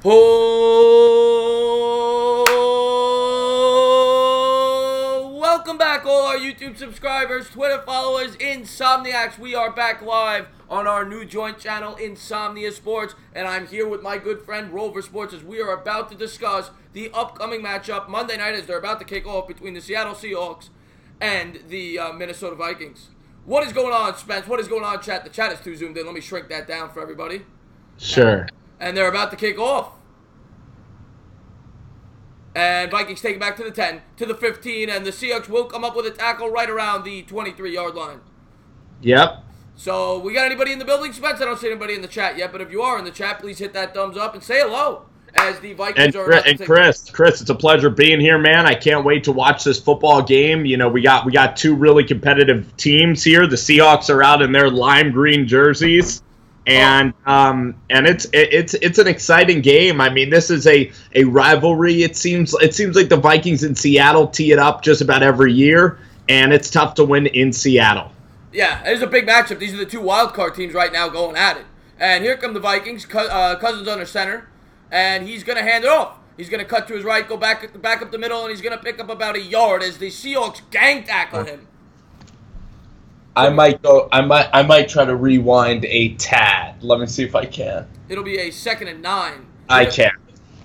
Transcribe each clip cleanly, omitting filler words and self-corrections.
Oh, welcome back, all our YouTube subscribers, Twitter followers, Insomniacs. We are back live on our new joint channel, Insomnia Sports, and I'm here with my good friend Rover Sports as we are about to discuss the upcoming matchup Monday night as they're about to kick off between the Seattle Seahawks and the Minnesota Vikings. What is going on, Spence? What is going on, chat? The chat is too zoomed in. Let me shrink that down for everybody. Sure. And they're about to kick off. And Vikings take it back to the 10, to the 15, and the Seahawks will come up with a tackle right around the 23-yard line. Yep. So, we got anybody in the building, Spence? I don't see anybody in the chat yet, but if you are in the chat, please hit that thumbs up and say hello as the Vikings are about to take Chris, it's a pleasure being here, man. I can't wait to watch this football game. You know, we got two really competitive teams here. The Seahawks are out in their lime green jerseys. And it's an exciting game. I mean, this is a rivalry. It seems like the Vikings in Seattle tee it up just about every year, and it's tough to win in Seattle. Yeah, it's a big matchup. These are the two wild card teams right now going at it. And here come the Vikings. Cousins under center, and he's going to hand it off. He's going to cut to his right, go back up the middle, and he's going to pick up about a yard as the Seahawks gang tackle him. I might try to rewind a tad. Let me see if I can. It'll be a 2nd and 9. I can.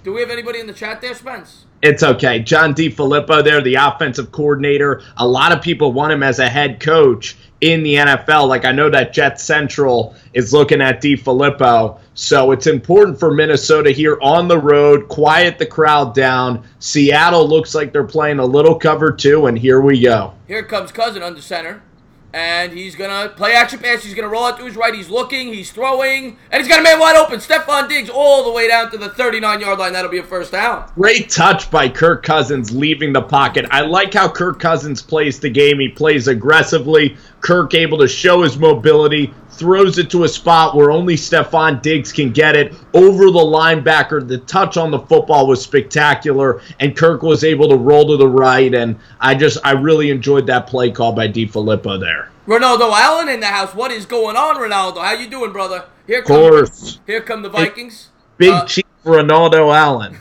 Do we have anybody in the chat there, Spence? It's okay. John DeFilippo there, the offensive coordinator. A lot of people want him as a head coach in the NFL. Like, I know that Jet Central is looking at DeFilippo. So it's important for Minnesota here on the road. Quiet the crowd down. Seattle looks like they're playing a little cover 2, and here we go. Here comes Cousin under center. And he's going to play action pass. He's going to roll out to his right. He's looking. He's throwing. And he's got a man wide open. Stephon Diggs all the way down to the 39-yard line. That'll be a first down. Great touch by Kirk Cousins leaving the pocket. I like how Kirk Cousins plays the game. He plays aggressively. Kirk able to show his mobility. Throws it to a spot where only Stephon Diggs can get it over the linebacker. The touch on the football was spectacular, and Kirk was able to roll to the right, and I really enjoyed that play call by DeFilippo there. Ronaldo Allen in the house. What is going on, Ronaldo? How you doing, brother? Here come the Vikings. Big Chief Ronaldo Allen.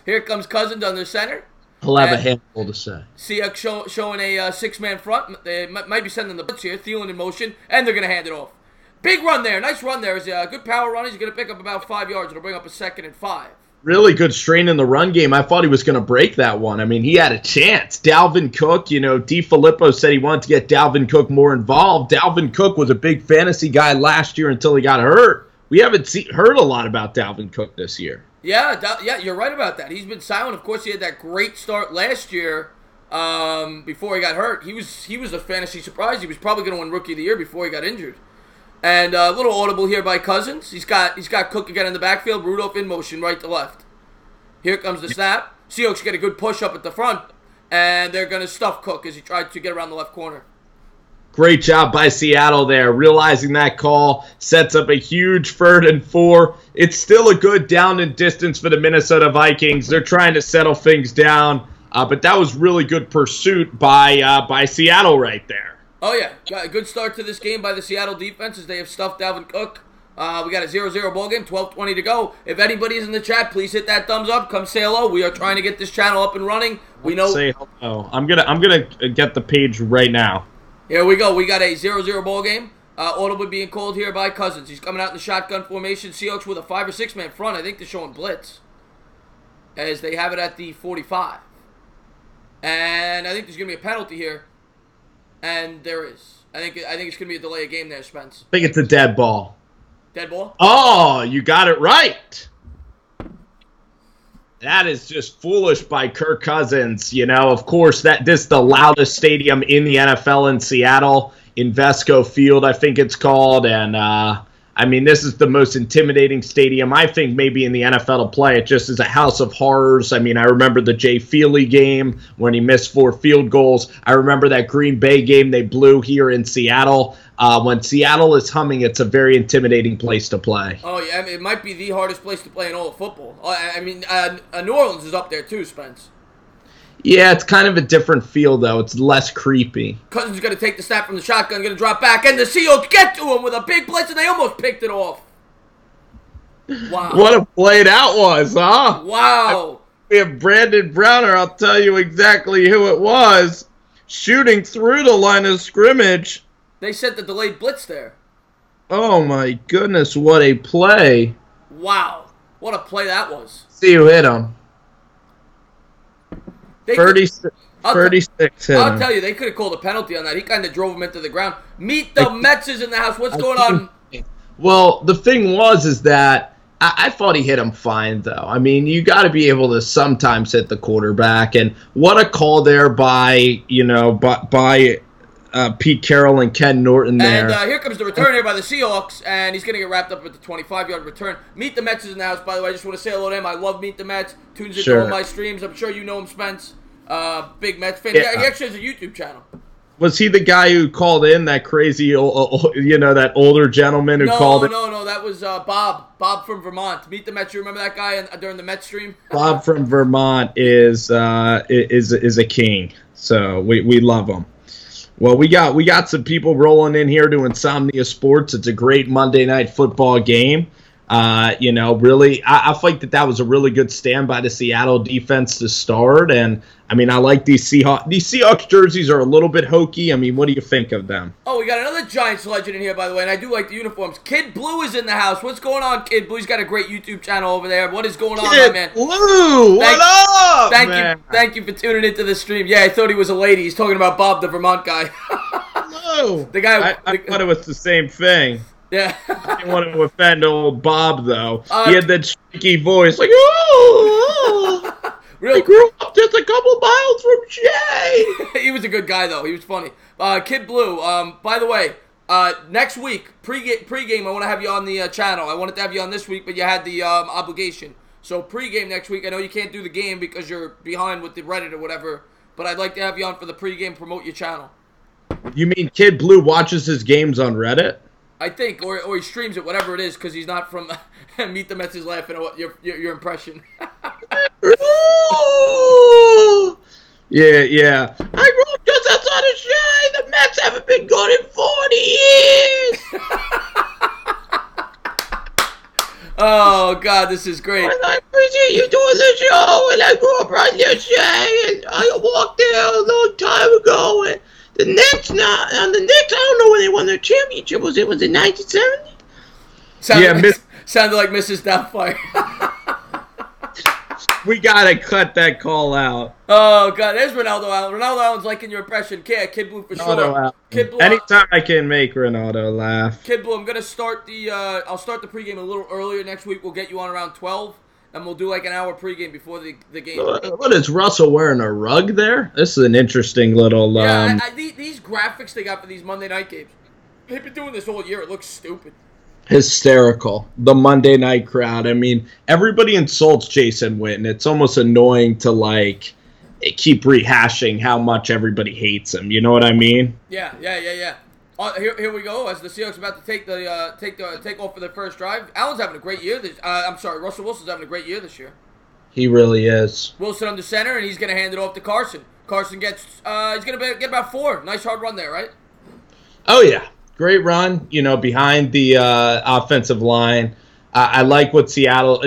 Here comes Cousins under center. He'll have a handful to say. Seahawks showing a 6-man front. They might be sending the blitz here. Thielen in motion, and they're going to hand it off. Big run there. Nice run there. It's a good power run. He's going to pick up about 5 yards. It'll bring up a 2nd and 5. Really good strain in the run game. I thought he was going to break that one. I mean, he had a chance. Dalvin Cook, you know, DeFilippo said he wanted to get Dalvin Cook more involved. Dalvin Cook was a big fantasy guy last year until he got hurt. We haven't heard a lot about Dalvin Cook this year. Yeah, you're right about that. He's been silent. Of course, he had that great start last year before he got hurt. He was a fantasy surprise. He was probably going to win Rookie of the Year before he got injured. And a little audible here by Cousins. He's got Cook again in the backfield. Rudolph in motion, right to left. Here comes the snap. Seahawks get a good push up at the front, and they're going to stuff Cook as he tried to get around the left corner. Great job by Seattle there. Realizing that call sets up a huge 3rd and 4. It's still a good down and distance for the Minnesota Vikings. They're trying to settle things down, but that was really good pursuit by Seattle right there. Oh, yeah. Got a good start to this game by the Seattle defense as they have stuffed Dalvin Cook. We got a 0-0 ball game, 12:20 to go. If anybody's in the chat, please hit that thumbs up. Come say hello. We are trying to get this channel up and running. We know. Say hello. I'm gonna get the page right now. Here we go. We got a 0-0 ball game. Audible being called here by Cousins. He's coming out in the shotgun formation. Seahawks with a 5 or 6 man front. I think they're showing blitz as they have it at the 45. And I think there's gonna be a penalty here. And there is. I think it's going to be a delay of game there, Spence. I think it's a dead ball. Dead ball? Oh, you got it right. That is just foolish by Kirk Cousins. You know, of course, this is the loudest stadium in the NFL in Seattle, Invesco Field, I think it's called. And, I mean, this is the most intimidating stadium, I think, maybe in the NFL to play. It just is a house of horrors. I mean, I remember the Jay Feely game when he missed 4 field goals. I remember that Green Bay game they blew here in Seattle. When Seattle is humming, it's a very intimidating place to play. Oh, yeah. I mean, it might be the hardest place to play in all of football. I mean, New Orleans is up there too, Spence. Yeah, it's kind of a different feel, though. It's less creepy. Cousins is going to take the snap from the shotgun, going to drop back, and the Seahawks get to him with a big blitz, and they almost picked it off. Wow. What a play that was, huh? Wow. We have Brandon Browner. I'll tell you exactly who it was. Shooting through the line of scrimmage. They sent the delayed blitz there. Oh, my goodness. What a play. Wow. What a play that was. See who hit him. 36 hit him. I'll tell you, they could have called a penalty on that. He kind of drove him into the ground. Meet the Mets is in the house. What's going on? Well, the thing is that I thought he hit him fine, though. I mean, you got to be able to sometimes hit the quarterback. And what a call there by Pete Carroll and Ken Norton there. And here comes the return here by the Seahawks, and he's going to get wrapped up with the 25-yard return. Meet the Mets is in the house, by the way. I just want to say hello to him. I love Meet the Mets. Tunes into all my streams. I'm sure you know him, Spence. Big Mets fan. Yeah. He actually has a YouTube channel. Was he the guy who called in that crazy, that older gentleman who called in? No. That was Bob. Bob from Vermont. Meet the Mets. You remember that guy during the Mets stream? Bob from Vermont is a king. So we love him. Well, we got some people rolling in here to Insomnia Sports. It's a great Monday Night Football game. Really, I think that was a really good stand by the Seattle defense to start. And, I mean, I like these Seahawks. These Seahawks jerseys are a little bit hokey. I mean, what do you think of them? Oh, we got another Giants legend in here, by the way, and I do like the uniforms. Kid Blue is in the house. What's going on, Kid Blue? He's got a great YouTube channel over there. What is going on, my man? Blue, what up, man? Thank you for tuning into the stream. Yeah, I thought he was a lady. He's talking about Bob, the Vermont guy. No. The guy. I thought it was the same thing. Yeah. I didn't want to offend old Bob, though. He had that shaky voice, like, oh. I grew up just a couple miles from Jay. He was a good guy, though. He was funny. Kid Blue, by the way, next week, pregame, I want to have you on the channel. I wanted to have you on this week, but you had the obligation. So pregame next week. I know you can't do the game because you're behind with the Reddit or whatever, but I'd like to have you on for the pregame, promote your channel. You mean Kid Blue watches his games on Reddit? I think, or he streams it, whatever it is, because he's not from Meet the Mets is laughing at your impression. Yeah. I grew up just outside of Shay. The Mets haven't been good in 40 years. Oh, God, this is great. And I appreciate you doing the show. And I grew up right near Shay. And I walked there a long time ago. And the Knicks, I don't know when they won their championship. Was it in 1970? Sounded like Mrs. Doubtfire. We gotta cut that call out. Oh, God, there's Ronaldo Allen. Ronaldo Allen's liking your impression. Kid Blue for sure. Kid Blue, anytime I can make Ronaldo laugh. Kid Blue, I'm gonna start I'll start the pregame a little earlier next week. We'll get you on around 12, and we'll do like an hour pregame before the game. What is Russell wearing, a rug there? This is an interesting little. These graphics they got for these Monday night games. They've been doing this all year. It looks stupid. Hysterical. The Monday night crowd. I mean, everybody insults Jason Witten. It's almost annoying to keep rehashing how much everybody hates him. You know what I mean? Yeah. Here we go. As the Seahawks about to take off for their first drive. Allen's having a great year. Russell Wilson's having a great year this year. He really is. Wilson under center, and he's going to hand it off to Carson. Carson gets he's going to get about 4. Nice hard run there, right? Oh yeah. Great run, behind the offensive line. I like what Seattle,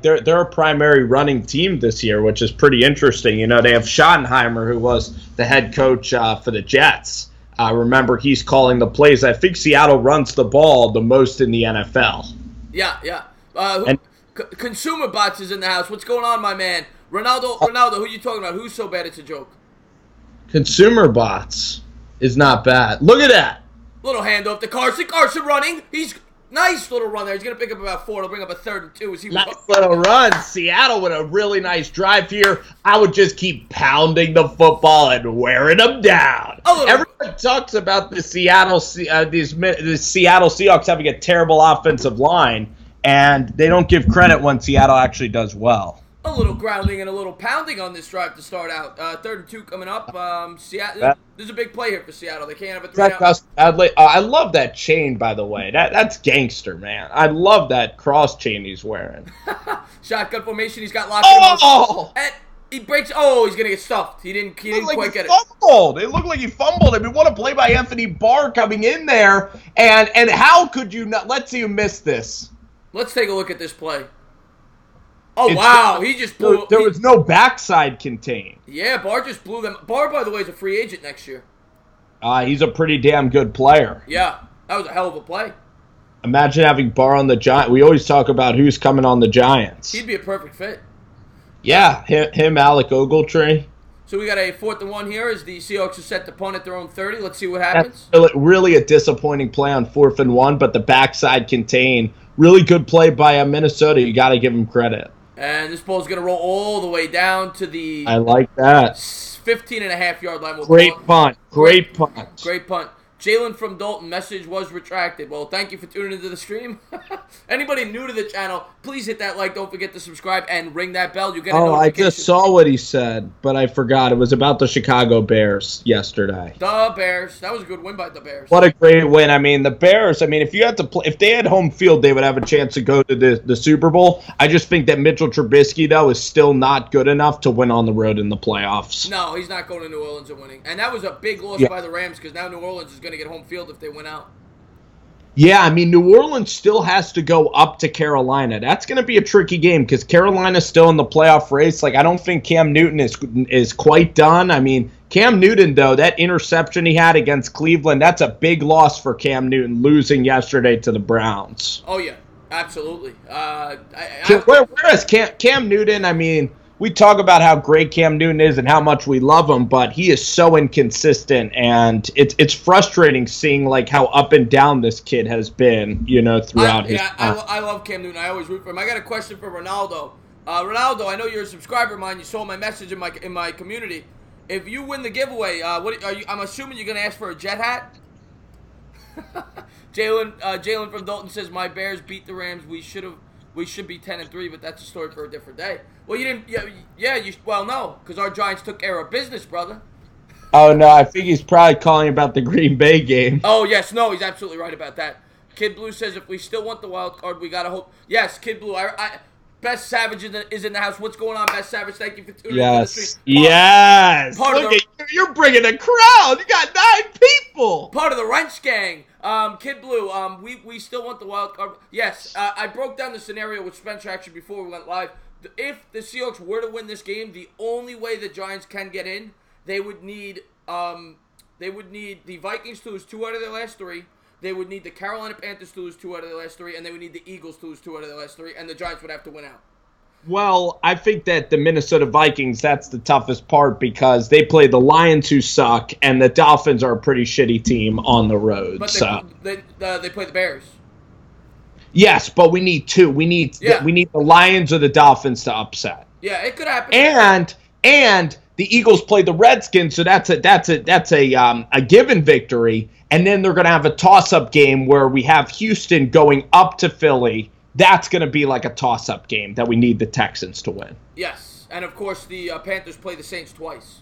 they're a primary running team this year, which is pretty interesting. They have Schottenheimer, who was the head coach for the Jets. Remember, he's calling the plays. I think Seattle runs the ball the most in the NFL. Yeah. Consumer Bots is in the house. What's going on, my man? Ronaldo, who you talking about? Who's so bad it's a joke? Consumer Bots is not bad. Look at that. Little handoff to Carson. Carson running. He's nice little run there. He's going to pick up about 4. It'll bring up a 3rd and 2. Nice little run. Seattle with a really nice drive here. I would just keep pounding the football and wearing them down. Everyone talks about the Seattle Seahawks having a terrible offensive line, and they don't give credit when Seattle actually does well. A little grounding and a little pounding on this drive to start out. 3rd and 2 coming up. Seattle. There's a big play here for Seattle. They can't have a 3-out. I love that chain, by the way. That's gangster, man. I love that cross chain he's wearing. Shotgun formation. He's got locked in. And he breaks. Oh, he's gonna get stuffed. He didn't quite get it. It looked like he fumbled. I mean, what a play by Anthony Barr coming in there. And how could you not? Let's see who missed this. Let's take a look at this play. Oh, wow. He just blew. There was no backside contain. Yeah, Barr just blew them. Barr, by the way, is a free agent next year. He's a pretty damn good player. Yeah, that was a hell of a play. Imagine having Barr on the Giants. We always talk about who's coming on the Giants. He'd be a perfect fit. Yeah, him, Alec Ogletree. So we got a 4th and 1 here as the Seahawks are set to punt at their own 30. Let's see what happens. That's really a disappointing play on 4th and 1, but the backside contain. Really good play by Minnesota. You got to give him credit. And this ball's going to roll all the way down to the... I like that. 15.5-yard line. Great punt. Great punt. Great punt. Jalen from Dalton, message was retracted. Well, thank you for tuning into the stream. Anybody new to the channel, please hit that like. Don't forget to subscribe and ring that bell. You get a notification. I just saw what he said, but I forgot. It was about the Chicago Bears yesterday. The Bears. That was a good win by the Bears. What a great win. I mean, the Bears, if you had to play, if they had home field, they would have a chance to go to the Super Bowl. I just think that Mitchell Trubisky, though, is still not good enough to win on the road in the playoffs. No, he's not going to New Orleans and winning. And that was a big loss by the Rams because now New Orleans is going to get home field if they win out. Yeah, New Orleans still has to go up to Carolina. That's going to be a tricky game because Carolina's still in the playoff race. I don't think Cam Newton is quite done. Cam Newton, though, that interception he had against Cleveland, that's a big loss for Cam Newton, losing yesterday to the Browns. Oh, yeah, absolutely. Whereas Cam Newton, we talk about how great Cam Newton is and how much we love him, but he is so inconsistent, and it's frustrating seeing how up and down this kid has been, throughout his time. I love Cam Newton. I always root for him. I got a question for Ronaldo. Ronaldo, I know you're a subscriber of mine. You saw my message in my community. If you win the giveaway, I'm assuming you're going to ask for a jet hat. Jalen from Dalton says my Bears beat the Rams. We should be 10-3, but that's a story for a different day. Well, you didn't. No, because our Giants took care of business, brother. Oh no, I think he's probably calling about the Green Bay game. Oh yes, no, he's absolutely right about that. Kid Blue says if we still want the wild card, we gotta hope. Yes, Kid Blue. Best Savage is in the house. What's going on, Best Savage? Thank you for tuning into the stream. Yes. Look at you. You're bringing a crowd. You got 9 people. Part of the Wrench Gang. Kid Blue, we still want the wild card. Yes, I broke down the scenario with Spencer actually before we went live. If the Seahawks were to win this game, the only way the Giants can get in, they would need the Vikings to lose 2 out of their last 3. They would need the Carolina Panthers to lose 2 out of their last 3, and they would need the Eagles to lose 2 out of their last 3, and the Giants would have to win out. Well, I think that the Minnesota Vikings, that's the toughest part because they play the Lions who suck, and the Dolphins are a pretty shitty team on the road. But they play the Bears. Yes, but we need 2. We need the Lions or the Dolphins to upset. Yeah, it could happen. And the Eagles play the Redskins, so that's a given victory. And then they're going to have a toss-up game where we have Houston going up to Philly. That's going to be like a toss-up game that we need the Texans to win. Yes, and of course the Panthers play the Saints twice.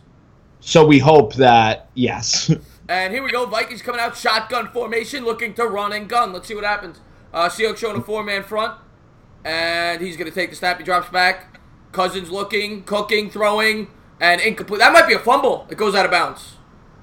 So we hope that, yes. And here we go, Vikings coming out, shotgun formation, looking to run and gun. Let's see what happens. Seahawks showing a 4-man front, and he's going to take the snap. He drops back. Cousins looking, cooking, throwing, and incomplete. That might be a fumble. It goes out of bounds.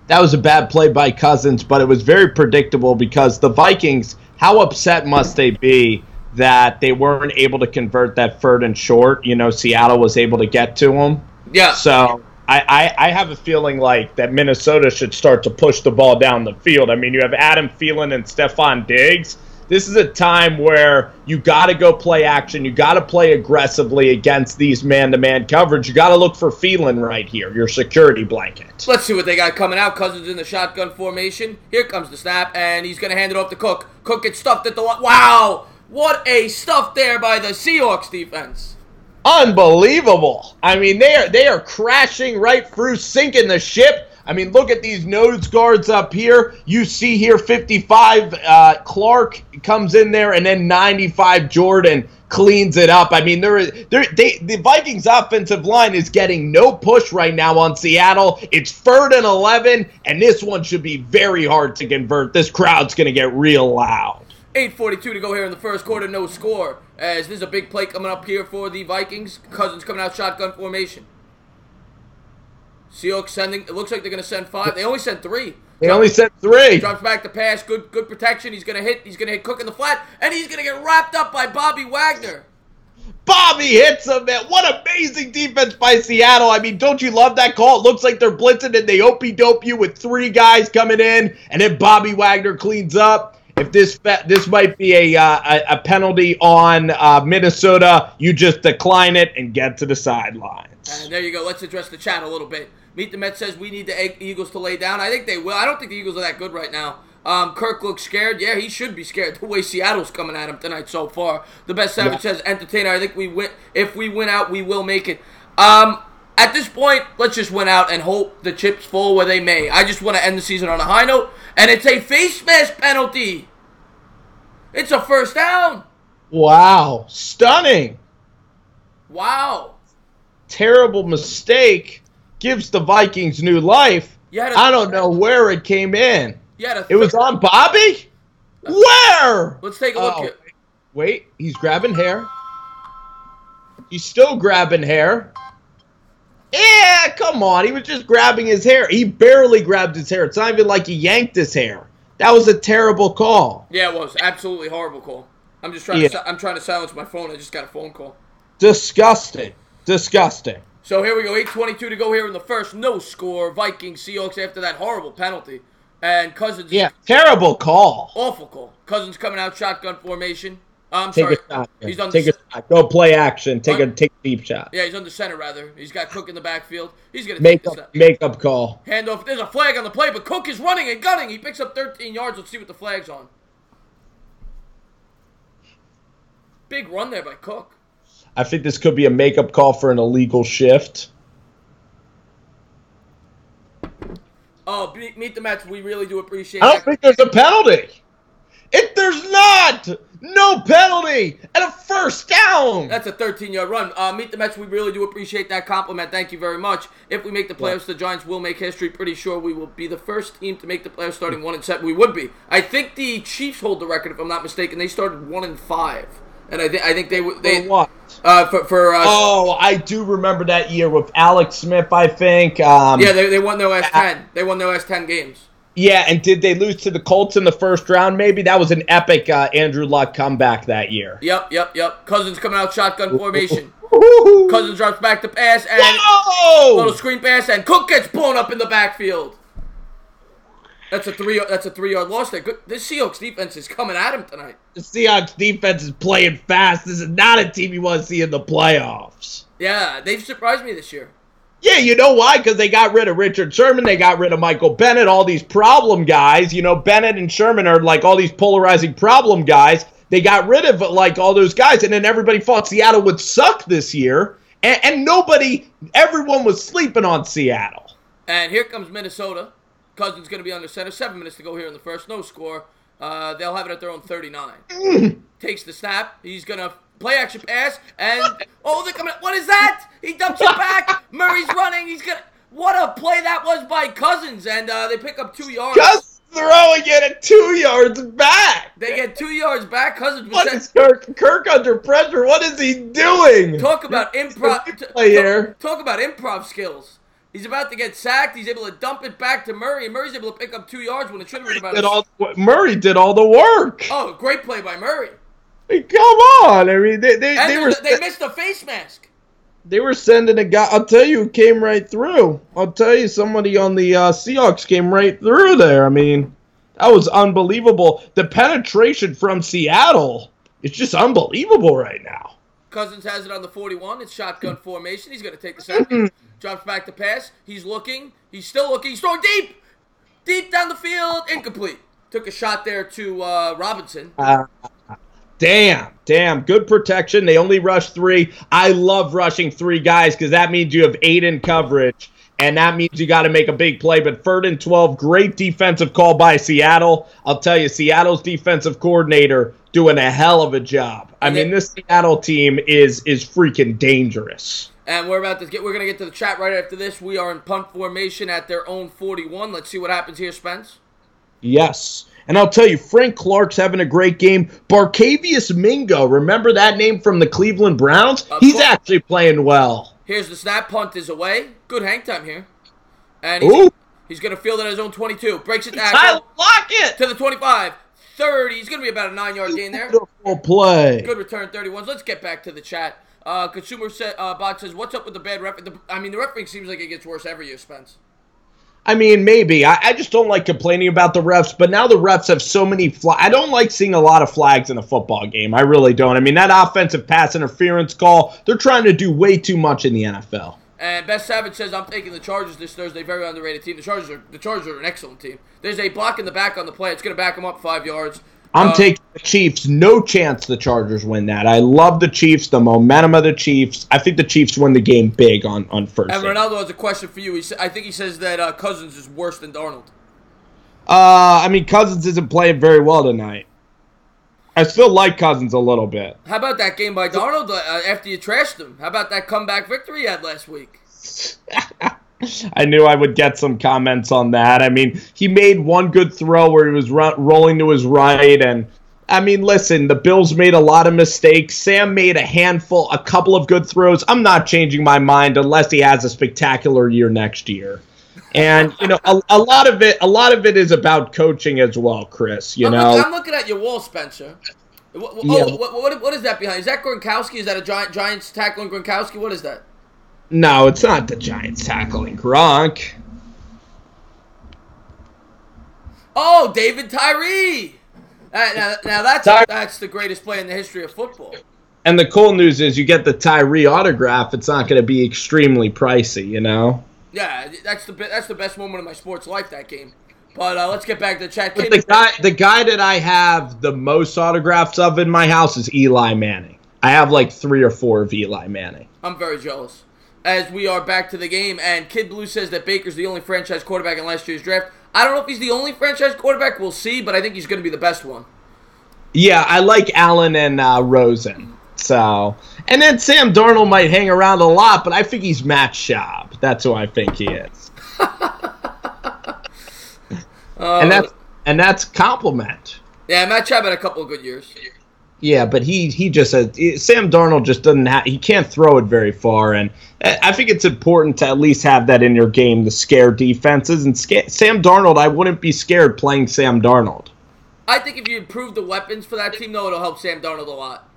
That was a bad play by Cousins, but it was very predictable because the Vikings, how upset must they be that they weren't able to convert that 3rd and short? Seattle was able to get to them. Yeah. So I have a feeling that Minnesota should start to push the ball down the field. You have Adam Thielen and Stephon Diggs. This is a time where you got to go play action. You got to play aggressively against these man-to-man coverage. You got to look for Thielen right here, your security blanket. Let's see what they got coming out. Cousins in the shotgun formation. Here comes the snap, and he's going to hand it off to Cook. Cook gets stuffed at the line. Wow! What a stuff there by the Seahawks defense. Unbelievable. They are crashing right through, sinking the ship. Look at these nose guards up here. You see here 55 Clark comes in there, and then 95 Jordan cleans it up. The Vikings offensive line is getting no push right now on Seattle. It's 3rd and 11, and this one should be very hard to convert. This crowd's going to get real loud. 8:42 to go here in the first quarter, no score. As this is a big play coming up here for the Vikings. Cousins coming out shotgun formation. Seahawks sending, it looks like they're going to send 5. They only sent 3. They only said 3. Drops back to pass. Good protection. He's gonna hit Cook in the flat, and he's gonna get wrapped up by Bobby Wagner. Bobby hits him, man. What amazing defense by Seattle. I mean, don't you love that call? It looks like they're blitzing and they opie-dope you with 3 guys coming in, and then Bobby Wagner cleans up. If this might be a penalty on Minnesota, you just decline it and get to the sidelines. And there you go. Let's address the chat a little bit. Meet the Met says we need the Eagles to lay down. I think they will. I don't think the Eagles are that good right now. Kirk looks scared. Yeah, he should be scared the way Seattle's coming at him tonight so far. The Best Savage says entertainer. I think we win. If we win out, we will make it. At this point, let's just win out and hope the chips fall where they may. I just want to end the season on a high note, and it's a face mask penalty. It's a first down. Wow. Stunning. Wow. Terrible mistake. Gives the Vikings new life. I don't know where it came in. It was on Bobby? Where? Let's take a look here. Wait, he's grabbing hair. He's still grabbing hair. Yeah, come on. He was just grabbing his hair. He barely grabbed his hair. It's not even like he yanked his hair. That was a terrible call. Yeah, it was. Absolutely horrible call. I'm just trying to I'm trying to silence my phone. I just got a phone call. Disgusting. Disgusting. So here we go. 8:22 to go here in the first. No score. Vikings, Seahawks after that horrible penalty. And Cousins. Yeah, terrible call. Awful call. Cousins coming out shotgun formation. I'm sorry. A shot. He's on take a shot. Go play action. Take a deep shot. Yeah, he's under center rather. He's got Cook in the backfield. He's gonna take the snap. Makeup call. Handoff. There's a flag on the play, but Cook is running and gunning. He picks up 13 yards. Let's see what the flag's on. Big run there by Cook. I think this could be a makeup call for an illegal shift. Oh, meet the Mets. We really do appreciate it. I don't think there's a penalty. If there's not, no penalty and a first down. That's a 13-yard run. Meet the Mets. We really do appreciate that compliment. Thank you very much. If we make the playoffs, the Giants will make history. Pretty sure we will be the first team to make the playoffs starting 1-7. We would be. I think the Chiefs hold the record, if I'm not mistaken. They started 1-5. And I think they for what? I do remember that year with Alex Smith. I think. Yeah, they won their last 10. They won their last 10 games. Yeah, and did they lose to the Colts in the first round? Maybe that was an epic Andrew Luck comeback that year. Yep. Cousins coming out shotgun formation. Woo-hoo. Cousins drops back to pass and little screen pass, and Cook gets blown up in the backfield. That's a 3-yard loss there. This Seahawks defense is coming at him tonight. The Seahawks defense is playing fast. This is not a team you want to see in the playoffs. Yeah, they've surprised me this year. Yeah, you know why? Because they got rid of Richard Sherman. They got rid of Michael Bennett, all these problem guys. You know, Bennett and Sherman are like all these polarizing problem guys. They got rid of like all those guys, and then everybody thought Seattle would suck this year. And everyone was sleeping on Seattle. And here comes Minnesota. Cousins going to be under center. 7 minutes to go here in the first. No score. They'll have it at their own 39. Takes the snap. He's going to play action pass. And, they're coming. What is that? He dumps it back. Murray's running. What a play that was by Cousins. And they pick up 2 yards. Cousins throwing it at 2 yards back. They get 2 yards back. Cousins. What is Kirk under pressure? What is he doing? Talk about improv. Talk about improv skills. He's about to get sacked. He's able to dump it back to Murray, and Murray's able to pick up 2 yards when it should have been about. Murray did all the work. Oh, great play by Murray. Hey, come on! I mean, they missed a face mask. They were sending a guy. I'll tell you, who came right through. I'll tell you, somebody on the Seahawks came right through there. I mean, that was unbelievable. The penetration from Seattle is just unbelievable right now. Cousins has it on the 41. It's shotgun formation. He's going to take the sack. Drops back to pass. He's looking. He's still looking. He's throwing deep. Deep down the field. Incomplete. Took a shot there to Robinson. Damn. Good protection. They only rushed 3. I love rushing 3 guys because that means you have 8 in coverage. And that means you got to make a big play. But 3rd and 12, great defensive call by Seattle. I'll tell you, Seattle's defensive coordinator doing a hell of a job. I mean, this Seattle team is freaking dangerous. And we're going to get to the chat right after this. We are in punt formation at their own 41. Let's see what happens here, Spence. Yes. And I'll tell you, Frank Clark's having a great game. Barcavius Mingo, remember that name from the Cleveland Browns? He's actually playing well. Here's the snap. Punt is away. Good hang time here. And He's going to field it at his own 22. Breaks it back. Tyler Lockett! To the 25. 30. He's going to be about a 9-yard gain there. Beautiful play. Good return, 31s. Let's get back to the chat. Consumer Bot says, what's up with the bad ref? The refereeing seems like it gets worse every year, Spence. I mean, maybe. I just don't like complaining about the refs, but now the refs have so many flags. I don't like seeing a lot of flags in a football game. I really don't. I mean, that offensive pass interference call, they're trying to do way too much in the NFL. And Best Savage says, I'm taking the Chargers this Thursday. Very underrated team. The Chargers are an excellent team. There's a block in the back on the play. It's going to back them up 5 yards. I'm taking the Chiefs. No chance the Chargers win that. I love the Chiefs, the momentum of the Chiefs. I think the Chiefs win the game big on first. And Ronaldo has a question for you. I think he says that Cousins is worse than Darnold. I mean, Cousins isn't playing very well tonight. I still like Cousins a little bit. How about that game by Darnold after you trashed him? How about that comeback victory he had last week? I knew I would get some comments on that. I mean, he made one good throw where he was rolling to his right. And, I mean, listen, the Bills made a lot of mistakes. Sam made a couple of good throws. I'm not changing my mind unless he has a spectacular year next year. And, you know, a lot of it is about coaching as well, Chris. I'm looking at your wall, Spencer. What is that behind? Is that Gronkowski? Is that a Giants tackling Gronkowski? What is that? No, it's not the Giants tackling Gronk. Oh, David Tyree. Now that's the greatest play in the history of football. And the cool news is you get the Tyree autograph. It's not going to be extremely pricey, you know? Yeah, that's the best moment of my sports life, that game. But let's get back to the chat. But the guy that I have the most autographs of in my house is Eli Manning. I have like 3 or 4 of Eli Manning. I'm very jealous. As we are back to the game, and Kid Blue says that Baker's the only franchise quarterback in last year's draft. I don't know if he's the only franchise quarterback. We'll see, but I think he's going to be the best one. Yeah, I like Allen and Rosen. So, and then Sam Darnold might hang around a lot, but I think he's Matt Schaub. That's who I think he is. And that's a compliment. Yeah, Matt Schaub had a couple of good years. Yeah, but he just has Sam Darnold just doesn't have, he can't throw it very far, and I think it's important to at least have that in your game to scare defenses. And Sam Darnold, I wouldn't be scared playing Sam Darnold. I think if you improve the weapons for that team, though, it'll help Sam Darnold a lot.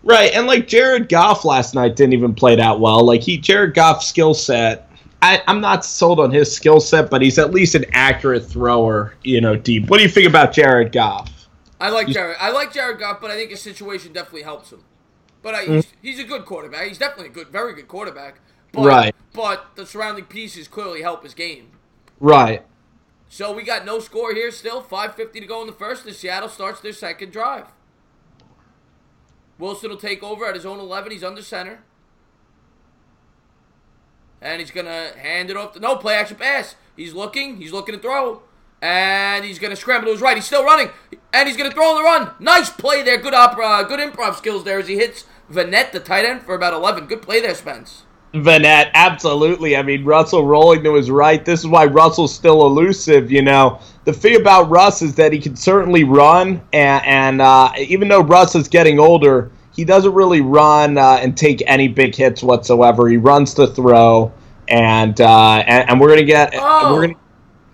Right, and like Jared Goff last night didn't even play that well. Like Jared Goff's skill set, I'm not sold on his skill set, but he's at least an accurate thrower, deep. What do you think about Jared Goff? I like Jared Goff, but I think his situation definitely helps him. But he's a good quarterback. He's definitely a very good quarterback. But, right. But the surrounding pieces clearly help his game. Right. So we got no score here still. 5:50 to go in the first. And Seattle starts their second drive. Wilson will take over at his own 11. He's under center. And he's going to hand it off. No, play action pass. He's looking to throw. And he's going to scramble to his right. He's still running. And he's going to throw on the run. Nice play there. Good improv skills there as he hits Vanette, the tight end, for about 11. Good play there, Spence. Vanette, absolutely. I mean, Russell rolling to his right. This is why Russell's still elusive, The thing about Russ is that he can certainly run. And even though Russ is getting older, he doesn't really run and take any big hits whatsoever. He runs to throw. And we're going to get...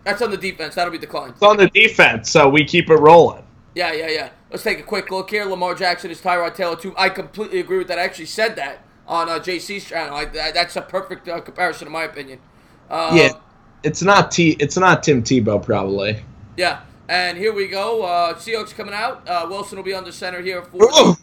That's on the defense. That'll be declined. It's on the defense, so we keep it rolling. Yeah. Let's take a quick look here. Lamar Jackson is Tyrod Taylor, too. I completely agree with that. I actually said that on JC's channel. That's a perfect comparison, in my opinion. Yeah, it's not Tim Tebow, probably. Yeah, and here we go. Seahawks coming out. Wilson will be under center here for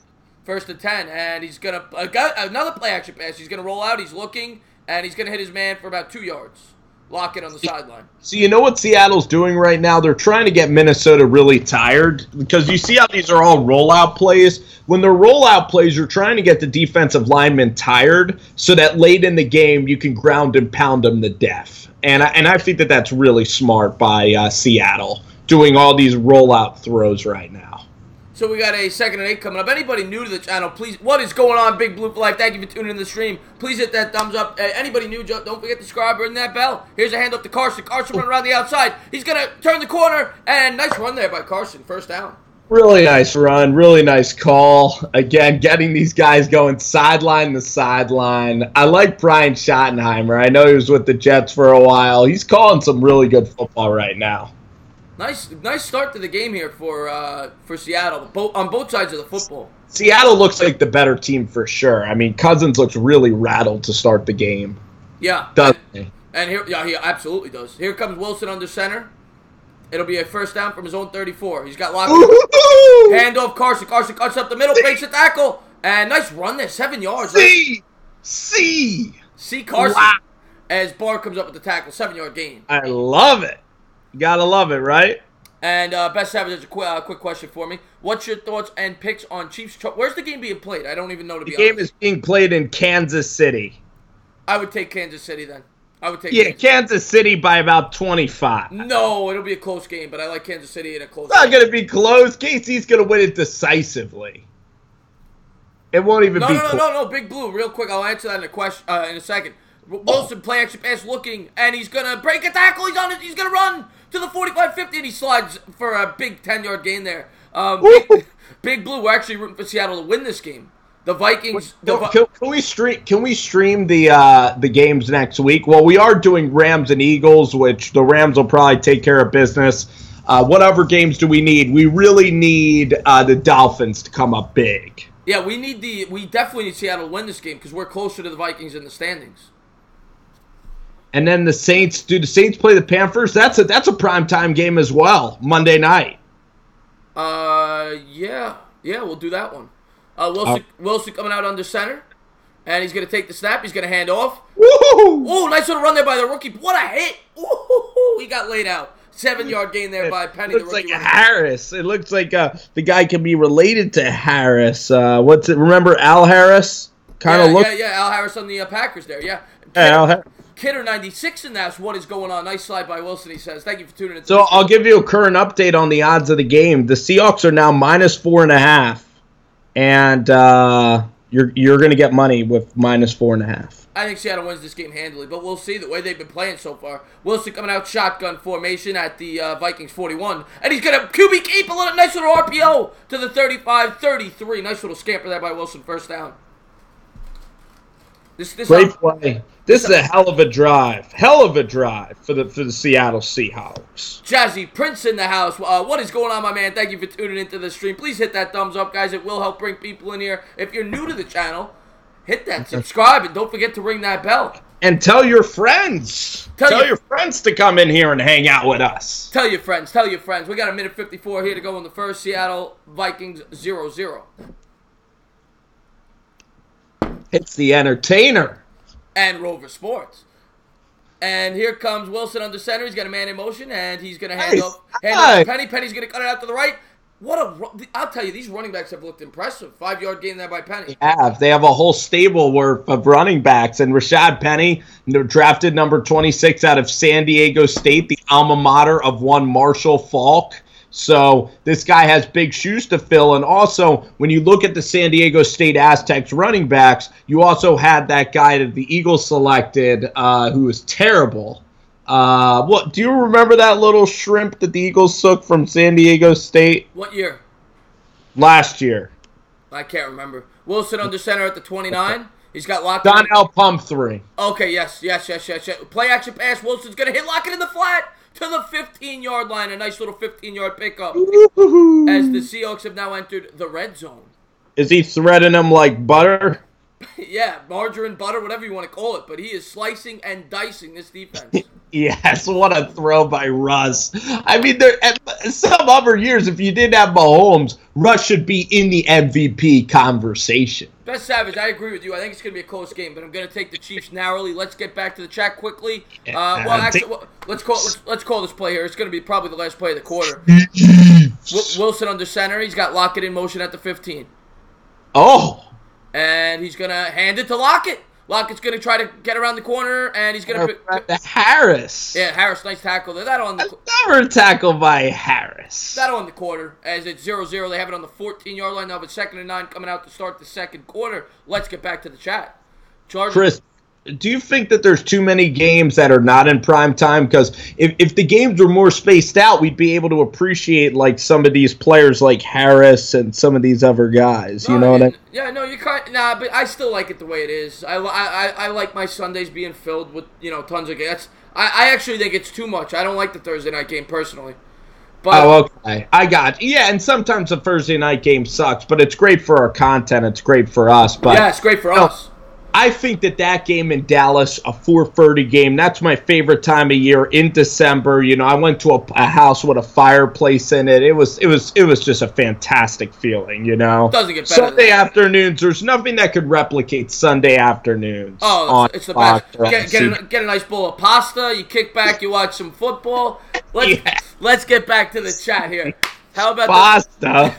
first and 10, and he's going to got another play-action pass. He's going to roll out. He's looking, and he's going to hit his man for about 2 yards. Lock it on the sideline. So you know what Seattle's doing right now? They're trying to get Minnesota really tired because you see how these are all rollout plays. When they're rollout plays, you're trying to get the defensive linemen tired so that late in the game you can ground and pound them to death. And I think that that's really smart by Seattle doing all these rollout throws right now. So we got a 2nd and 8 coming up. Anybody new to the channel, please, what is going on, Big Blue for Life? Thank you for tuning in the stream. Please hit that thumbs up. Anybody new, don't forget to subscribe or ring that bell. Here's a hand up to Carson. Carson running around the outside. He's going to turn the corner, and nice run there by Carson. First down. Really nice run, really nice call. Again, getting these guys going sideline to sideline. I like Brian Schottenheimer. I know he was with the Jets for a while. He's calling some really good football right now. Nice start to the game here for Seattle, on both sides of the football. Seattle looks like the better team for sure. I mean, Cousins looks really rattled to start the game. Yeah. Doesn't he? And here, yeah, he absolutely does. Here comes Wilson under center. It'll be a first down from his own 34. He's got locked. Hand off Carson. Carson cuts up the middle, breaks the tackle. And nice run there, 7 yards. See Carson. Wow. As Barr comes up with the tackle, 7-yard gain. I love it. You gotta love it, right? And Best Savage has a quick question for me. What's your thoughts and picks on Chiefs? Where's the game being played? I don't even know, to be honest. The game is being played in Kansas City. I would take Kansas City then. I would take Kansas City by about 25. No, it'll be a close game, but I like Kansas City in a close It's not game. going to be close. KC's going to win it decisively. It won't even be close. No, Big Blue, real quick. I'll answer that in a second. Wilson play action pass looking, and he's going to break a tackle. He's on it. He's going to run to the 45-50, and he slides for a big 10-yard gain there. Big Blue, we're actually rooting for Seattle to win this game. The Vikings. Can we stream the games next week? Well, we are doing Rams and Eagles, which the Rams will probably take care of business. What other games do we need? We really need the Dolphins to come up big. Yeah, we definitely need Seattle to win this game because we're closer to the Vikings in the standings. And then the Saints. Do the Saints play the Panthers? That's a primetime game as well, Monday night. Yeah, we'll do that one. Wilson coming out under center, and he's going to take the snap. He's going to hand off. Oh, nice little run there by the rookie. What a hit. He got laid out. 7-yard gain there by Penny. It looks like Harris. It looks like the guy can be related to Harris. What's it? Remember Al Harris? Yeah, Al Harris on the Packers there, yeah. Al Harris. Kidder 96 and that's what is going on. Nice slide by Wilson, he says. Thank you for tuning in. So I'll give you a current update on the odds of the game. The Seahawks are now -4.5. And you're going to get money with -4.5. I think Seattle wins this game handily, but we'll see the way they've been playing so far. Wilson coming out shotgun formation at the Vikings 41. And he's going to QB keep a nice little RPO to the 35-33. Nice little scamper there by Wilson, first down. Great play. This is a hell of a drive. Hell of a drive for the Seattle Seahawks. Jazzy Prince in the house. What is going on, my man? Thank you for tuning into the stream. Please hit that thumbs up, guys. It will help bring people in here. If you're new to the channel, hit that subscribe, and don't forget to ring that bell. And tell your friends. Tell your friends to come in here and hang out with us. Tell your friends. Tell your friends. We got a minute 54 here to go in the first. Seattle Vikings 0-0. It's the entertainer. And Rover Sports. And here comes Wilson under center. He's got a man in motion, and he's going to hand off to Penny. Penny's going to cut it out to the right. I'll tell you, these running backs have looked impressive. 5-yard gain there by Penny. They have a whole stable worth of running backs. And Rashad Penny, drafted number 26 out of San Diego State, the alma mater of one Marshall Faulk. So this guy has big shoes to fill. And also, when you look at the San Diego State Aztecs running backs, you also had that guy that the Eagles selected who was terrible. What do you remember that little shrimp that the Eagles took from San Diego State? What year? Last year. I can't remember. Wilson under center at the 29. He's got Lockett. Donnell Pumphrey. Okay, yes. Play action pass. Wilson's going to hit Lockett in the flat to the 15-yard line. A nice little 15-yard pickup. Woo-hoo. As the Seahawks have now entered the red zone. Is he threading them like butter? Yeah, margarine, butter, whatever you want to call it. But he is slicing and dicing this defense. Yes, what a throw by Russ. I mean, some other years, if you didn't have Mahomes, Russ should be in the MVP conversation. Best Savage, I agree with you. I think it's going to be a close game, but I'm going to take the Chiefs narrowly. Let's get back to the chat quickly. Let's call this play here. It's going to be probably the last play of the quarter. Wilson under center. He's got Lockett in motion at the 15. Oh. And he's going to hand it to Lockett. Lockett's going to try to get around the corner, and he's going to Harris. Yeah, Harris, nice tackle there. Another tackle by Harris. That on the quarter. As it's 0-0, they have it on the 14-yard line now, but 2nd and 9 coming out to start the second quarter. Let's get back to the chat. Chris, Do you think that there's too many games that are not in prime time? Because if the games were more spaced out, we'd be able to appreciate like some of these players like Harris and some of these other guys. You know what I mean? Yeah, no, you can't. Nah, but I still like it the way it is. I like my Sundays being filled with tons of games. I actually think it's too much. I don't like the Thursday night game personally. But, okay. I got you. Yeah, and sometimes the Thursday night game sucks, but it's great for our content. It's great for us. But yeah, it's great for us. I think that game in Dallas, a 4:30 game, that's my favorite time of year in December. I went to a house with a fireplace in it. It was just a fantastic feeling. Doesn't get better. Sunday afternoons, there's nothing that could replicate Sunday afternoons. Oh, it's the best. Get a nice bowl of pasta. You kick back. You watch some football. Let's get back to the chat here. How about pasta?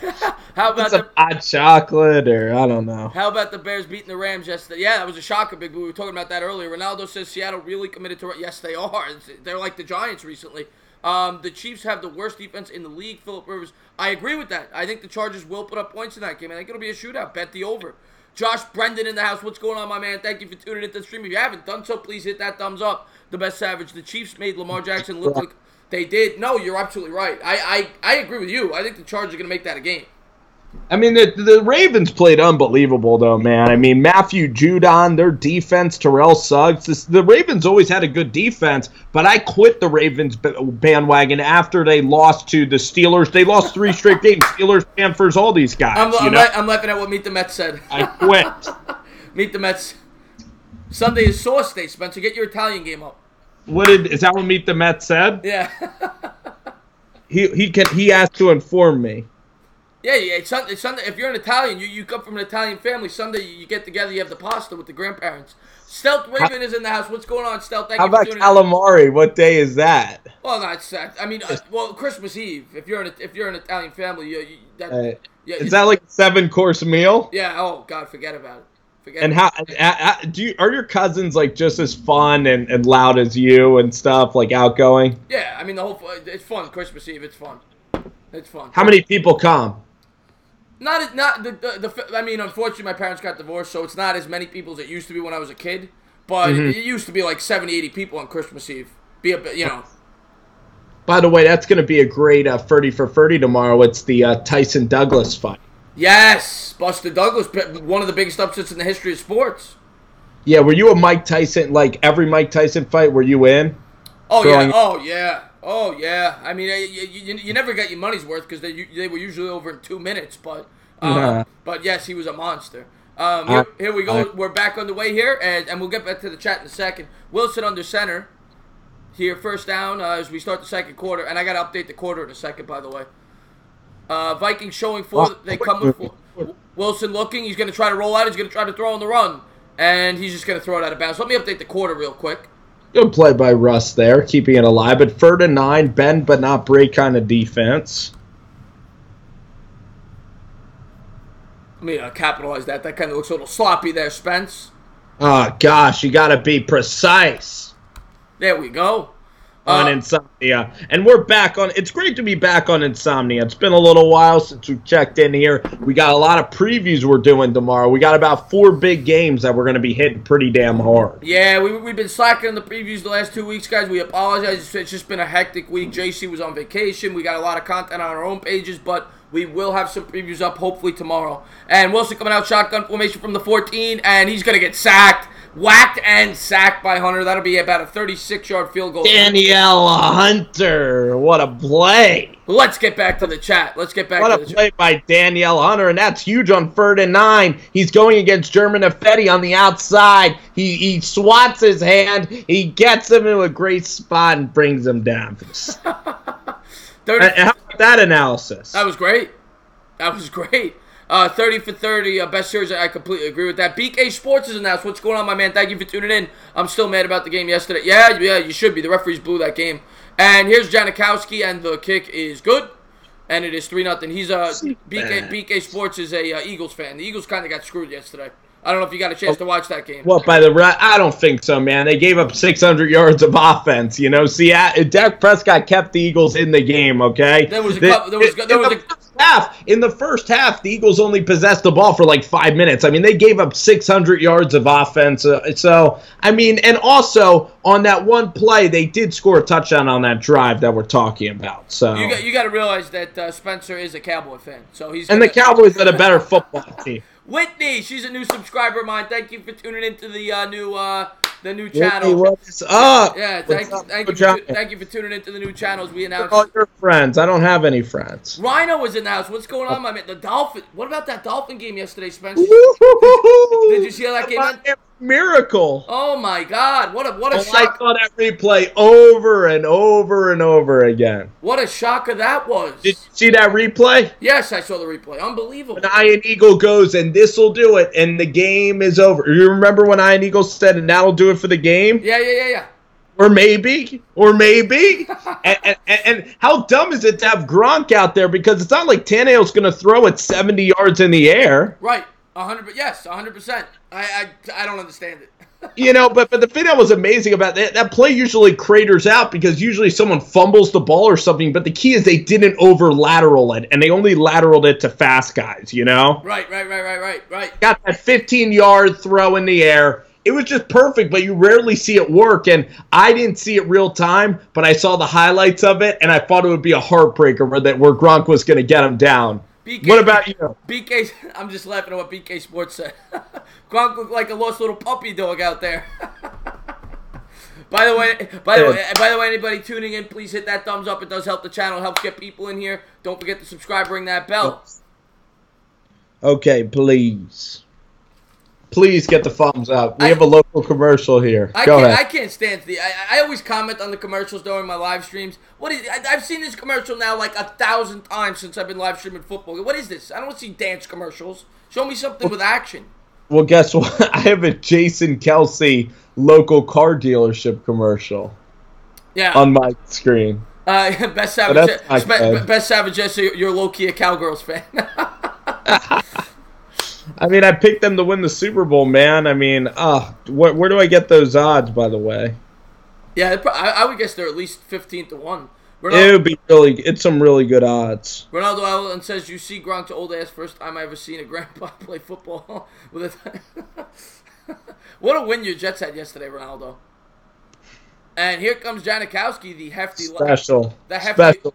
How about some hot chocolate, or I don't know. How about the Bears beating the Rams yesterday? Yeah, that was a shocker, Big Blue. We were talking about that earlier. Ronaldo says Seattle really committed to. Yes, they are. They're like the Giants recently. The Chiefs have the worst defense in the league. Phillip Rivers. I agree with that. I think the Chargers will put up points in that game. I think it'll be a shootout. Bet the over. Josh Brendan in the house. What's going on, my man? Thank you for tuning into the stream. If you haven't done so, please hit that thumbs up. The best Savage. The Chiefs made Lamar Jackson look like. They did. No, you're absolutely right. I agree with you. I think the Chargers are going to make that a game. I mean, the Ravens played unbelievable, though, man. I mean, Matthew Judon, their defense, Terrell Suggs. The Ravens always had a good defense, but I quit the Ravens bandwagon after they lost to the Steelers. They lost 3 straight games. Steelers, Panthers, all these guys. I'm laughing at what Meet the Mets said. I quit. Meet the Mets. Sunday is Sauce Day, Spencer. Get your Italian game up. Is that what Meet the Mets said? Yeah. he asked to inform me. Yeah. It's Sunday. If you're an Italian, you come from an Italian family. Sunday you get together. You have the pasta with the grandparents. Stealth Raven is in the house. What's going on, Stealth? How about calamari? What day is that? Well, no, it's I mean, Christmas Eve. If you're an Italian family, is that like a 7-course meal? Yeah. Oh God, forget about it. And are your cousins like just as fun and loud as you and stuff, like outgoing? Yeah, I mean it's fun. Christmas Eve, it's fun. It's fun. How many people come? I mean, unfortunately, my parents got divorced, so it's not as many people as it used to be when I was a kid. But it used to be like 70, 80 people on Christmas Eve. By the way, that's going to be a great 30 for 30 tomorrow. It's the Tyson Douglas fight. Yes, Buster Douglas, one of the biggest upsets in the history of sports. Yeah, were you a Mike Tyson, like every Mike Tyson fight, were you in? Oh, yeah. I mean, you never got your money's worth because they were usually over in 2 minutes, but yes, he was a monster. Here we go. We're back on the way here, and we'll get back to the chat in a second. Wilson under center here, first down as we start the second quarter, and I got to update the quarter in a second, by the way. Vikings showing 4. They come with 4. Wilson looking. He's going to try to roll out. He's going to try to throw on the run. And he's just going to throw it out of bounds. Let me update the quarter real quick. Good play by Russ there, keeping it alive. But 3rd and 9, bend but not break kind of defense. Let me capitalize that. That kind of looks a little sloppy there, Spence. Oh, gosh, you got to be precise. There we go. On Insomnia. And we're back on. It's great to be back on Insomnia. It's been a little while since we checked in here. We got a lot of previews we're doing tomorrow. We got about 4 big games that we're going to be hitting pretty damn hard. Yeah, we've been slacking on the previews the last 2 weeks, guys. We apologize. It's just been a hectic week. JC was on vacation. We got a lot of content on our own pages, but we will have some previews up hopefully tomorrow. And Wilson coming out shotgun formation from the 14, and he's going to get sacked. Whacked and sacked by Hunter. That'll be about a 36-yard field goal. Danielle Hunter. What a play. Let's get back to the chat. What a play by Danielle Hunter, and that's huge on 3rd and 9. He's going against German Affetti on the outside. He swats his hand. He gets him into a great spot and brings him down. How about that analysis? That was great. 30 for 30, best series. I completely agree with that. BK Sports is announced. What's going on, my man? Thank you for tuning in. I'm still mad about the game yesterday. Yeah, you should be. The referees blew that game. And here's Janikowski, and the kick is good. And it is 3-0. He's BK Sports is a Eagles fan. The Eagles kind of got screwed yesterday. I don't know if you got a chance to watch that game. Well, I don't think so, man. They gave up 600 yards of offense. See, Dak Prescott kept the Eagles in the game. Okay. There was a first half, the Eagles only possessed the ball for like 5 minutes. I mean, they gave up 600 yards of offense. And also on that one play, they did score a touchdown on that drive that we're talking about. So you got to realize that Spencer is a Cowboy fan, so the Cowboys had a better football team. Whitney, she's a new subscriber of mine. Thank you for tuning into the new channel. What's up? Yeah, thank you for tuning into the new channels. We announced all your friends. I don't have any friends. Rhino was announced. What's going on, my man? The Dolphin. What about that Dolphin game yesterday, Spencer? Did you see how that game? Miracle. Oh my God! What a shock! I saw that replay over and over and over again. What a shocker that was! Did you see that replay? Yes, I saw the replay. Unbelievable. When Iron Eagle goes and this'll do it, and the game is over. You remember when Iron Eagle said, "And that'll do it for the game"? Yeah. Or maybe. and how dumb is it to have Gronk out there, because it's not like Tannehill's going to throw it 70 yards in the air. Right. 100%. Yes, 100%. I don't understand it. But the thing that was amazing about that play usually craters out because usually someone fumbles the ball or something, but the key is they didn't over-lateral it, and they only lateraled it to fast guys, Right. Got that 15-yard throw in the air. It was just perfect, but you rarely see it work, and I didn't see it real time, but I saw the highlights of it, and I thought it would be a heartbreaker where Gronk was going to get him down. What about you? BK, I'm just laughing at what BK Sports said. Gronk looked like a lost little puppy dog out there. By the way, anybody tuning in, please hit that thumbs up. It does help the channel, helps get people in here. Don't forget to subscribe, ring that bell. Okay, please. Please get the thumbs up. We have a local commercial here. Go ahead. I can't stand I always comment on the commercials during my live streams. I've seen this commercial now like 1,000 times since I've been live streaming football. What is this? I don't see dance commercials. Show me something with action. Well, guess what? I have a Jason Kelsey local car dealership commercial. Yeah. On my screen. Best Savage, you're low-key a Cowgirls fan. I mean, I picked them to win the Super Bowl, man. I mean, where do I get those odds, by the way? Yeah, I would guess they're at least 15 to 1. It would be it's some really good odds. Ronaldo Allen says, "You see Gronk's old ass. First time I ever seen a grandpa play football with What a win your Jets had yesterday, Ronaldo. And here comes Janikowski, the hefty special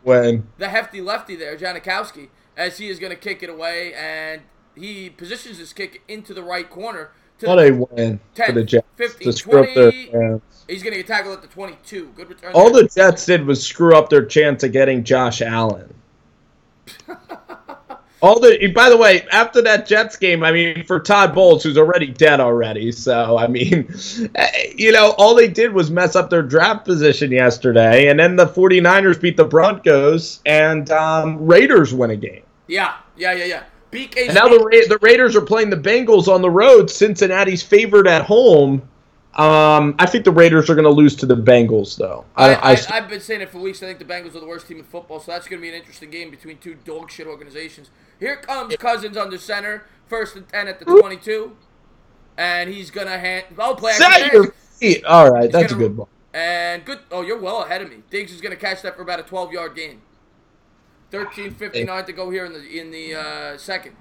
win. The hefty lefty there, Janikowski, as he is going to kick it away, and he positions his kick into the right corner. What a win 10, for the Jets. 15, 20. He's going to get tackled at the 22. Good return. All the Jets did was screw up their chance of getting Josh Allen. By the way, after that Jets game, I mean, for Todd Bowles, who's already dead already, so, I mean, all they did was mess up their draft position yesterday, and then the 49ers beat the Broncos, and Raiders win a game. Yeah. And now the Raiders are playing the Bengals on the road. Cincinnati's favored at home. I think the Raiders are going to lose to the Bengals, though. I've been saying it for weeks. I think the Bengals are the worst team in football, so that's going to be an interesting game between two dog shit organizations. Here comes Cousins under center, 1st and 10 at the 22, and he's going to play. Set your feet. All right, that's a good ball. And good. Oh, you're well ahead of me. Diggs is going to catch that for about a 12-yard gain. 13:59 to go here in the second.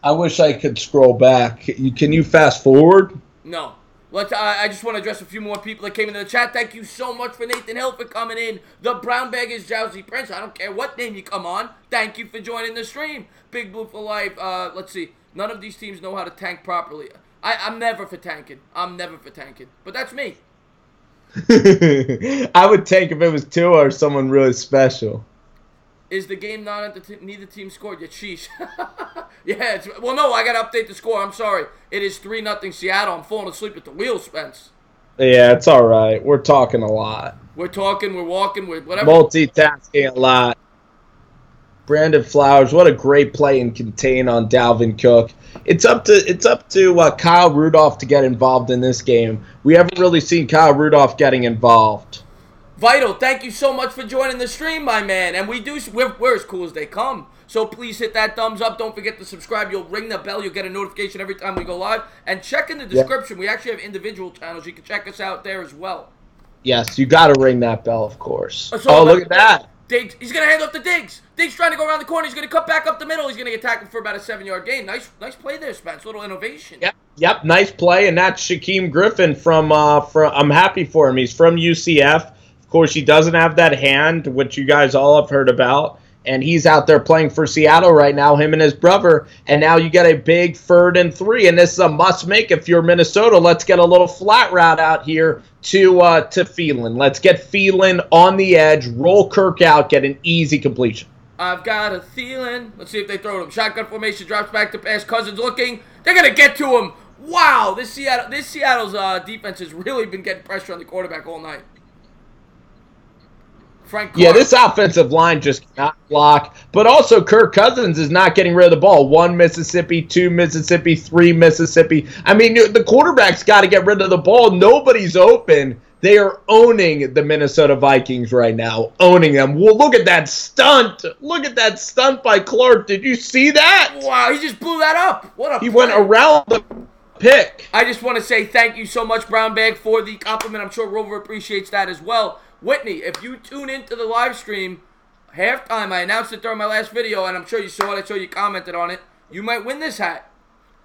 I wish I could scroll back. Can you fast forward? No. I just want to address a few more people that came into the chat. Thank you so much for Nathan Hill for coming in. The Brown Bag is Jowsy Prince. I don't care what name you come on. Thank you for joining the stream. Big Blue for life. Let's see. None of these teams know how to tank properly. I'm never for tanking. But that's me. I would tank if it was Tua or someone really special. Is the game not at neither team scored yet? Sheesh. Yeah, no, I got to update the score. I'm sorry. It is 3-0 Seattle. I'm falling asleep at the wheel, Spence. Yeah, it's all right. We're talking a lot. We're talking, we're walking, we're whatever. Multitasking a lot. Brandon Flowers, what a great play and contain on Dalvin Cook. It's up to Kyle Rudolph to get involved in this game. We haven't really seen Kyle Rudolph getting involved. Vital, thank you so much for joining the stream, my man. And we're as cool as they come. So please hit that thumbs up. Don't forget to subscribe. You'll ring the bell. You'll get a notification every time we go live. And check in the description. We actually have individual channels. You can check us out there as well. Yes, you got to ring that bell, of course. Look at that. Diggs, he's going to hand off to Diggs. Diggs trying to go around the corner. He's going to cut back up the middle. He's going to get tackled for about a 7-yard gain. Nice play there, Spence. Little innovation. Yep, nice play, and that's Shaquem Griffin from I'm happy for him. He's from UCF. Of course, he doesn't have that hand, which you guys all have heard about, and he's out there playing for Seattle right now, him and his brother, and now you got a big 3rd and 3, and this is a must-make if you're Minnesota. Let's get a little flat route out here to Thielen. Let's get Thielen on the edge, roll Kirk out, get an easy completion. I've got a Thielen. Let's see if they throw it him. Shotgun formation, drops back to pass. Cousins looking. They're going to get to him. Wow, this Seattle's defense has really been getting pressure on the quarterback all night. Frank Clark. Yeah, this offensive line just cannot block. But also, Kirk Cousins is not getting rid of the ball. 1 Mississippi, 2 Mississippi, 3 Mississippi. I mean, the quarterback's got to get rid of the ball. Nobody's open. They are owning the Minnesota Vikings right now. Owning them. Well, look at that stunt. Look at that stunt by Clark. Did you see that? Wow, he just blew that up. What a He went around the pick. I just want to say thank you so much, Brown Bag, for the compliment. I'm sure Rover appreciates that as well. Whitney, if you tune into the live stream, halftime, I announced it during my last video, and I'm sure you saw it. I saw you commented on it. You might win this hat.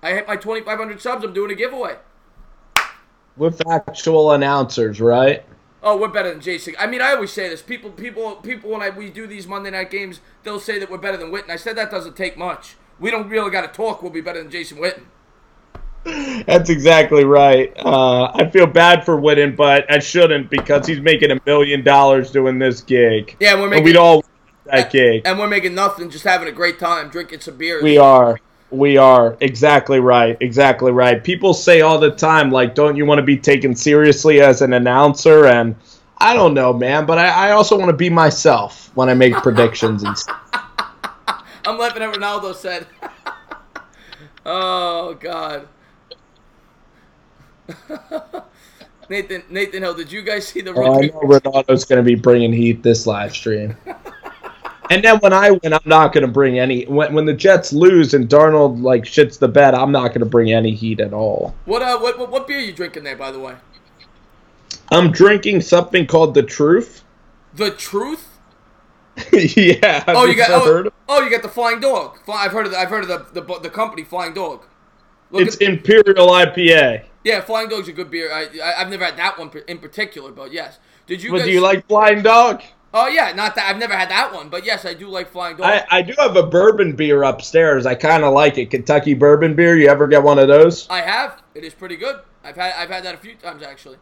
I hit my 2,500 subs. I'm doing a giveaway. With actual announcers, right? Oh, we're better than Jason. I mean, I always say this. People, when we do these Monday night games, they'll say that we're better than Witten. I said that doesn't take much. We don't really got to talk. We'll be better than Jason Witten. That's exactly right. I feel bad for Witten, but I shouldn't because he's making $1 million doing this gig. Yeah, we'd all win that gig. And we're making nothing, just having a great time, drinking some beers. We are. Exactly right. Exactly right. People say all the time, like, don't you want to be taken seriously as an announcer? And I don't know, man, but I also want to be myself when I make predictions and stuff. I'm laughing at what Ronaldo said. Oh, God. Nathan Hill, did you guys see the rookie? I know Ronaldo's going to be bringing heat this live stream. And then when I win, I'm not going to bring any. When the Jets lose and Darnold like shits the bed, I'm not going to bring any heat at all. What beer are you drinking there, by the way? I'm drinking something called The Truth. The Truth? Yeah. You got the Flying Dog. I've heard of the company Flying Dog. It's Imperial IPA. Yeah, Flying Dog's a good beer. I've never had that one in particular, but yes. Do you like Flying Dog? Oh yeah, not that I've never had that one, but yes, I do like Flying Dog. I do have a bourbon beer upstairs. I kind of like it. Kentucky bourbon beer. You ever get one of those? I have. It is pretty good. I've had that a few times actually.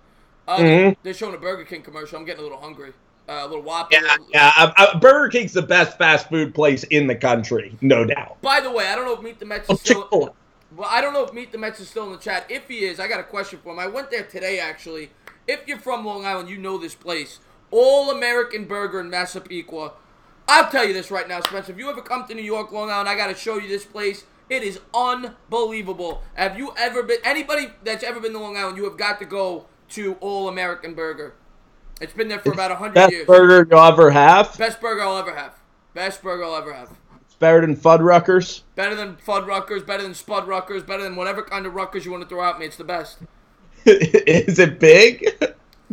They're showing a Burger King commercial. I'm getting a little hungry. A little Whopper. Yeah. Burger King's the best fast food place in the country, no doubt. By the way, I don't know if Meet the Mets is still. Well, I don't know if Meet the Mets is still in the chat. If he is, I got a question for him. I went there today, actually. If you're from Long Island, you know this place. All-American Burger in Massapequa. I'll tell you this right now, Spencer. If you ever come to New York, Long Island, I got to show you this place. It is unbelievable. Have you ever been... Anybody that's ever been to Long Island, you have got to go to All-American Burger. It's been there for about 100 years. Best burger you'll ever have? Best burger I'll ever have. Best burger I'll ever have. Better than Fuddruckers? Better than Fuddruckers, better than Spudruckers, better than whatever kind of Ruckers you want to throw at me. It's the best. Is it big?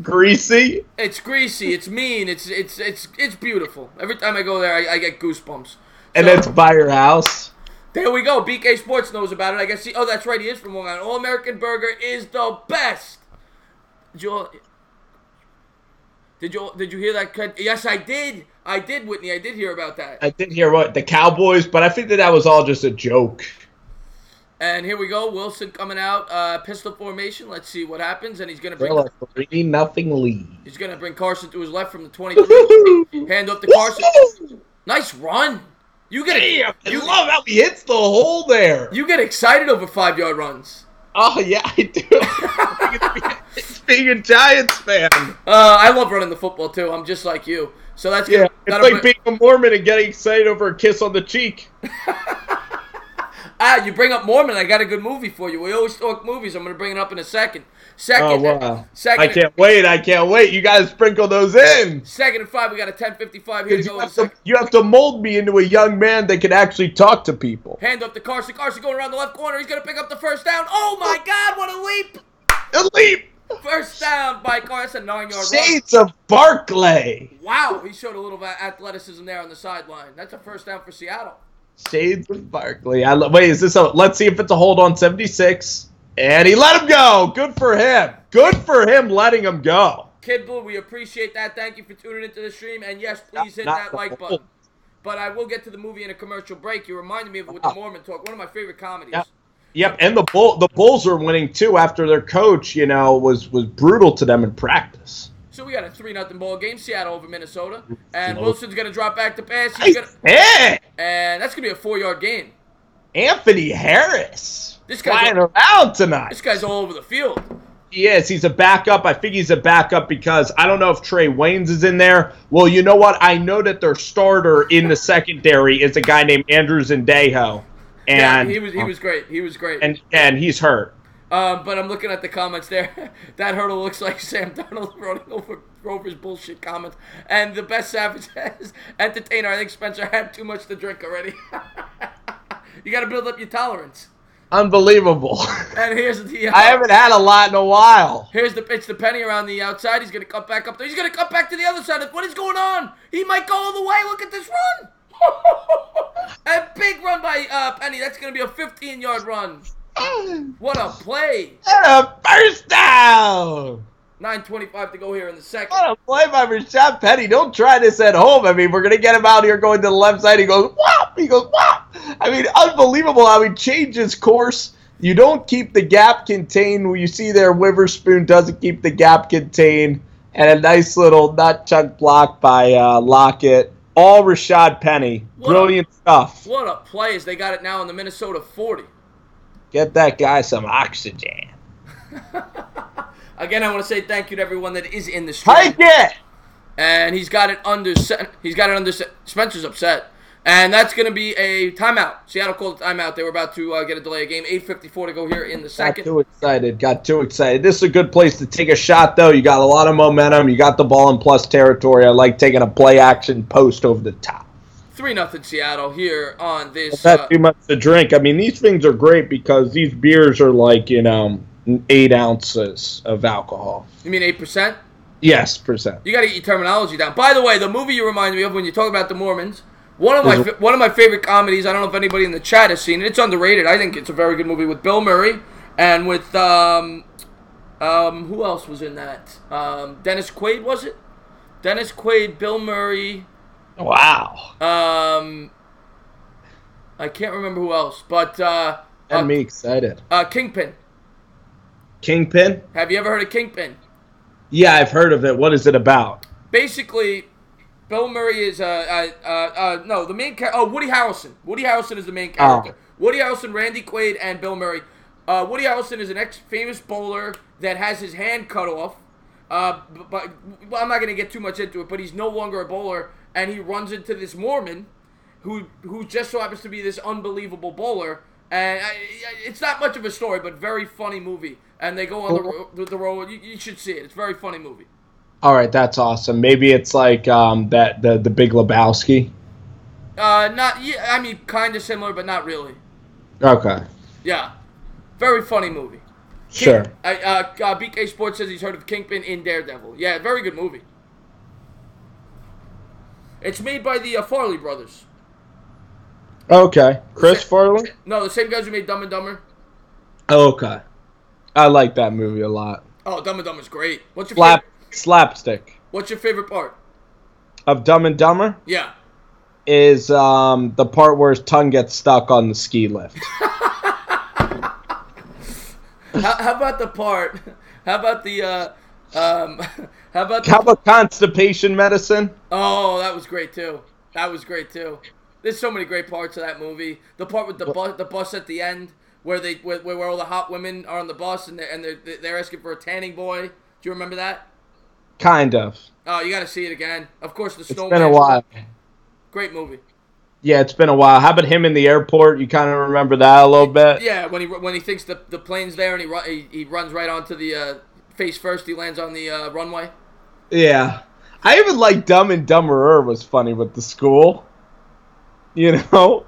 Greasy? It's greasy. It's mean. It's beautiful. Every time I go there, I get goosebumps. And it's by your house? There we go. BK Sports knows about it. I guess. Oh, that's right. He is from Long Island. All-American Burger is the best. Did you hear that? Yes, I did. I did, Whitney. I did hear about that. I did hear the Cowboys, but I think that was all just a joke. And here we go. Wilson coming out. Pistol formation. Let's see what happens. And he's going to bring... 3-0 lead. He's going to bring Carson to his left from the 23. Hand up to Carson. Woo-hoo! Nice run. I love how he hits the hole there. You get excited over 5-yard runs. Oh, yeah, I do. Being a Giants fan. I love running the football, too. I'm just like you. So that's good. It's like being a Mormon and getting excited over a kiss on the cheek. You bring up Mormon. I got a good movie for you. We always talk movies. I'm going to bring it up in a second. Oh, wow. I can't wait. You got to sprinkle those in. 2nd and 5. We got a 10:55 here to go. You have to mold me into a young man that can actually talk to people. Hand up to Carson. Carson going around the left corner. He's going to pick up the first down. Oh, my God. What a leap. A leap. First down by Carr. That's a 9-yard run. Shades of Barkley. Wow, he showed a little bit of athleticism there on the sideline. That's a first down for Seattle. Shades of Barkley. Wait, is this a? Let's see if it's a hold on 76. And he let him go. Good for him. Good for him letting him go. Kid Blue, we appreciate that. Thank you for tuning into the stream. And yes, please hit that like button. But I will get to the movie in a commercial break. You reminded me of it with the Mormon Talk, one of my favorite comedies. Yep, and the Bulls are winning too after their coach, was brutal to them in practice. So we got a 3-0 ball game, Seattle over Minnesota, and Wilson's gonna drop back to pass. And that's gonna be a 4-yard gain. Anthony Harris, this guy's flying around tonight. This guy's all over the field. He is. He's a backup. I think he's a backup because I don't know if Trey Waynes is in there. Well, you know what? I know that their starter in the secondary is a guy named Andrew Zendejo. And he was great. He was great. And he's hurt. But I'm looking at the comments there. That hurdle looks like Sam Darnold running over Grover's bullshit comments. And the best Savage says, entertainer, I think Spencer had too much to drink already. You got to build up your tolerance. Unbelievable. And here's the... I haven't had a lot in a while. Here's the pitch to Penny around the outside. He's going to cut back up there. He's going to cut back to the other side. What is going on? He might go all the way. Look at this run. A big run by Penny. That's going to be a 15-yard run. What a play. And a first down. 9:25 to go here in the second. What a play by Rashad Penny. Don't try this at home. I mean, we're going to get him out here going to the left side. He goes, whop. He goes, whop. I mean, unbelievable how he changes course. You don't keep the gap contained. You see there, Witherspoon doesn't keep the gap contained. And a nice little nut chunk block by Lockett. All Rashad Penny. Brilliant stuff. What a play as they got it now in the Minnesota 40. Get that guy some oxygen. Again, I want to say thank you to everyone that is in the stream. Take it! And he's got it under. Spencer's upset. And that's going to be a timeout. Seattle called a timeout. They were about to get a delay of game. 8:54 to go here in the second. Got too excited. This is a good place to take a shot, though. You got a lot of momentum. You got the ball in plus territory. I like taking a play-action post over the top. 3-0 Seattle here on this. That's too much to drink. I mean, these things are great because these beers are like, 8 ounces of alcohol. You mean 8%? Yes, percent. You got to get your terminology down. By the way, the movie you reminded me of when you talk about the Mormons, one of my favorite comedies. I don't know if anybody in the chat has seen it. It's underrated. I think it's a very good movie with Bill Murray and with who else was in that? Dennis Quaid, was it? Dennis Quaid, Bill Murray. Wow. I can't remember who else, but got me excited. Kingpin. Kingpin? Have you ever heard of Kingpin? Yeah, I've heard of it. What is it about? Basically, Bill Murray is the main character. Oh, Woody Harrelson. Woody Harrelson is the main character. Woody Harrelson, Randy Quaid, and Bill Murray. Woody Harrelson is an ex-famous bowler that has his hand cut off. But I'm not going to get too much into it, but he's no longer a bowler, and he runs into this Mormon who just so happens to be this unbelievable bowler. And it's not much of a story, but very funny movie. And they go on the road. You should see it. It's a very funny movie. All right, that's awesome. Maybe it's like the Big Lebowski. I mean, kind of similar, but not really. Okay. Yeah, very funny movie. Sure. BK Sports says he's heard of Kingpin in Daredevil. Yeah, very good movie. It's made by the Farley brothers. Okay. Chris Farley? No, the same guys who made Dumb and Dumber. Okay. I like that movie a lot. Oh, Dumb and Dumber's great. What's your favorite? Slapstick. What's your favorite part? Of Dumb and Dumber? Yeah. Is the part where his tongue gets stuck on the ski lift. How about the part? How about the How about constipation medicine? Oh, that was great too. There's so many great parts of that movie. The part with the bus at the end, where where all the hot women are on the bus and they're asking for a tanning boy. Do you remember that? Kind of. Oh, you got to see it again. Of course, the snowman. It's been a while. Great movie. Yeah, it's been a while. How about him in the airport? You kind of remember that a little bit? Yeah, when he thinks the plane's there and he runs right onto the face first. He lands on the runway. Yeah, I even like Dumb and Dumberer was funny with the school. You know.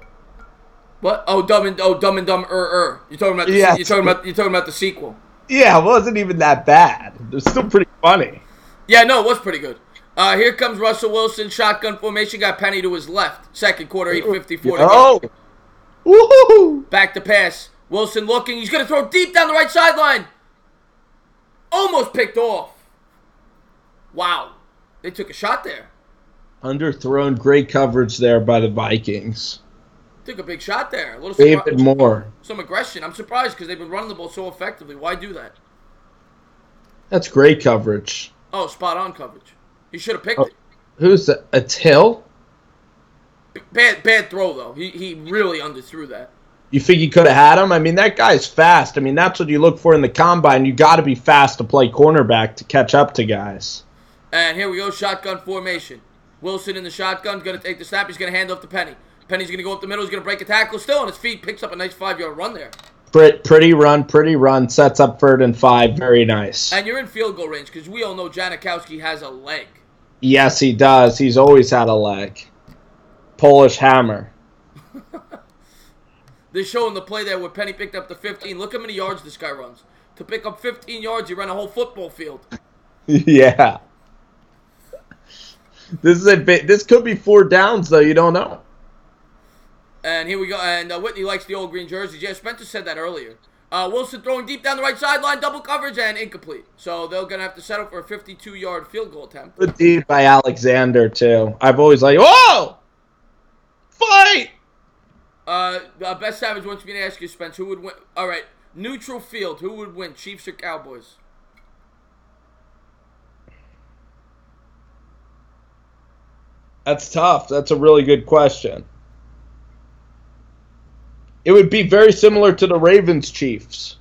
What? Oh, Dumb and Dumberer. You're talking about the sequel. Yeah, it wasn't even that bad. It was still pretty funny. Yeah, no, it was pretty good. Here comes Russell Wilson, shotgun formation, got Penny to his left. Second quarter, 8:54 to go. Woohoo! Back to pass. Wilson looking. He's going to throw deep down the right sideline. Almost picked off. Wow. They took a shot there. Underthrown, great coverage there by the Vikings. Took a big shot there. A little David Moore. Some aggression. I'm surprised because they've been running the ball so effectively. Why do that? That's great coverage. Oh, spot on coverage. He should have picked it. Who's that? It's Hill? Bad throw, though. He really underthrew that. You think he could have had him? I mean, that guy's fast. I mean, that's what you look for in the combine. You got to be fast to play cornerback to catch up to guys. And here we go, shotgun formation. Wilson in the shotgun, going to take the snap. He's going to hand off to Penny. Penny's going to go up the middle. He's going to break a tackle. Still on his feet. Picks up a nice 5-yard run there. Pretty run. Sets up 3rd and 5. Very nice. And you're in field goal range because we all know Janikowski has a leg. Yes, he does. He's always had a leg. Polish hammer. They're showing the play there where Penny picked up the 15. Look how many yards this guy runs. To pick up 15 yards, he ran a whole football field. Yeah. This could be 4 downs, though. You don't know. And here we go. And Whitney likes the old green jerseys. Yeah, Spencer said that earlier. Wilson throwing deep down the right sideline, double coverage, and incomplete. So they're going to have to settle for a 52-yard field goal attempt. Good deed by Alexander, too. I've always like, whoa! Fight! Best Savage wants me to ask you, Spence, who would win? All right, neutral field, who would win, Chiefs or Cowboys? That's tough. That's a really good question. It would be very similar to the Ravens-Chiefs.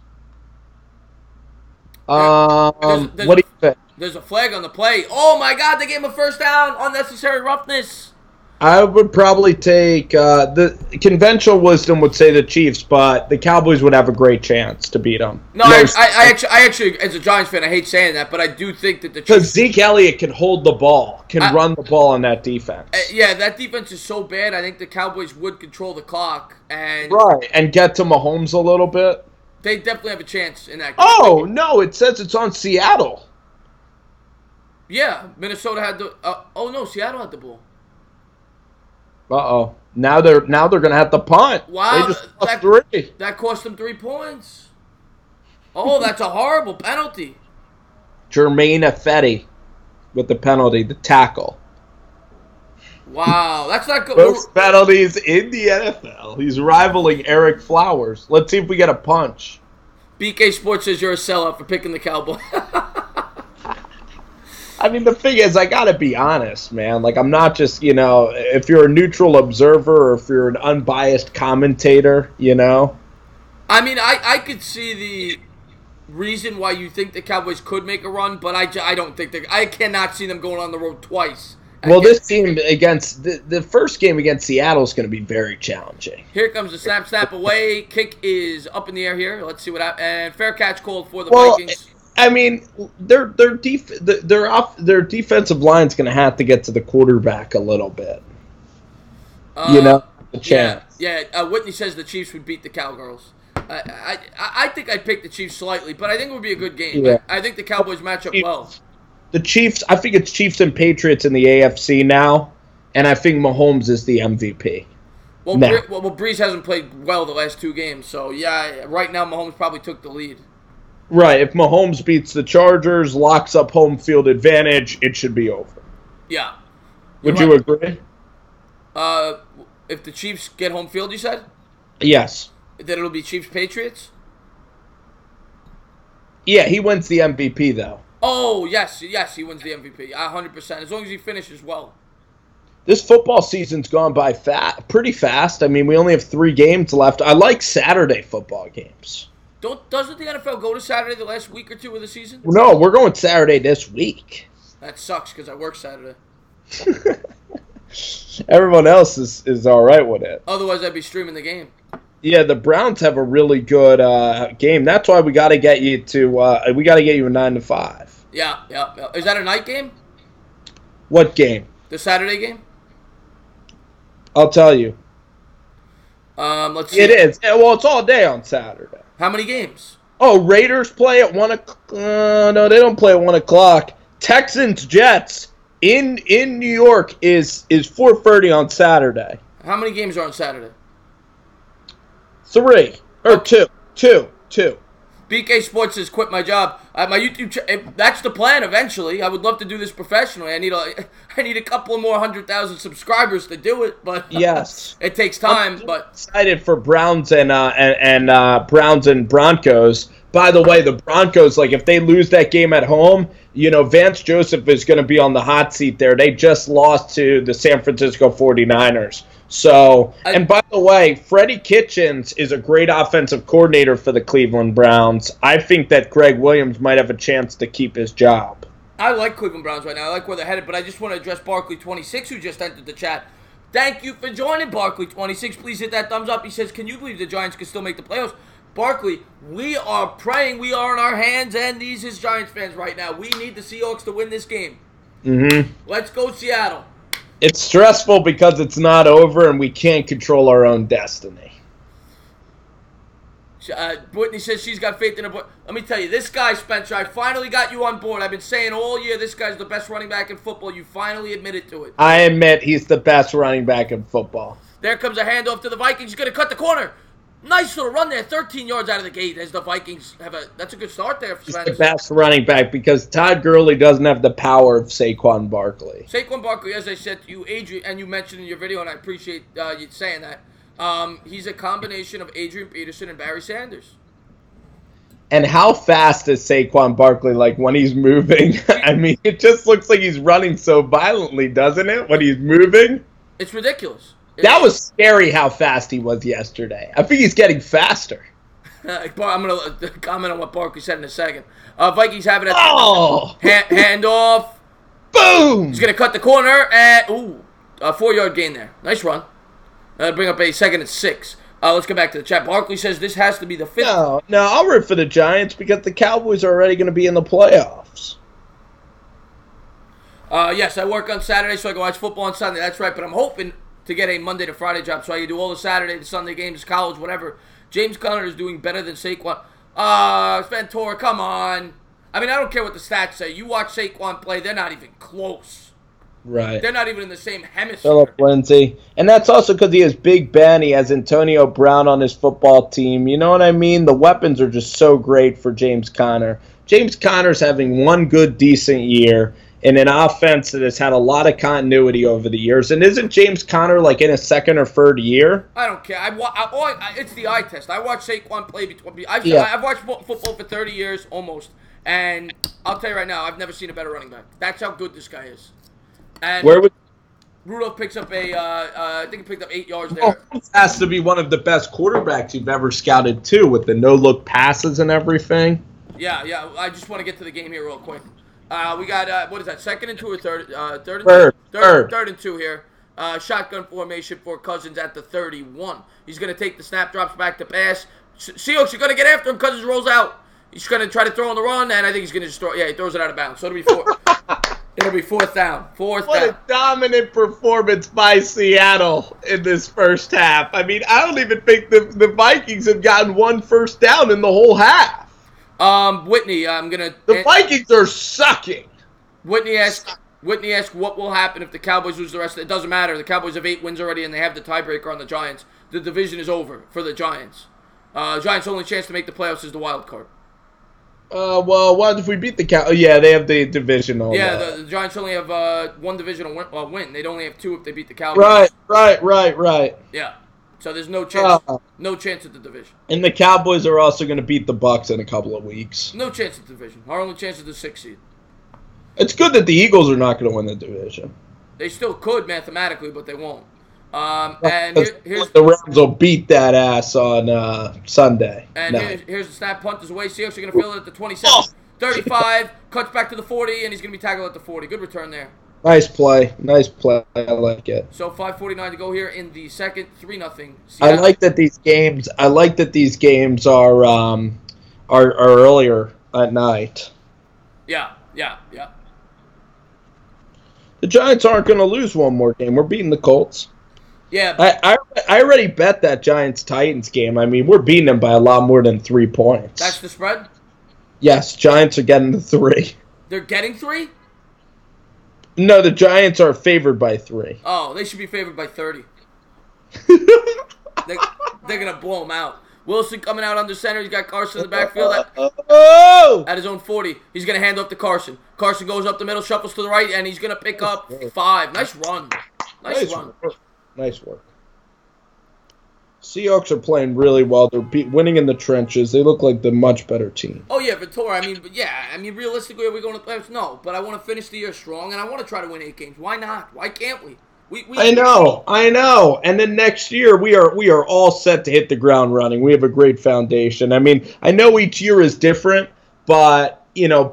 What do you think? There's a flag on the play. Oh, my God, they gave him a first down. Unnecessary roughness. I would probably take the conventional wisdom would say the Chiefs, but the Cowboys would have a great chance to beat them. No, I actually, as a Giants fan, I hate saying that, but I do think that the Chiefs. Because Zeke Elliott can hold the ball, run the ball on that defense. Yeah, that defense is so bad. I think the Cowboys would control the clock and get to Mahomes a little bit. They definitely have a chance in that game. Oh no! It says it's on Seattle. Yeah, Minnesota had the. Oh no, Seattle had the ball. Uh-oh. Now they're gonna have to punt. Wow, they just lost 3. That cost them 3 points. Oh, that's a horrible penalty. Jermaine Ifedi with the penalty, the tackle. Wow, that's not good. Most penalties in the NFL. He's rivaling Eric Flowers. Let's see if we get a punch. BK Sports says you're a sellout for picking the Cowboys. I mean, the thing is, I gotta be honest, man. Like, I'm not just, if you're a neutral observer or if you're an unbiased commentator, I mean, I could see the reason why you think the Cowboys could make a run, but I don't think I cannot see them going on the road twice. Well, this team against the first game against Seattle is going to be very challenging. Here comes the snap away. Kick is up in the air here. Let's see what happens. And fair catch called for the Vikings. I mean, their defensive line's going to have to get to the quarterback a little bit. The chance. Yeah. Whitney says the Chiefs would beat the Cowgirls. I think I'd pick the Chiefs slightly, but I think it would be a good game. Yeah. I think the Cowboys match up well. The Chiefs, I think it's Chiefs and Patriots in the AFC now, and I think Mahomes is the MVP. Well, Breeze hasn't played well the last 2 games, so yeah, right now Mahomes probably took the lead. Right, if Mahomes beats the Chargers, locks up home field advantage, it should be over. Yeah. Would you agree? If the Chiefs get home field, you said? Yes. Then it'll be Chiefs-Patriots? Yeah, he wins the MVP, though. Oh, yes, he wins the MVP, 100%, as long as he finishes well. This football season's gone by pretty fast. I mean, we only have 3 games left. I like Saturday football games. Doesn't the NFL go to Saturday the last week or 2 of the season? No, we're going Saturday this week. That sucks because I work Saturday. Everyone else is all right with it. Otherwise, I'd be streaming the game. Yeah, the Browns have a really good game. That's why we got to get you to a 9 to 5. Yeah. Is that a night game? What game? The Saturday game? I'll tell you. Let's see. It is. Well, it's all day on Saturday. How many games? Oh, Raiders play at 1 o'clock. No, they don't play at 1 o'clock. Texans Jets in New York is 4:30 on Saturday. How many games are on Saturday? 3 or 2. BK Sports says, quit my job. My YouTube that's the plan eventually. I would love to do this professionally. I need a couple more 100,000 subscribers to do it, but yes, it takes time. I'm but excited for Browns and Browns and Broncos. By the way, the Broncos, like if they lose that game at home, Vance Joseph is going to be on the hot seat there. They just lost to the San Francisco 49ers. So, and by the way, Freddie Kitchens is a great offensive coordinator for the Cleveland Browns. I think that Greg Williams might have a chance to keep his job. I like Cleveland Browns right now. I like where they're headed, but I just want to address Barkley26, who just entered the chat. Thank you for joining, Barkley26. Please hit that thumbs up. He says, can you believe the Giants can still make the playoffs? Barkley, we are praying. We are on our hands and knees as Giants fans right now. We need the Seahawks to win this game. Mm-hmm. Let's go, Seattle. It's stressful because it's not over and we can't control our own destiny. Whitney says she's got faith in her boy. Let me tell you, this guy, Spencer, I finally got you on board. I've been saying all year this guy's the best running back in football. You finally admitted to it. I admit he's the best running back in football. There comes a handoff to the Vikings. He's going to cut the corner. Nice little run there, 13 yards out of the gate as the Vikings have that's a good start there. He's the best running back because Todd Gurley doesn't have the power of Saquon Barkley. Saquon Barkley, as I said to you, Adrian, and you mentioned in your video, and I appreciate you saying that, he's a combination of Adrian Peterson and Barry Sanders. And how fast is Saquon Barkley, like, when he's moving? I mean, it just looks like he's running so violently, doesn't it, when he's moving? It's ridiculous. That was scary how fast he was yesterday. I think he's getting faster. I'm going to comment on what Barkley said in a second. Vikings have it at handoff. Boom! He's going to cut the corner, and, a 4-yard gain there. Nice run. Bring up a 2nd and 6. Let's get back to the chat. Barkley says this has to be the 5th. No, I'll root for the Giants because the Cowboys are already going to be in the playoffs. Yes, I work on Saturday, so I can watch football on Sunday. That's right, but I'm hoping to get a Monday to Friday job so I can do all the Saturday to Sunday games, college, whatever. James Conner is doing better than Saquon. Ventura, come on. I mean, I don't care what the stats say. You watch Saquon play, they're not even close. Right. They're not even in the same hemisphere. Philip Lindsay. And that's also because he has Big Ben. He has Antonio Brown on his football team. You know what I mean? The weapons are just so great for James Conner. James Conner's having one good, decent year in an offense that has had a lot of continuity over the years. And isn't James Conner like in his 2nd or 3rd year? I don't care. It's the eye test. I watch Saquon play. I've watched football for 30 years almost. And I'll tell you right now, I've never seen a better running back. That's how good this guy is. And Rudolph picks up I think he picked up 8 yards there. Has to be one of the best quarterbacks you've ever scouted too, with the no-look passes and everything. Yeah. I just want to get to the game here real quick. We got, what is that, 2nd and 2 or 3rd? Third and 2 here. Shotgun formation for Cousins at the 31. He's going to take the snap, drops back to pass. Seahawks are going to get after him. Cousins rolls out. He's going to try to throw on the run, and I think he's going to just throw. Yeah, he throws it out of bounds. So it'll be 4th down. What a dominant performance by Seattle in this first half. I mean, I don't even think the Vikings have gotten 1 first down in the whole half. Whitney, I'm going to... The Vikings are sucking. Whitney asked, what will happen if the Cowboys lose the rest of it? It doesn't matter. The Cowboys have 8 wins already, and they have the tiebreaker on the Giants. The division is over for the Giants. Giants' only chance to make the playoffs is the wild card. Well, what if we beat the Cowboys? Yeah, they have the divisional. Yeah, the Giants only have 1 divisional win. They'd only have 2 if they beat the Cowboys. Right. Yeah. So there's no chance. No chance at the division. And the Cowboys are also going to beat the Bucs in a couple of weeks. No chance at the division. Our only chance is the 6th seed. It's good that the Eagles are not going to win the division. They still could mathematically, but they won't. And here's the Rams will beat that ass on Sunday. And here's the snap. Punt is away. Seahawks are going to fill it at the 27. 35. Cuts back to the 40, and he's going to be tackled at the 40. Good return there. Nice play. I like it. So 5:49 to go here in the second. 3-0. I like that these games are earlier at night. Yeah. The Giants aren't going to lose one more game. We're beating the Colts. Yeah. I already bet that Giants-Titans game. I mean, we're beating them by a lot more than 3 points. That's the spread? Yes, Giants are getting the 3. They're getting 3? No, the Giants are favored by 3. Oh, they should be favored by 30. They're going to blow them out. Wilson coming out under center. He's got Carson in the backfield at his own 40. He's going to hand off to Carson. Carson goes up the middle, shuffles to the right, and he's going to pick up 5. Nice run. Nice run. Nice work. Seahawks are playing really well. They're winning in the trenches. They look like the much better team. Oh, yeah, Ventura. I mean, realistically, are we going to the playoffs? No, but I want to finish the year strong, and I want to try to win 8 games. Why not? Why can't we? I know. And then next year, we are all set to hit the ground running. We have a great foundation. I mean, I know each year is different, but,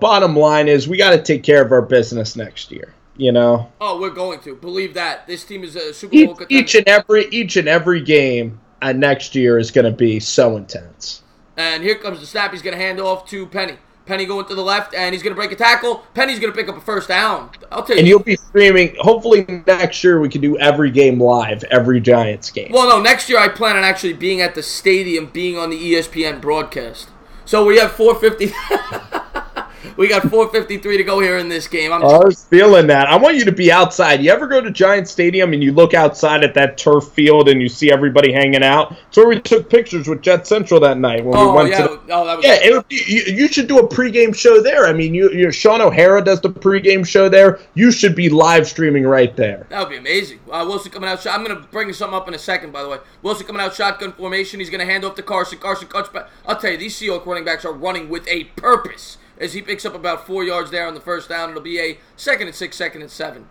bottom line is we got to take care of our business next year, Oh, we're going to. Believe that. This team is a Super Bowl contender. Each and every game next year is going to be so intense. And here comes the snap. He's going to hand off to Penny. Penny going to the left, and he's going to break a tackle. Penny's going to pick up a first down. I'll tell you. And you'll be streaming. Hopefully next year we can do every game live, every Giants game. Well, no, next year I plan on actually being at the stadium, being on the ESPN broadcast. So we have 450. We got 4:53 to go here in this game. I was feeling that. I want you to be outside. You ever go to Giant Stadium and you look outside at that turf field and you see everybody hanging out? It's where we took pictures with Jet Central that night when we went to. That was it would be, you should do a pregame show there. I mean, Sean O'Hara does the pregame show there. You should be live streaming right there. That would be amazing. Wilson coming out. I'm going to bring something up in a second, by the way. Wilson coming out shotgun formation. He's going to hand off to Carson. Carson cuts back. I'll tell you, these Seahawks running backs are running with a purpose. As he picks up about 4 yards there on the first down, it'll be a 2nd and 6, 2nd and 7.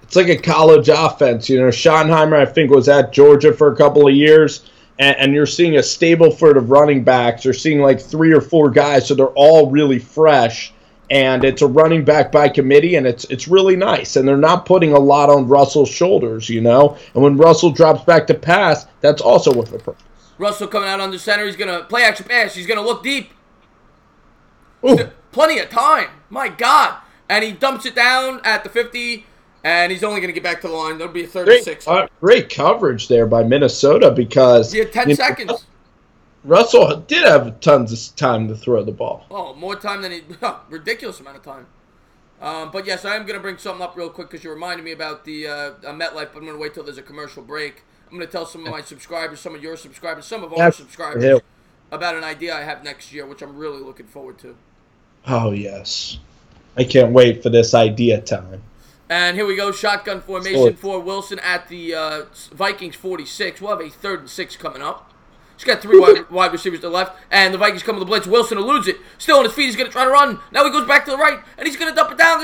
It's like a college offense. Schottenheimer, I think, was at Georgia for a couple of years, and you're seeing a stable for the running backs. You're seeing like 3 or 4 guys, so they're all really fresh, and it's a running back by committee, and it's really nice. And they're not putting a lot on Russell's shoulders, And when Russell drops back to pass, that's also with a purpose. Russell coming out under center. He's going to play action pass. He's going to look deep. Ooh. Plenty of time. My God. And he dumps it down at the 50, and he's only going to get back to the line. That'll be a 3rd and 6. Great coverage there by Minnesota because... He had 10 seconds. Russell did have tons of time to throw the ball. Oh, more time than he... ridiculous amount of time. But yes, I am going to bring something up real quick because you reminded me about the MetLife, but I'm going to wait till there's a commercial break. I'm going to tell some of my subscribers, some of your subscribers, some of our subscribers about an idea I have next year, which I'm really looking forward to. Oh, yes. I can't wait for this idea time. And here we go, shotgun formation for Wilson at the Vikings 46. We'll have a 3rd and 6 coming up. He's got 3 wide receivers to the left, and the Vikings come with the blitz. Wilson eludes it. Still on his feet, he's going to try to run. Now he goes back to the right, and he's going to dump it down.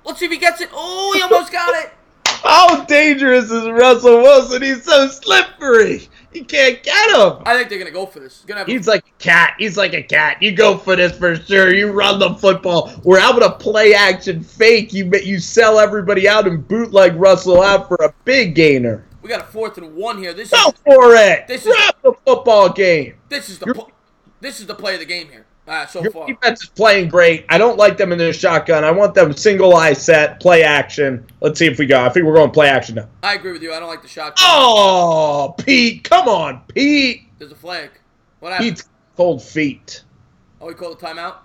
Let's see if he gets it. Oh, he almost got it. How dangerous is Russell Wilson? He's so slippery. You can't get him. I think they're going to go for this. He's like a cat. He's like a cat. You go for this for sure. You run the football. We're able to play action fake. You sell everybody out and bootleg Russell out for a big gainer. We got a 4th and 1 here. Go for it. Wrap the football game. This is the play of the game here. So Your far. defense is playing great. I don't like them in their shotgun. I want them single eye set, play action. Let's see if we go. I think we're going play action now. I agree with you. I don't like the shotgun. Oh, Pete. Come on, Pete. There's a flag. What happened? Pete's cold feet. Oh, he called a timeout?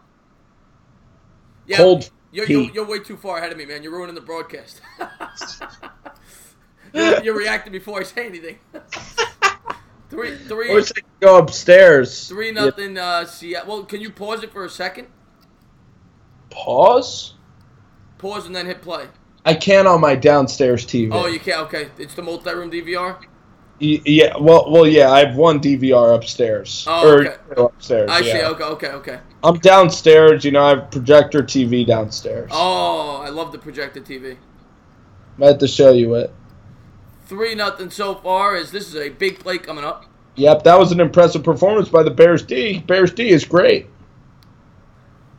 Yeah, Cold You're way too far ahead of me, man. You're ruining the broadcast. You're reacting before I say anything. 3. Or go upstairs. 3-0. Seattle. Well, can you pause it for a second? Pause? Pause and then hit play. I can't on my downstairs TV. Oh, you can't. Okay, it's the multi-room DVR. Yeah. Well, yeah. I have one DVR upstairs. Oh, okay. Upstairs. I see. Okay. I'm downstairs. I have projector TV downstairs. Oh, I love the projected TV. I had to show you it. 3-0 so far, as this is a big play coming up. Yep, that was an impressive performance by the Bears D. Bears D is great.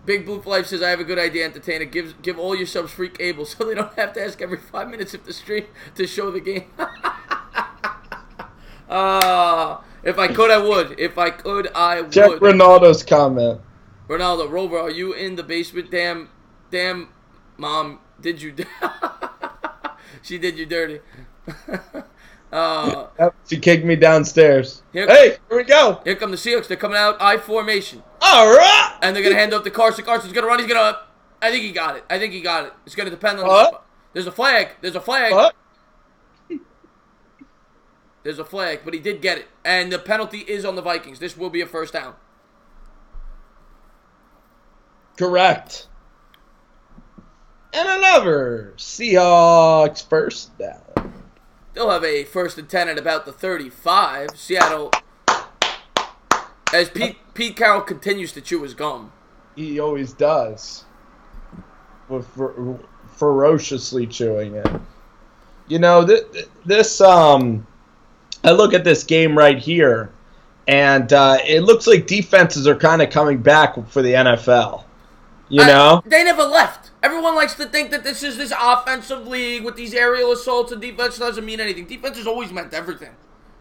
Big Blue for Life says, I have a good idea, entertainer. Give all your subs free cable so they don't have to ask every 5 minutes if the stream to show the game. If I could, I would. If I could, I would. Check Ronaldo's comment. Ronaldo, Rover, are you in the basement? Damn, Mom, did you... She did you dirty. She kicked me downstairs. Here we go. Here come the Seahawks. They're coming out I formation. All right. And they're going to hand off to Carson. Carson's going to run. He's going to... I think he got it. It's going to depend on the... There's a flag. There's a flag, but he did get it. And the penalty is on the Vikings. This will be a first down. Correct. And another Seahawks first down. They'll have a 1st and 10 at about the 35. Seattle, as Pete Carroll continues to chew his gum. He always does. With ferociously chewing it. You know, this I look at this game right here, and it looks like defenses are kind of coming back for the NFL. You know? They never left. Everyone likes to think that this is this offensive league with these aerial assaults, and defense doesn't mean anything. Defense has always meant everything.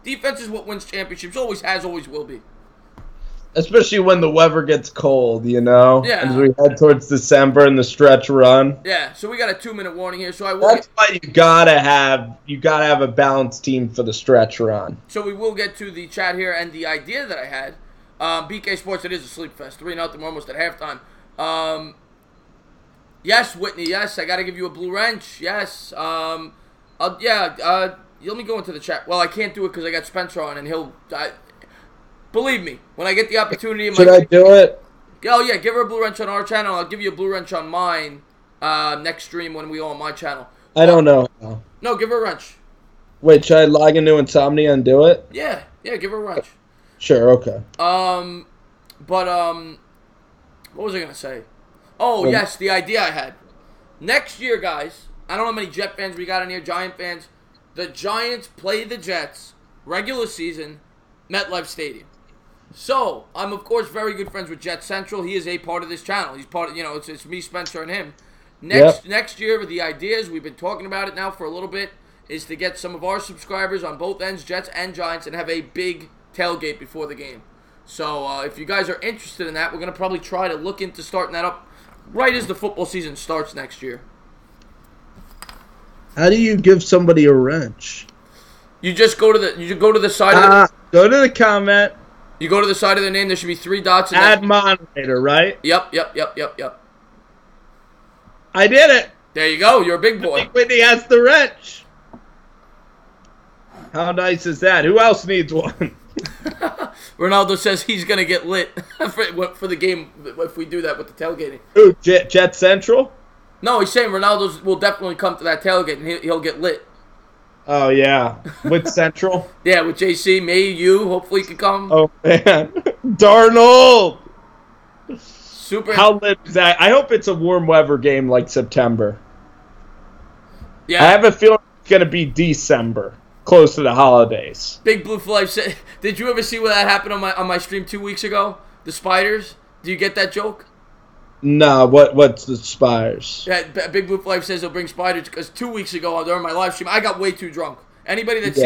Defense is what wins championships. Always has, always will be. Especially when the weather gets cold, you know? Yeah. As we head towards December and the stretch run. Yeah, so we got a 2-minute warning here. So That's why you gotta have a balanced team for the stretch run. So we will get to the chat here and the idea that I had. BK Sports, it is a sleep fest. 3-0, we're almost at halftime. Yes, Whitney, yes, I got to give you a blue wrench, yes. Let me go into the chat. Well, I can't do it because I got Spencer on, and believe me, when I get the opportunity... Should I do it? Oh, yeah, give her a blue wrench on our channel. I'll give you a blue wrench on mine next stream when we go on my channel. I don't know. No, give her a wrench. Wait, should I log into Insomnia and do it? Yeah, give her a wrench. Sure, okay. What was I going to say? Oh, yes, the idea I had. Next year, guys, I don't know how many Jet fans we got in here, Giant fans. The Giants play the Jets, regular season, MetLife Stadium. So, I'm, of course, very good friends with Jet Central. He is a part of this channel. He's part of, it's me, Spencer, and him. Next year, the idea is, we've been talking about it now for a little bit, is to get some of our subscribers on both ends, Jets and Giants, and have a big tailgate before the game. So, if you guys are interested in that, we're going to probably try to look into starting that up right as the football season starts next year. How do you give somebody a wrench? You just go to the side of go to the comment. You go to the side of their name, there should be 3 dots. And add moderator, right? Yep. I did it. There you go. You're a big boy. Whitney has the wrench. How nice is that? Who else needs one? Ronaldo says he's going to get lit for the game if we do that with the tailgating. Who, Jet Central? No, he's saying Ronaldo will definitely come to that tailgate and he'll get lit. Oh, yeah. With Central? Yeah, with JC, me, you. Hopefully he can come. Oh, man. Darnold! Super. How lit is that? I hope it's a warm weather game like September. Yeah. I have a feeling it's going to be December. Close to the holidays. Big Blue Fly said, did you ever see what that happened on my stream 2 weeks ago? The spiders? Do you get that joke? No, what's the spiders? Yeah, Big Blue Fly says he'll bring spiders because 2 weeks ago during my live stream, I got way too drunk. Anybody that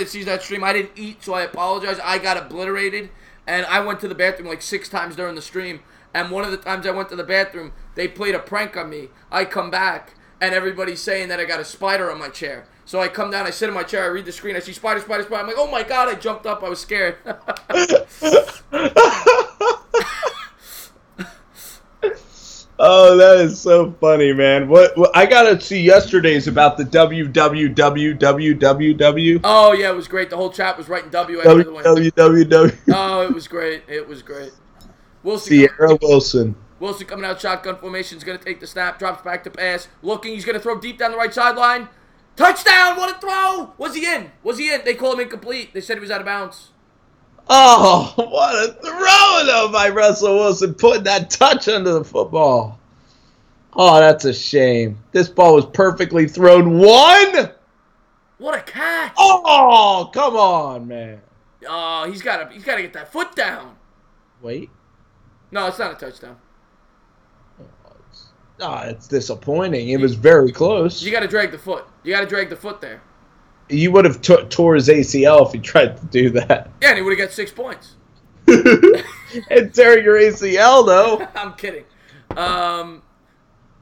sees that stream, I didn't eat, so I apologize. I got obliterated, and I went to the bathroom like 6 times during the stream, and one of the times I went to the bathroom, they played a prank on me. I come back, and everybody's saying that I got a spider on my chair. So I come down, I sit in my chair, I read the screen, I see spider. I'm like, oh my God, I jumped up, I was scared. Oh, that is so funny, man. What I gotta see yesterday's about the WWW. Oh yeah, it was great. The whole chat was writing W after the win. WWW. Oh, it was great. Sierra Wilson. Wilson coming out, shotgun formation, is gonna take the snap, drops back to pass, looking, he's gonna throw deep down the right sideline. Touchdown! What a throw! Was he in? They called him incomplete. They said he was out of bounds. Oh, what a throw, though, by Russell Wilson, putting that touch under the football. Oh, that's a shame. This ball was perfectly thrown. One! What a catch! Oh, come on, man. Oh, he's got to get that foot down. Wait. No, it's not a touchdown. It's disappointing. It was very close. You got to drag the foot. There. You would have tore his ACL if he tried to do that. Yeah, and he would have got 6 points. And tear your ACL, though. I'm kidding.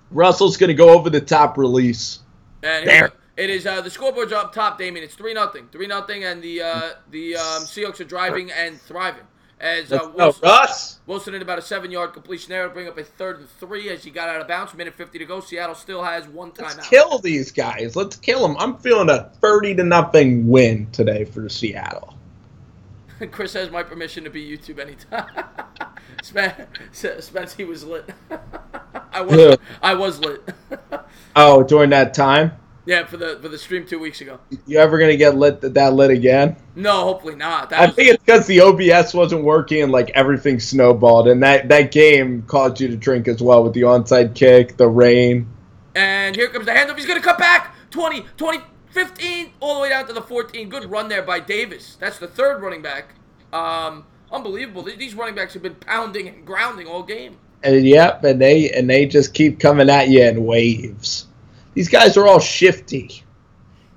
Russell's going to go over the top release. And It is the scoreboard's up top, Damien. It's 3-0. 3-0, and the Seahawks are driving and thriving. As Wilson in about a 7-yard completion there to bring up a 3rd and 3 as he got out of bounds. Minute 50 to go. Seattle still has one timeout. Let's kill these guys. Let's kill them. I'm feeling a 30-0 win today for Seattle. Chris has my permission to be YouTube anytime. Spence, he was lit. I was lit. Oh, during that time? Yeah, for the stream 2 weeks ago. You ever gonna get that lit again? No, hopefully not. I think it's because the OBS wasn't working and like everything snowballed, and that game caused you to drink as well with the onside kick, the rain. And here comes the handoff. He's gonna cut back 20, 15, all the way down to the 14. Good run there by Davis. That's the 3rd running back. Unbelievable. These running backs have been pounding and grounding all game. And yep, and they just keep coming at you in waves. These guys are all shifty.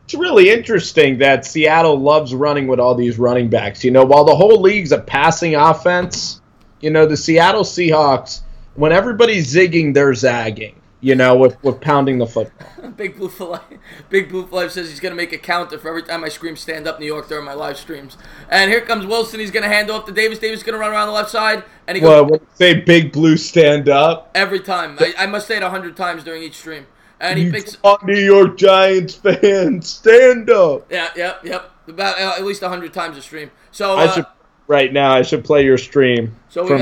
It's really interesting that Seattle loves running with all these running backs. You know, while the whole league's a passing offense, you know, the Seattle Seahawks, when everybody's zigging, they're zagging, you know, with pounding the football. Big Blue for Life says he's going to make a counter for every time I scream stand up New York during my live streams. And here comes Wilson. He's going to hand off to Davis. Davis is going to run around the left side. And he goes, what, say Big Blue stand up? Every time. I must say it 100 times during each stream. And he picks New York Giants fans, stand up. Yep. About at least 100 times a stream. So I should play your stream. So we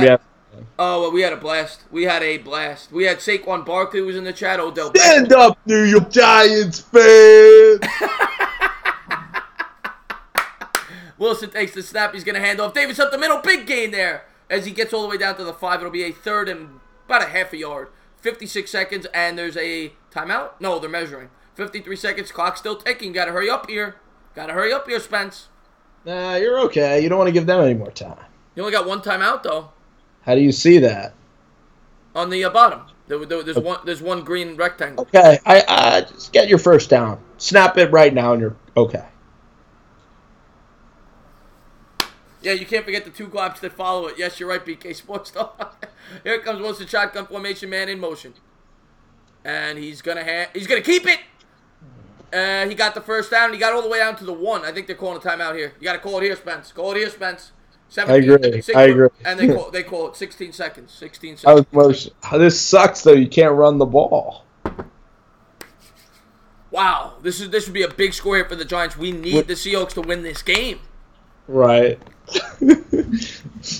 had a blast. We had Saquon Barkley who was in the chat. Odell stand up, New York Giants fans. Wilson takes the snap. He's going to hand off. Davis up the middle. Big gain there. As he gets all the way down to the 5, it'll be a 3rd and about a half a yard. 56 seconds, and there's a timeout? No, they're measuring. 53 seconds, clock still ticking. Gotta hurry up here. Spence. Nah, you're okay. You don't want to give them any more time. You only got one timeout, though. How do you see that? On the bottom. There's one green rectangle. Okay, I just get your first down. Snap it right now, and you're okay. Yeah, you can't forget the 2 globs that follow it. Yes, you're right, BK Sports Talk. Here comes Wilson, shotgun formation, man in motion. And he's gonna keep it. He got the first down. He got all the way down to the 1. I think they're calling a timeout here. You got to call it here, Spence. 17, I agree. And they call it 16 seconds. 16 seconds. This sucks though. You can't run the ball. Wow, this would be a big score here for the Giants. We need the Seahawks to win this game. Right.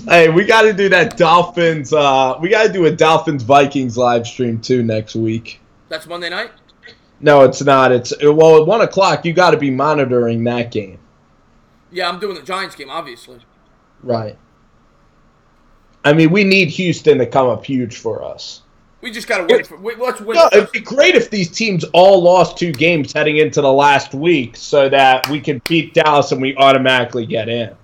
Hey, we got to do that Dolphins. We got to do a Dolphins Vikings live stream too next week. That's Monday night? No, it's not. At 1 o'clock. You got to be monitoring that game. Yeah, I'm doing the Giants game, obviously. Right. I mean, we need Houston to come up huge for us. We just got to wait. Let's win. No, it'd be great if these teams all lost 2 games heading into the last week so that we can beat Dallas and we automatically get in.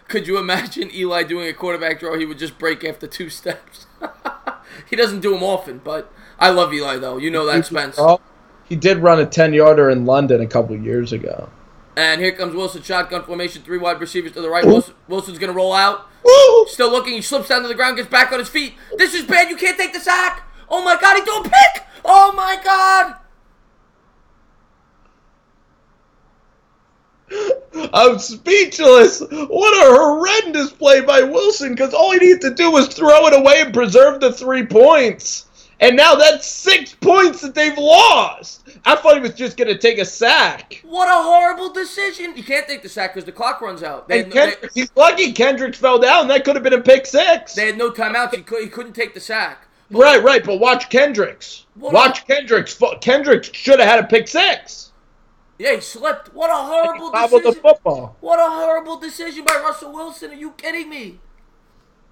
Could you imagine Eli doing a quarterback draw? He would just break after 2 steps. He doesn't do them often, but I love Eli, though. You know that, Spence. He did run a 10-yarder in London a couple years ago. And here comes Wilson, shotgun formation, 3 wide receivers to the right. Wilson's going to roll out. Still looking. He slips down to the ground, gets back on his feet. This is bad. You can't take the sack. Oh, my God. He threw a pick. Oh, my God. I'm speechless. What a horrendous play by Wilson, because all he needed to do was throw it away and preserve the 3 points. And now that's 6 points that they've lost. I thought he was just going to take a sack. What a horrible decision. You can't take the sack because the clock runs out. He's lucky Kendricks fell down. That could have been a pick 6. They had no timeouts. He couldn't take the sack. But right. But watch Kendricks. Kendricks. Kendricks should have had a pick 6. Yeah, he slipped. What a horrible decision. The football. What a horrible decision by Russell Wilson. Are you kidding me?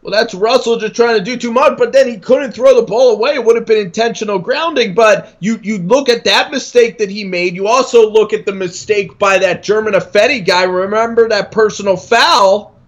Well, that's Russell just trying to do too much, but then he couldn't throw the ball away. It would have been intentional grounding, but you look at that mistake that he made. You also look at the mistake by that German Affetti guy. Remember that personal foul?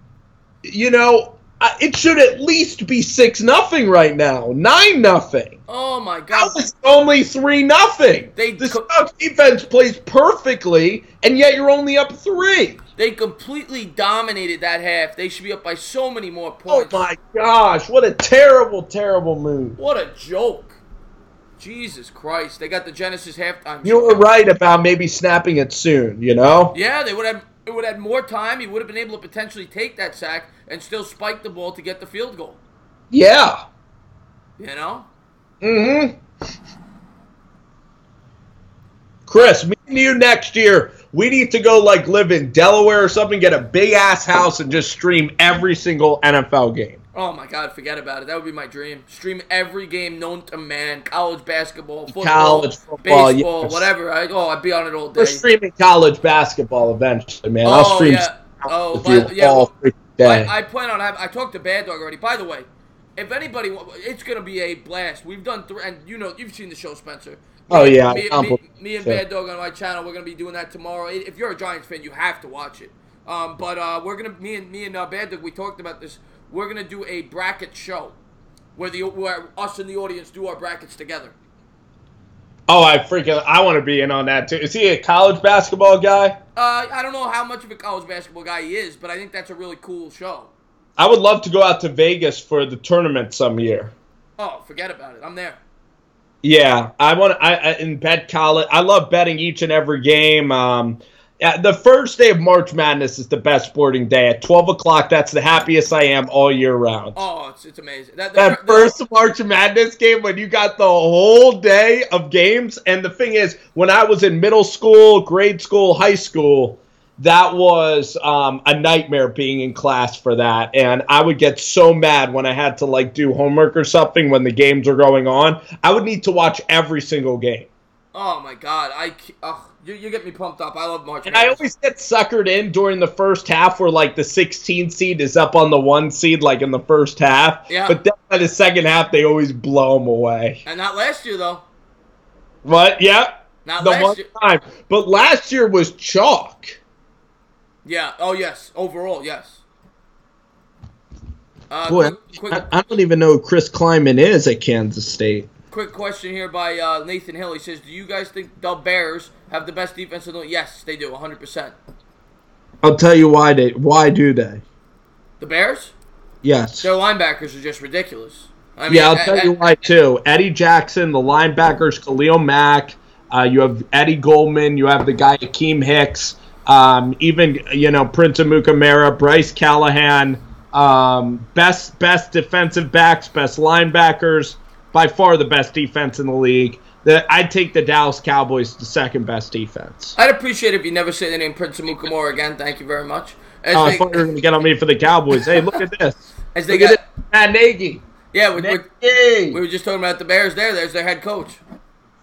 You know, it should at least be 6-0 right now. 9-0. Oh, my God. Now it's only 3-0. The Seahawks defense plays perfectly, and yet you're only up 3. They completely dominated that half. They should be up by so many more points. Oh, my gosh. What a terrible, terrible move. What a joke. Jesus Christ. They got the Genesis halftime You were right about maybe snapping it soon, you know? Yeah, it would have had more time. He would have been able to potentially take that sack and still spike the ball to get the field goal. Yeah. You know? Mm-hmm. Chris, me and you next year, we need to go like live in Delaware or something, get a big ass house and just stream every single NFL game. Oh my God, forget about it. That would be my dream. Stream every game known to man. College basketball, football, baseball, yes. Whatever. I'd be on it all day. We're streaming college basketball eventually, man. I'll stream all day. I plan on having. I talked to Bad Dog already. By the way, if anybody, it's gonna be a blast. We've done and you've seen the show, Spencer. Me and Bad Dog on my channel. We're gonna be doing that tomorrow. If you're a Giants fan, you have to watch it. We're gonna me and Bad Dog. We talked about this. We're gonna do a bracket show where us and the audience do our brackets together. Oh, I want to be in on that too. Is he a college basketball guy? I don't know how much of a college basketball guy he is, but I think that's a really cool show. I would love to go out to Vegas for the tournament some year. Oh, forget about it. I'm there. Yeah, I bet college. I love betting each and every game. The first day of March Madness is the best sporting day. At 12 o'clock, that's the happiest I am all year round. Oh, it's amazing. That first March Madness game when you got the whole day of games. And the thing is, when I was in middle school, grade school, high school, that was a nightmare being in class for that. And I would get so mad when I had to like do homework or something when the games were going on. I would need to watch every single game. Oh, my God. You get me pumped up. I love March And Madness. I always get suckered in during the first half where, like, the 16 seed is up on the 1 seed, like, in the first half. Yeah. But then by the second half, they always blow them away. And not last year, though. What? Yeah. Not the last one year. time. But last year was chalk. Yeah. Oh, yes. Overall, yes. Boy, I don't even know who Chris Kleiman is at Kansas State. Quick question here by Nathan Hill. He says, do you guys think the Bears have the best defense in the league? Yes, they do, 100%. I'll tell you why. Why do they? The Bears? Yes. Their linebackers are just ridiculous. I mean, I'll tell you why, too. Eddie Jackson, the linebackers, Khalil Mack. You have Eddie Goldman. You have the guy, Akeem Hicks. Even, Prince Amukamara, Bryce Callahan. Best defensive backs, best linebackers. By far the best defense in the league. I'd take the Dallas Cowboys the second best defense. I'd appreciate it if you never say the name Prince Amukamara again. Thank you very much. I thought you were going to get on me for the Cowboys. Hey, look at this. Look at this. Matt Nagy. Yeah, we were just talking about the Bears there. There's their head coach.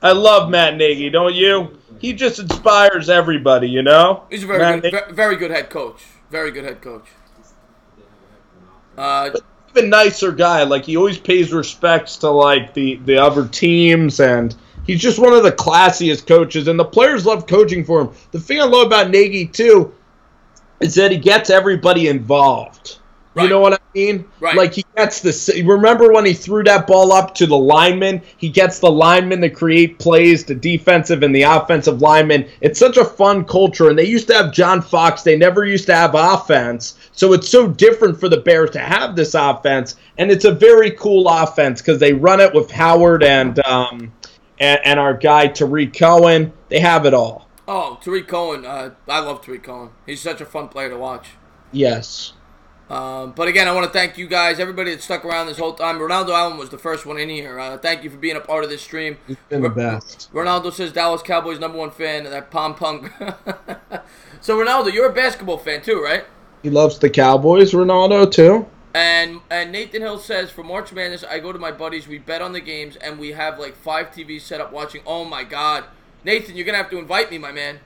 I love Matt Nagy, don't you? He just inspires everybody, you know? He's a very good head coach. Very good head coach. Even nicer guy. Like, he always pays respects to, like, the other teams, and he's just one of the classiest coaches, and the players love coaching for him. The thing I love about Nagy, too, is that he gets everybody involved. Right. You know what I mean? Right. Like, he gets remember when he threw that ball up to the lineman? He gets the lineman to create plays, the defensive and the offensive lineman. It's such a fun culture, and they used to have John Fox. They never used to have offense, so it's so different for the Bears to have this offense, and it's a very cool offense because they run it with Howard and our guy Tariq Cohen. They have it all. Oh, Tariq Cohen. I love Tariq Cohen. He's such a fun player to watch. Yes. But again, I want to thank you guys, everybody that stuck around this whole time. Ronaldo Allen was the first one in here. Thank you for being a part of this stream. He's been the best. Ronaldo says Dallas Cowboys #1 fan, that Pom Punk. So, Ronaldo, you're a basketball fan too, right? He loves the Cowboys, Ronaldo, too. And Nathan Hill says, for March Madness, I go to my buddies, we bet on the games, and we have like 5 TVs set up watching. Oh, my God. Nathan, you're going to have to invite me, my man.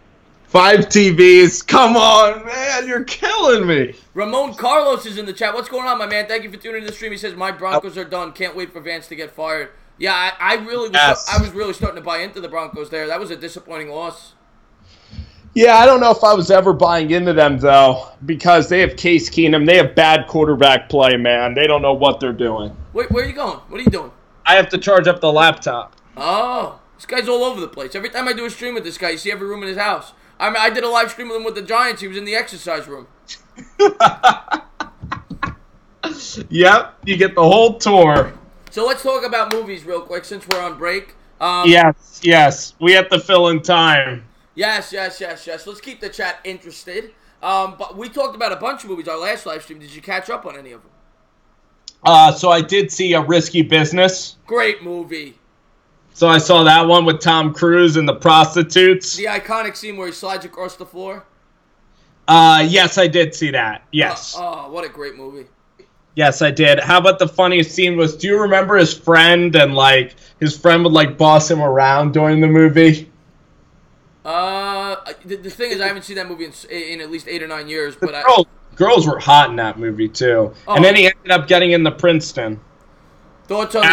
5 TVs. Come on, man. You're killing me. Ramon Carlos is in the chat. What's going on, my man? Thank you for tuning in to the stream. He says, my Broncos are done. Can't wait for Vance to get fired. Yeah, I was really starting to buy into the Broncos there. That was a disappointing loss. Yeah, I don't know if I was ever buying into them, though, because they have Case Keenum. They have bad quarterback play, man. They don't know what they're doing. Wait, where are you going? What are you doing? I have to charge up the laptop. Oh, this guy's all over the place. Every time I do a stream with this guy, you see every room in his house. I did a live stream with him with the Giants. He was in the exercise room. Yep, you get the whole tour. So let's talk about movies real quick since we're on break. Yes. We have to fill in time. Yes. Let's keep the chat interested. But we talked about a bunch of movies our last live stream. Did you catch up on any of them? So I did see A Risky Business. Great movie. So I saw that one with Tom Cruise and the prostitutes. The iconic scene where he slides across the floor. Yes, I did see that. Yes. Oh, what a great movie. Yes, I did. How about the funniest scene was, do you remember his friend and, like, his friend would, like, boss him around during the movie? The thing is, I haven't seen that movie in at least 8 or 9 years. But girls were hot in that movie, too. Oh. And then he ended up getting into Princeton. Thoughts on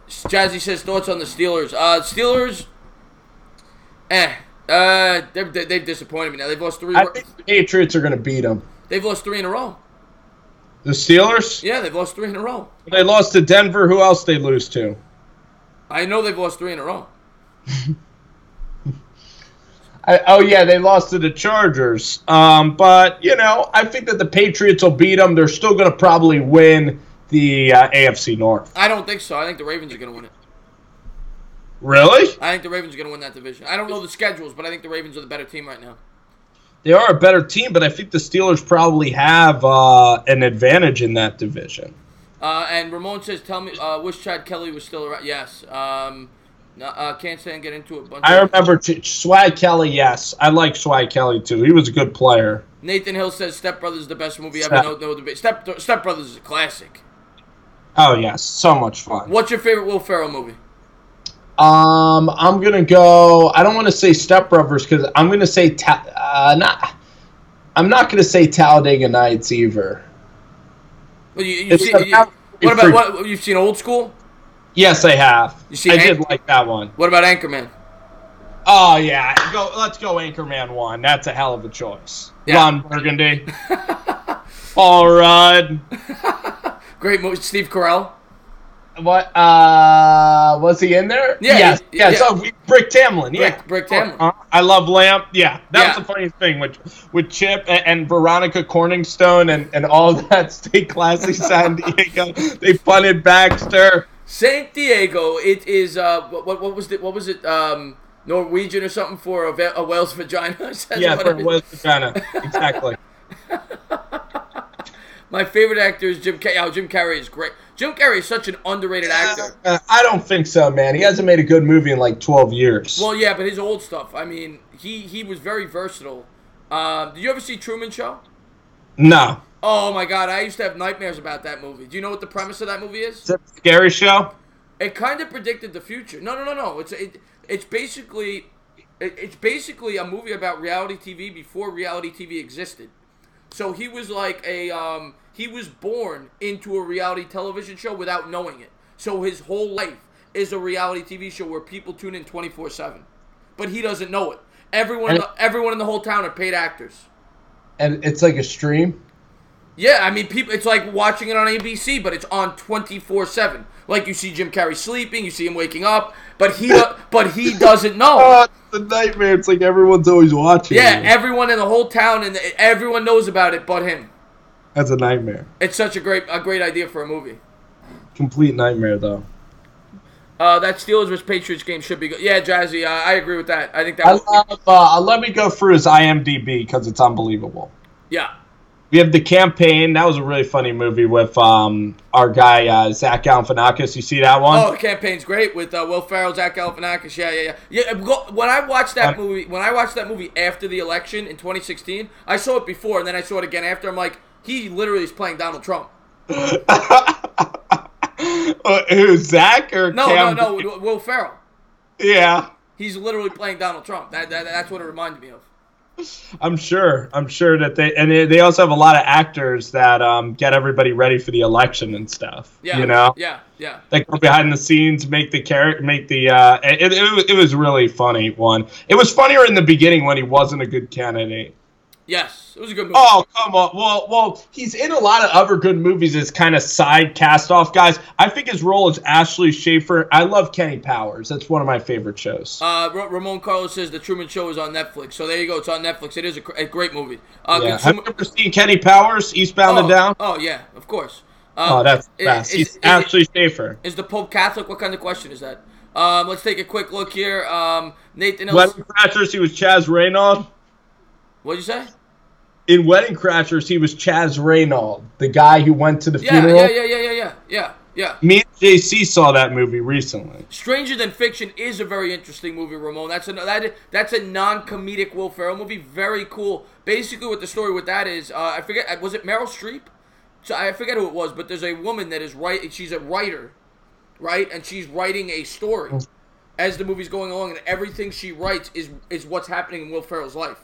Jazzy says, thoughts on the Steelers. Steelers, they've disappointed me now. They've lost 3. I think the Patriots are going to beat them. They've lost 3 in a row. The Steelers? Yeah, they've lost 3 in a row. They lost to Denver. Who else they lose to? I know they've lost 3 in a row. They lost to the Chargers. But, you know, I think that the Patriots will beat them. They're still going to probably win the AFC North. I don't think so. I think the Ravens are going to win it. Really? I think the Ravens are going to win that division. I don't know the schedules, but I think the Ravens are the better team right now. They are a better team, but I think the Steelers probably have an advantage in that division. And Ramon says, tell me, wish Chad Kelly was still around. Yes. Can't stand get into it. I remember Swag Kelly, yes. I like Swag Kelly, too. He was a good player. Nathan Hill says Step Brothers is the best movie ever. No debate. Step Brothers is a classic. Oh, yes. So much fun. What's your favorite Will Ferrell movie? I'm going to go, I don't want to say Step Brothers because I'm going to say, I'm not going to say Talladega Nights either. Well, you've seen Old School? Yes, I have. I did like that one. What about Anchorman? Oh, yeah. Let's go Anchorman 1. That's a hell of a choice. Yeah. Ron Burgundy. All right. Great movie. Steve Carell. What? Was he in there? Yeah. Yes. Oh, Brick Tamlin. Yeah. Brick Tamlin. I love Lamp. Yeah. That was the funniest thing with Chip and Veronica Corningstone and all that Stay Classy San Diego. They punted Baxter. San Diego. It is what was it? Norwegian or something for a whale's vagina. Yeah, for a whale's vagina. Exactly. My favorite actor is Jim Carrey. Oh, Jim Carrey is great. Jim Carrey is such an underrated actor. I don't think so, man. He hasn't made a good movie in like 12 years. Well, yeah, but his old stuff. I mean, he was very versatile. Did you ever see Truman Show? No. Oh my God, I used to have nightmares about that movie. Do you know what the premise of that movie is? Is it a scary show? It kind of predicted the future. No. It's basically a movie about reality TV before reality TV existed. So he was like he was born into a reality television show without knowing it. So his whole life is a reality TV show where people tune in 24/7, but he doesn't know it. Everyone in the whole town are paid actors. And it's like a stream. Yeah, I mean, people. It's like watching it on ABC, but it's on 24/7. Like you see Jim Carrey sleeping, you see him waking up, but he doesn't know. Oh, it's a nightmare. It's like everyone's always watching. Yeah, everyone in the whole town and everyone knows about it, but him. That's a nightmare. It's such a great idea for a movie. Complete nightmare, though. That Steelers vs. Patriots game should be good. Yeah, Jazzy, I agree with that. I think that. Let me go through his IMDb because it's unbelievable. Yeah. We have The Campaign. That was a really funny movie with our guy, Zach Galifianakis. You see that one? Oh, The Campaign's great with Will Ferrell, Zach Galifianakis. Yeah. When I watched that movie after the election in 2016, I saw it before and then I saw it again after. I'm like, he literally is playing Donald Trump. Who, Zach or No, Will Ferrell. Yeah. He's literally playing Donald Trump. That's what it reminded me of. I'm sure that they also have a lot of actors that get everybody ready for the election and stuff. Yeah. You know? Yeah. They go behind the scenes, it was really funny one. It was funnier in the beginning when he wasn't a good candidate. Yes, it was a good movie. Oh, come on. Well, he's in a lot of other good movies as kind of side cast-off guys. I think his role is Ashley Schaefer. I love Kenny Powers. That's one of my favorite shows. Ramon Carlos says The Truman Show is on Netflix. So there you go. It's on Netflix. It is a great movie. Have you ever seen Kenny Powers, Eastbound and Down? Oh, yeah, of course. That's the best. He's Ashley Schaefer. Is the Pope Catholic? What kind of question is that? Let's take a quick look here. Nathan Hill. Wedding Crashers, he was Chaz Reynaud. What'd you say? In Wedding Crashers, he was Chaz Reynaud, the guy who went to the funeral. Yeah. Me and JC saw that movie recently. Stranger Than Fiction is a very interesting movie, Ramon. That's a non-comedic Will Ferrell movie. Very cool. Basically, what the story with that is, I forget, was it Meryl Streep? So I forget who it was, but there's a woman that is she's a writer, right? And she's writing a story as the movie's going along, and everything she writes is what's happening in Will Ferrell's life.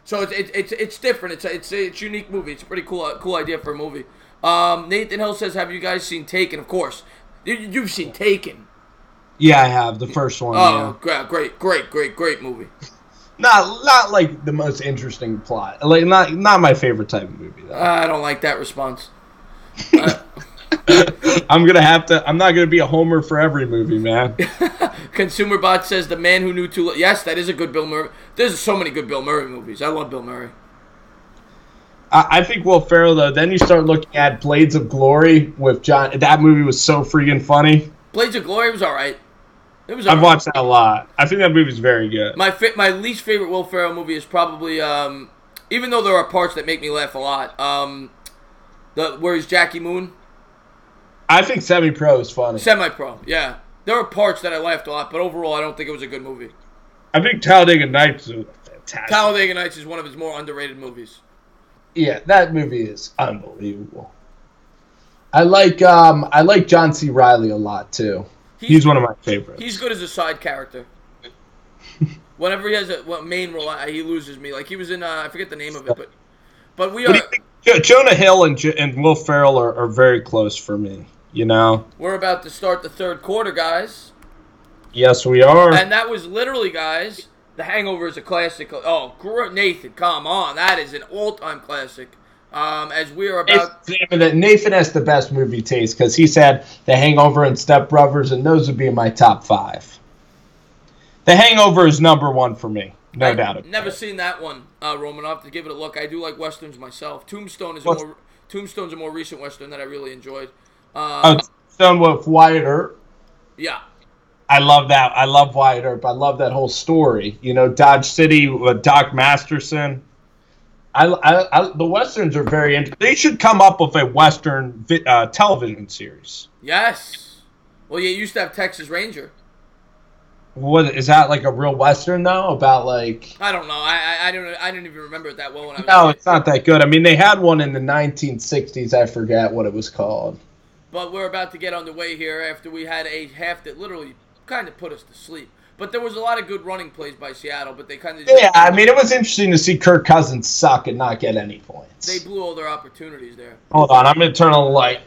So it's different. It's a unique movie. It's a pretty cool idea for a movie. Nathan Hill says, "Have you guys seen Taken?" Of course, you've seen Taken. Yeah, I have the first one. Oh, yeah. Great movie. Not like the most interesting plot. Like not my favorite type of movie though. I don't like that response. I'm not gonna be a homer for every movie, man. Consumer Bot says, "The Man Who Knew Too Little." Yes, that is a good Bill Murray. There's so many good Bill Murray movies. I love Bill Murray. I think Will Ferrell though. Then you start looking at Blades of Glory with John. That movie was so freaking funny. Blades of Glory was all right. I've watched that a lot. I think that movie's very good. My least favorite Will Ferrell movie is probably, even though there are parts that make me laugh a lot, where he's Jackie Moon. I think Semi-Pro is funny. Semi-Pro, yeah. There are parts that I laughed a lot, but overall I don't think it was a good movie. I think Talladega Nights is fantastic. Talladega Nights is one of his more underrated movies. Yeah, that movie is unbelievable. I like John C. Reilly a lot too. He's one of my favorites. He's good as a side character. Whenever he has a main role, he loses me. Like he was in, I forget the name of it, but we are. Jonah Hill and Will Ferrell are very close for me. You know. We're about to start the third quarter, guys. Yes, we are. And that was literally, guys. The Hangover is a classic. Oh, Nathan, come on, that is an all-time classic. As we are about... Nathan has the best movie taste because he said The Hangover and Step Brothers, and those would be in my top 5. The Hangover is number 1 for me, no doubt. I've never seen that one, Roman. I'll have to give it a look. I do like westerns myself. Tombstone's a more recent western that I really enjoyed. Tombstone with Wyatt Earp. Yeah. I love that. I love Wyatt Earp. I love that whole story. You know, Dodge City with Doc Masterson. The westerns are very interesting. They should come up with a western television series. Yes. Well, you used to have Texas Ranger. What is that, like a real western though? About like I don't know. I didn't even remember it that well when I was. No, it's not that good. I mean, they had one in the 1960s. I forget what it was called. But we're about to get underway here after we had a half that literally kind of put us to sleep. But there was a lot of good running plays by Seattle, but they kind of... Yeah, I mean, it was interesting to see Kirk Cousins suck and not get any points. They blew all their opportunities there. Hold on, I'm going to turn on the light.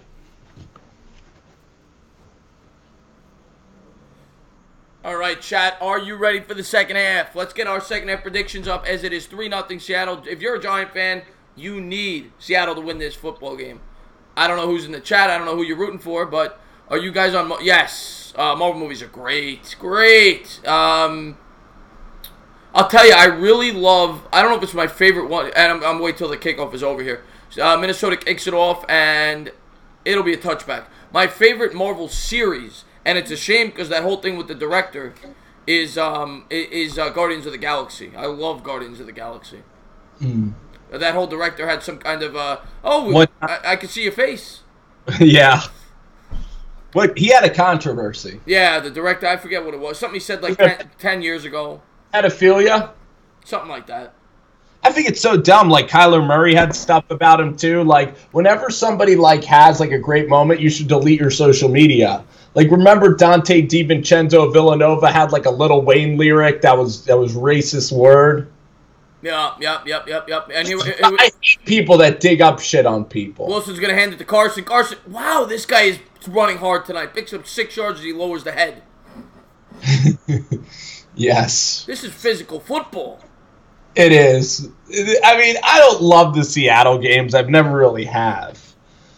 All right, chat, are you ready for the second half? Let's get our second half predictions up as it is 3-0 Seattle. If you're a Giant fan, you need Seattle to win this football game. I don't know who's in the chat. I don't know who you're rooting for, but are you guys on... Yes. Marvel movies are great. Great. I'll tell you, I really love... I don't know if it's my favorite one, and I'm wait till the kickoff is over here. Minnesota kicks it off, and it'll be a touchback. My favorite Marvel series, and it's a shame because that whole thing with the director is Guardians of the Galaxy. I love Guardians of the Galaxy. That whole director had some kind of... I can see your face. Yeah. What, he had a controversy. Yeah, the director, I forget what it was. Something he said like 10 years ago. Pedophilia? Something like that. I think it's so dumb. Like, Kyler Murray had stuff about him, too. Like, whenever somebody, like, has, like, a great moment, you should delete your social media. Like, remember Dante DiVincenzo of Villanova had, like, a Lil Wayne lyric that was racist word? Yep. And I hate people that dig up shit on people. Wilson's going to hand it to Carson. Carson, wow, this guy is running hard tonight. Picks up 6 yards as he lowers the head. Yes. This is physical football. It is. I mean, I don't love the Seattle games. I've never really have.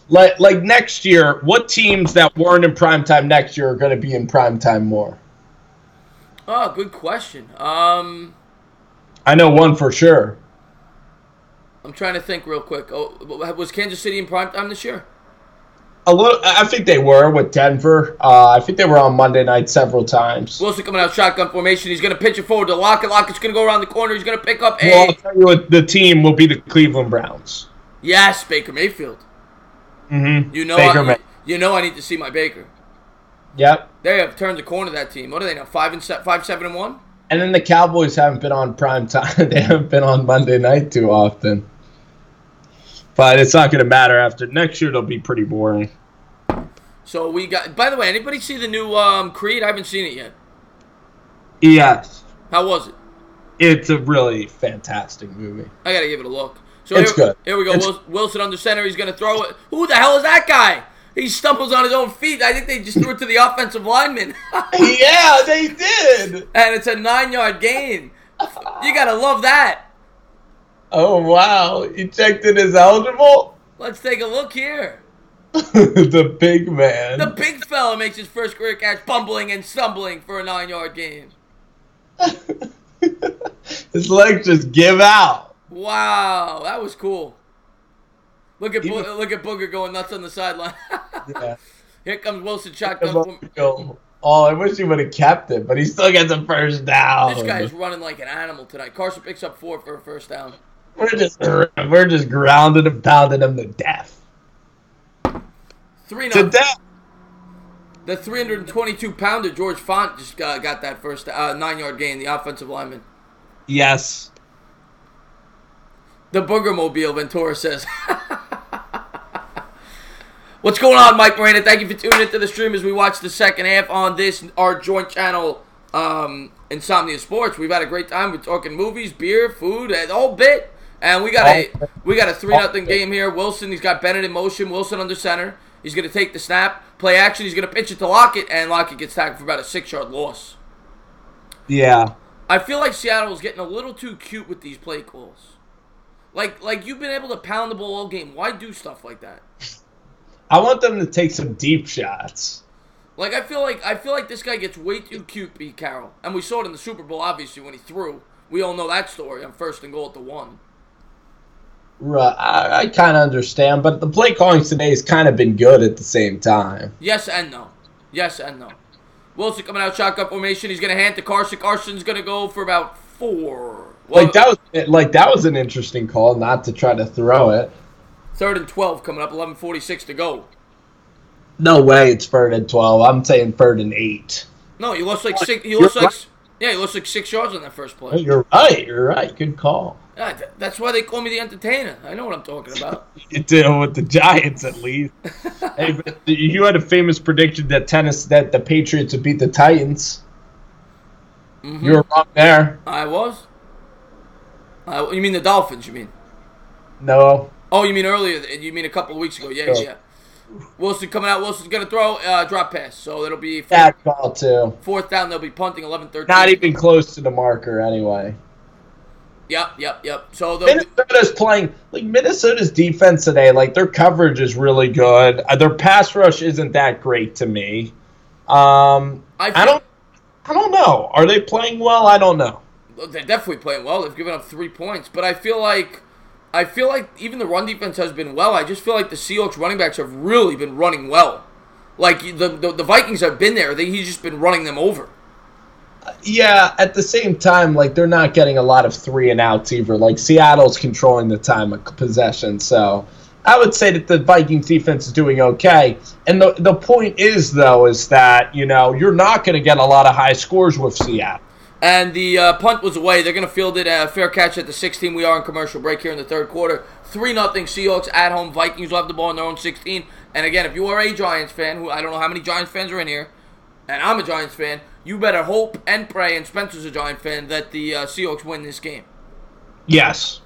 Like next year, what teams that weren't in primetime next year are going to be in primetime more? Oh, good question. I know one for sure. I'm trying to think real quick. Oh, was Kansas City in primetime this year? A little. I think they were with Denver. I think they were on Monday night several times. Wilson coming out shotgun formation. He's going to pitch it forward to Lockett. Lockett's going to go around the corner. He's going to pick up a... Well, I'll tell you what, the team will be the Cleveland Browns. Yes, Baker Mayfield. Mm-hmm. You know I need to see my Baker. Yep. They have turned the corner, that team. What are they now, 5-7-1? And then the Cowboys haven't been on prime time. They haven't been on Monday night too often. But it's not going to matter after next year. It'll be pretty boring. So we got. By the way, anybody see the new Creed? I haven't seen it yet. Yes. How was it? It's a really fantastic movie. I gotta give it a look. So it's good. Here we go. Wilson under center. He's gonna throw it. Who the hell is that guy? He stumbles on his own feet. I think they just threw it to the offensive lineman. Yeah, they did. And it's a 9-yard gain. You gotta love that. Oh wow! You checked it as eligible. Let's take a look here. The big man. The big fella makes his first career catch, bumbling and stumbling for a 9-yard gain. His legs just give out. Wow, that was cool. Look at Booger going nuts on the sideline. Yeah. Here comes Wilson shotgun. Oh, I wish he would have kept it, but he still gets a first down. This guy's running like an animal tonight. Carson picks up 4 for a first down. We're just grounding and pounding him to death. 3-0. To death. The 322-pounder George Font just got that first 9-yard gain, the offensive lineman. Yes. The Boogermobile, Ventura says. What's going on, Mike Morena? Thank you for tuning into the stream as we watch the second half on this, our joint channel, Insomnia Sports. We've had a great time. We're talking movies, beer, food, the whole bit. And we got a 3-0 game here. Wilson, he's got Bennett in motion. Wilson under center. He's going to take the snap, play action. He's going to pitch it to Lockett, and Lockett gets tackled for about a 6-yard loss. Yeah. I feel like Seattle's getting a little too cute with these play calls. Like you've been able to pound the ball all game. Why do stuff like that? I want them to take some deep shots. Like I feel like this guy gets way too cute, Pete Carroll. And we saw it in the Super Bowl, obviously, when he threw. We all know that story on 1st and goal at the 1. Right, I kind of understand, but the play calling today has kind of been good at the same time. Yes and no. Yes and no. Wilson coming out shotgun formation. He's going to hand to Carson. Carson's going to go for about 4. Well, that was an interesting call, not to try to throw it. 3rd and 12 coming up. 11:46 to go. No way, it's 3rd and 12. I'm saying 3rd and 8. No, he lost like 6. He lost like 6 yards on that first play. You're right. Good call. Yeah, that's why they call me the entertainer. I know what I'm talking about. You deal with the Giants at least. Hey, but you had a famous prediction that the Patriots would beat the Titans. Mm-hmm. You were wrong there. I was. You mean the Dolphins? You mean? No. Oh, you mean earlier? You mean a couple of weeks ago? Yeah. Wilson coming out. Wilson's gonna throw drop pass, so it'll be that call too. 4th down. They'll be punting 11-13. Not even close to the marker anyway. Yep. So Minnesota's playing Minnesota's defense today. Like their coverage is really good. Their pass rush isn't that great to me. I don't know. Are they playing well? I don't know. They're definitely playing well. They've given up 3 points, but I feel like even the run defense has been well. I just feel like the Seahawks running backs have really been running well. Like the Vikings have been there. He's just been running them over. Yeah, at the same time, like they're not getting a lot of 3-and-outs either. Like Seattle's controlling the time of possession, so I would say that the Vikings defense is doing okay. And the point is that you're not going to get a lot of high scores with Seattle. And the punt was away. They're going to field it a fair catch at the 16. We are in commercial break here in the 3rd quarter. 3-0 Seahawks at home. Vikings will have the ball in their own 16. And again, if you are a Giants fan, who I don't know how many Giants fans are in here, and I'm a Giants fan, you better hope and pray, and Spencer's a Giant fan, that the Seahawks win this game. Yes.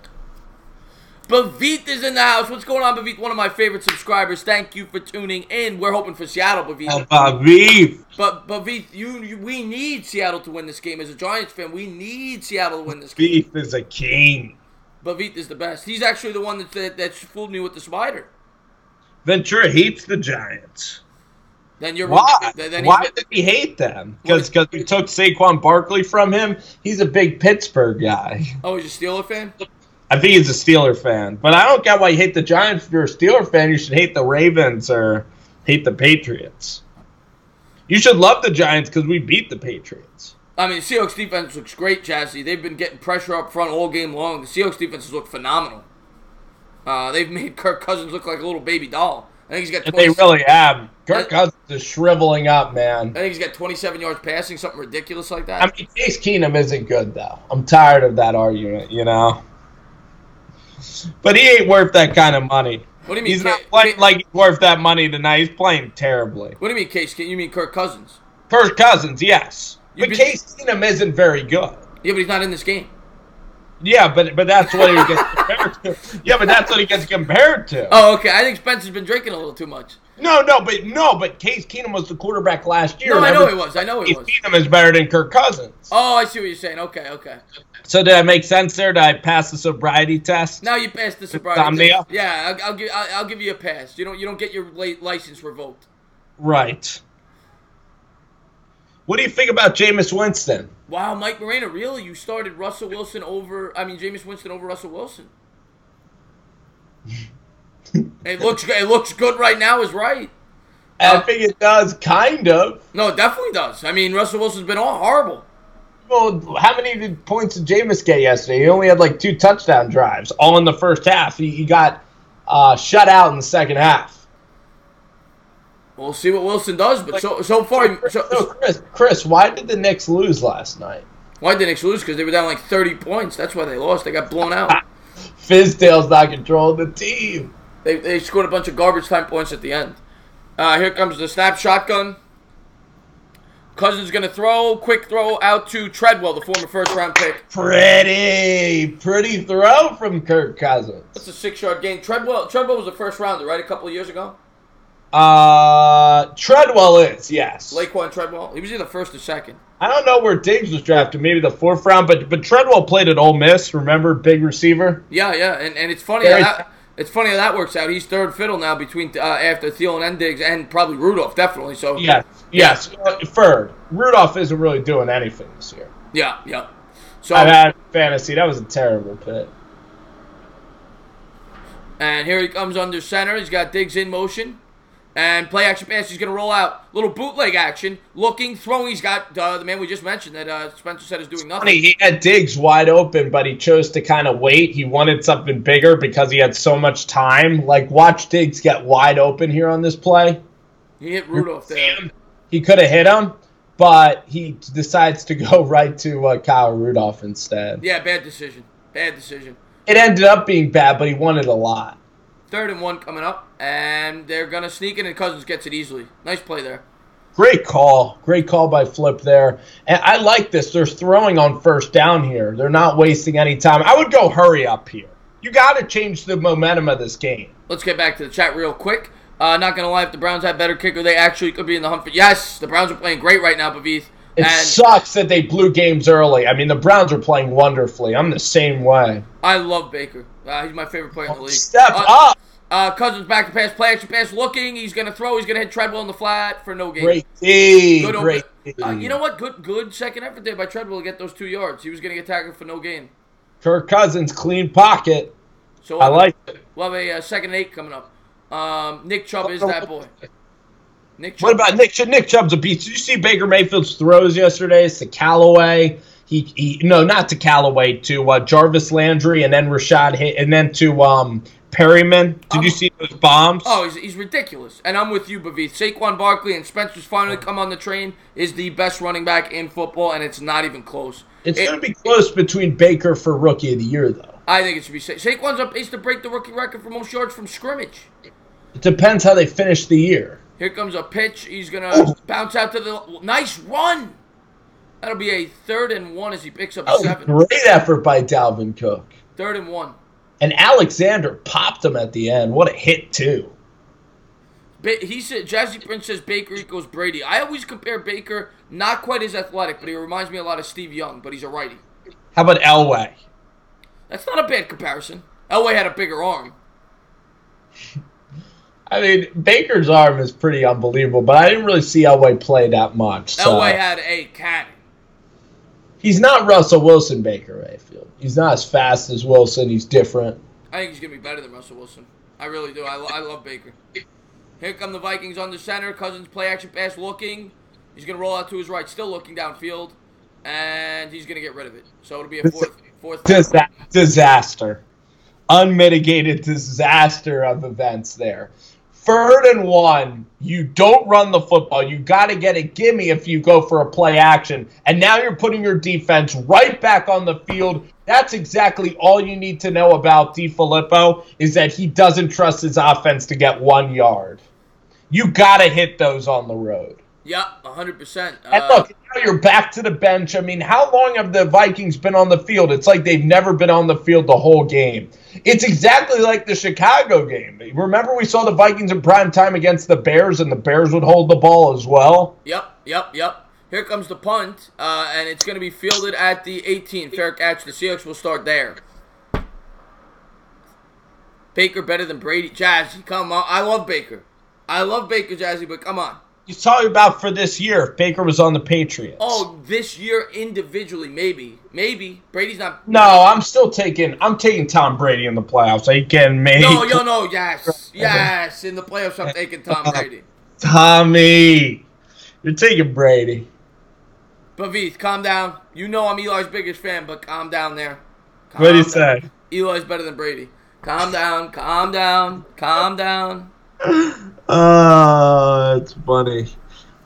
Bavit is in the house. What's going on, Bavit? One of my favorite subscribers. Thank you for tuning in. We're hoping for Seattle, Bavit. Bavit. But Bavit, we need Seattle to win this game. As a Giants fan, we need Seattle to win this game. Bavit is a king. Bavit is the best. He's actually the one that fooled me with the spider. Ventura hates the Giants. Then you're why? Why did he hate them? Because we took Saquon Barkley from him. He's a big Pittsburgh guy. Oh, he's a Steeler fan? I think he's a Steeler fan. But I don't get why you hate the Giants. If you're a Steeler fan, you should hate the Ravens or hate the Patriots. You should love the Giants because we beat the Patriots. I mean, the Seahawks defense looks great, Jazzy. They've been getting pressure up front all game long. The Seahawks defense has looked phenomenal. They've made Kirk Cousins look like a little baby doll. I think he's got. They really have. Kirk Cousins is shriveling up, man. I think he's got 27 yards passing, something ridiculous like that. I mean, Case Keenum isn't good though. I'm tired of that argument, you know. But he ain't worth that kind of money. What do you mean? He's not playing like he's worth that money tonight. He's playing terribly. What do you mean, Case? You mean Kirk Cousins? Kirk Cousins, yes. But Case Keenum isn't very good. Yeah, but he's not in this game. Yeah, but that's what he gets compared to. Yeah, but that's what he gets compared to. Oh, okay. I think Spencer's been drinking a little too much. No, but Case Keenum was the quarterback last year. No, I know he was. Case Keenum is better than Kirk Cousins. Oh, I see what you're saying. Okay. So did I make sense there? Did I pass the sobriety test? Now you passed the sobriety test. Yeah, I'll give you a pass. You don't get your license revoked. Right. What do you think about Jameis Winston? Wow, Mike Moreno, really? You started Jameis Winston over Russell Wilson. It looks good right now is right. I think it does, kind of. No, it definitely does. I mean, Russell Wilson's been all horrible. Well, how many points did Jameis get yesterday? He only had like 2 touchdown drives, all in the first half. He got shut out in the second half. We'll see what Wilson does, but so far... Chris, why did the Knicks lose last night? Why did the Knicks lose? Because they were down like 30 points. That's why they lost. They got blown out. Fizdale's not controlling the team. They scored a bunch of garbage time points at the end. Here comes the snap shotgun. Cousins going to throw. Quick throw out to Treadwell, the former first-round pick. Pretty throw from Kirk Cousins. That's a 6-yard gain. Treadwell was a first-rounder, right, a couple of years ago? Treadwell is, yes. Laquan Treadwell. He was either first or second. I don't know where Diggs was drafted, maybe the 4th round, but Treadwell played at Ole Miss, remember? Big receiver. Yeah, and it's funny how that works out. He's third fiddle now between after Thielen and Diggs and probably Rudolph, definitely. So Yes. Third. Rudolph isn't really doing anything this year. Yeah. So I've had fantasy. That was a terrible pick. And here he comes under center. He's got Diggs in motion. And play action pass, he's going to roll out. Little bootleg action. Looking, throwing. He's got the man we just mentioned that Spencer said is doing nothing. He had Diggs wide open, but he chose to kind of wait. He wanted something bigger because he had so much time. Like, watch Diggs get wide open here on this play. He hit Rudolph there. He could have hit him, but he decides to go right to Kyle Rudolph instead. Yeah, bad decision. It ended up being bad, but he wanted a lot. 3rd and 1 coming up, and they're going to sneak in, and Cousins gets it easily. Nice play there. Great call by Flip there. And I like this. They're throwing on first down here. They're not wasting any time. I would go hurry up here. You got to change the momentum of this game. Let's get back to the chat real quick. Not going to lie, if the Browns had better kicker, they actually could be in the hunt for... Yes, the Browns are playing great right now, Bavith. It sucks that they blew games early. I mean, the Browns are playing wonderfully. I'm the same way. I love Baker. He's my favorite player in the league. Step up. Cousins back to pass, play action pass, looking. He's going to throw. He's going to hit Treadwell in the flat for no gain. Great D. Great. You know what? Good second effort there by Treadwell to get those 2 yards. He was going to get tackled for no gain. Kirk Cousins, clean pocket. So I like it. We'll have a 2nd and 8 coming up. Nick Chubb is that boy. What about Nick Chubb? Nick Chubb's a beast. Did you see Baker Mayfield's throws yesterday? It's to Callaway. Not to Callaway, to Jarvis Landry, and then and then to Perryman. Did you see those bombs? Oh, he's ridiculous. And I'm with you, Bavith. Saquon Barkley and Spencer's finally come on the train is the best running back in football, and it's not even close. It's going to be close between Baker for Rookie of the Year, though. I think it should be Saquon's on pace to break the rookie record for most yards from scrimmage. It depends how they finish the year. Here comes a pitch. He's going to bounce out to the... Nice run! That'll be a 3rd and 1 as he picks up 7. Great effort by Dalvin Cook. 3rd and 1. And Alexander popped him at the end. What a hit, too. He said, Jazzy Prince says Baker equals Brady. I always compare Baker, not quite as athletic, but he reminds me a lot of Steve Young, but he's a righty. How about Elway? That's not a bad comparison. Elway had a bigger arm. I mean, Baker's arm is pretty unbelievable, but I didn't really see Elway play that much. Elway had a cannon. He's not Russell Wilson, Baker Mayfield. He's not as fast as Wilson. He's different. I think he's going to be better than Russell Wilson. I really do. I love Baker. Here come the Vikings on the center. Cousins play action pass looking. He's going to roll out to his right, still looking downfield. And he's going to get rid of it. So it'll be a fourth. Disaster. Unmitigated disaster of events there. 3rd and 1. You don't run the football. You got to get a gimme if you go for a play action. And now you're putting your defense right back on the field. That's exactly all you need to know about DiFilippo is that he doesn't trust his offense to get 1 yard. You got to hit those on the road. Yeah, 100%. And look, now you're back to the bench. I mean, how long have the Vikings been on the field? It's like they've never been on the field the whole game. It's exactly like the Chicago game. Remember we saw the Vikings in prime time against the Bears, and the Bears would hold the ball as well? Yep. Here comes the punt, and it's going to be fielded at the 18. Fair catch. The Seahawks will start there. Baker better than Brady. Jazzy, come on. I love Baker, Jazzy, but come on. He's talking about for this year if Baker was on the Patriots. Oh, this year individually, maybe. Brady's not. No, I'm taking Tom Brady in the playoffs. Are you kidding me? No, yes. In the playoffs, I'm taking Tom Brady. Tommy, you're taking Brady. Bavith, calm down. You know I'm Eli's biggest fan, but calm down there. What do you say? Eli's better than Brady. Calm down. Oh, it's funny.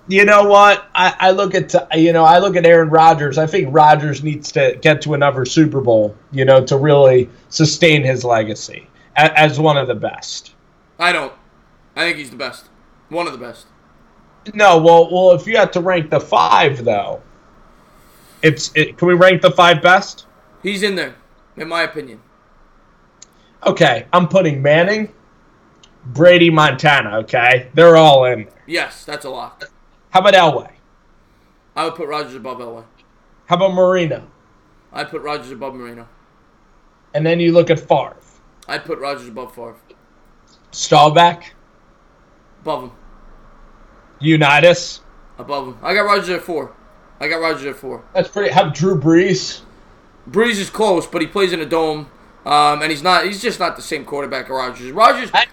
You know what? I look at Aaron Rodgers. I think Rodgers needs to get to another Super Bowl, to really sustain his legacy as one of the best. I don't. I think he's the best. One of the best. No, well, if you had to rank the 5, though, can we rank the 5 best? He's in there, in my opinion. Okay, I'm putting Manning, Brady, Montana, okay? They're all in there. Yes, that's a lot. How about Elway? I would put Rodgers above Elway. How about Marino? I'd put Rodgers above Marino. And then you look at Favre. I'd put Rodgers above Favre. Staubach? Above him. Unitas? Above him. I got Rodgers at 4. That's pretty. Have Drew Brees? Brees is close, but he plays in a dome. And he's just not the same quarterback as Rodgers. I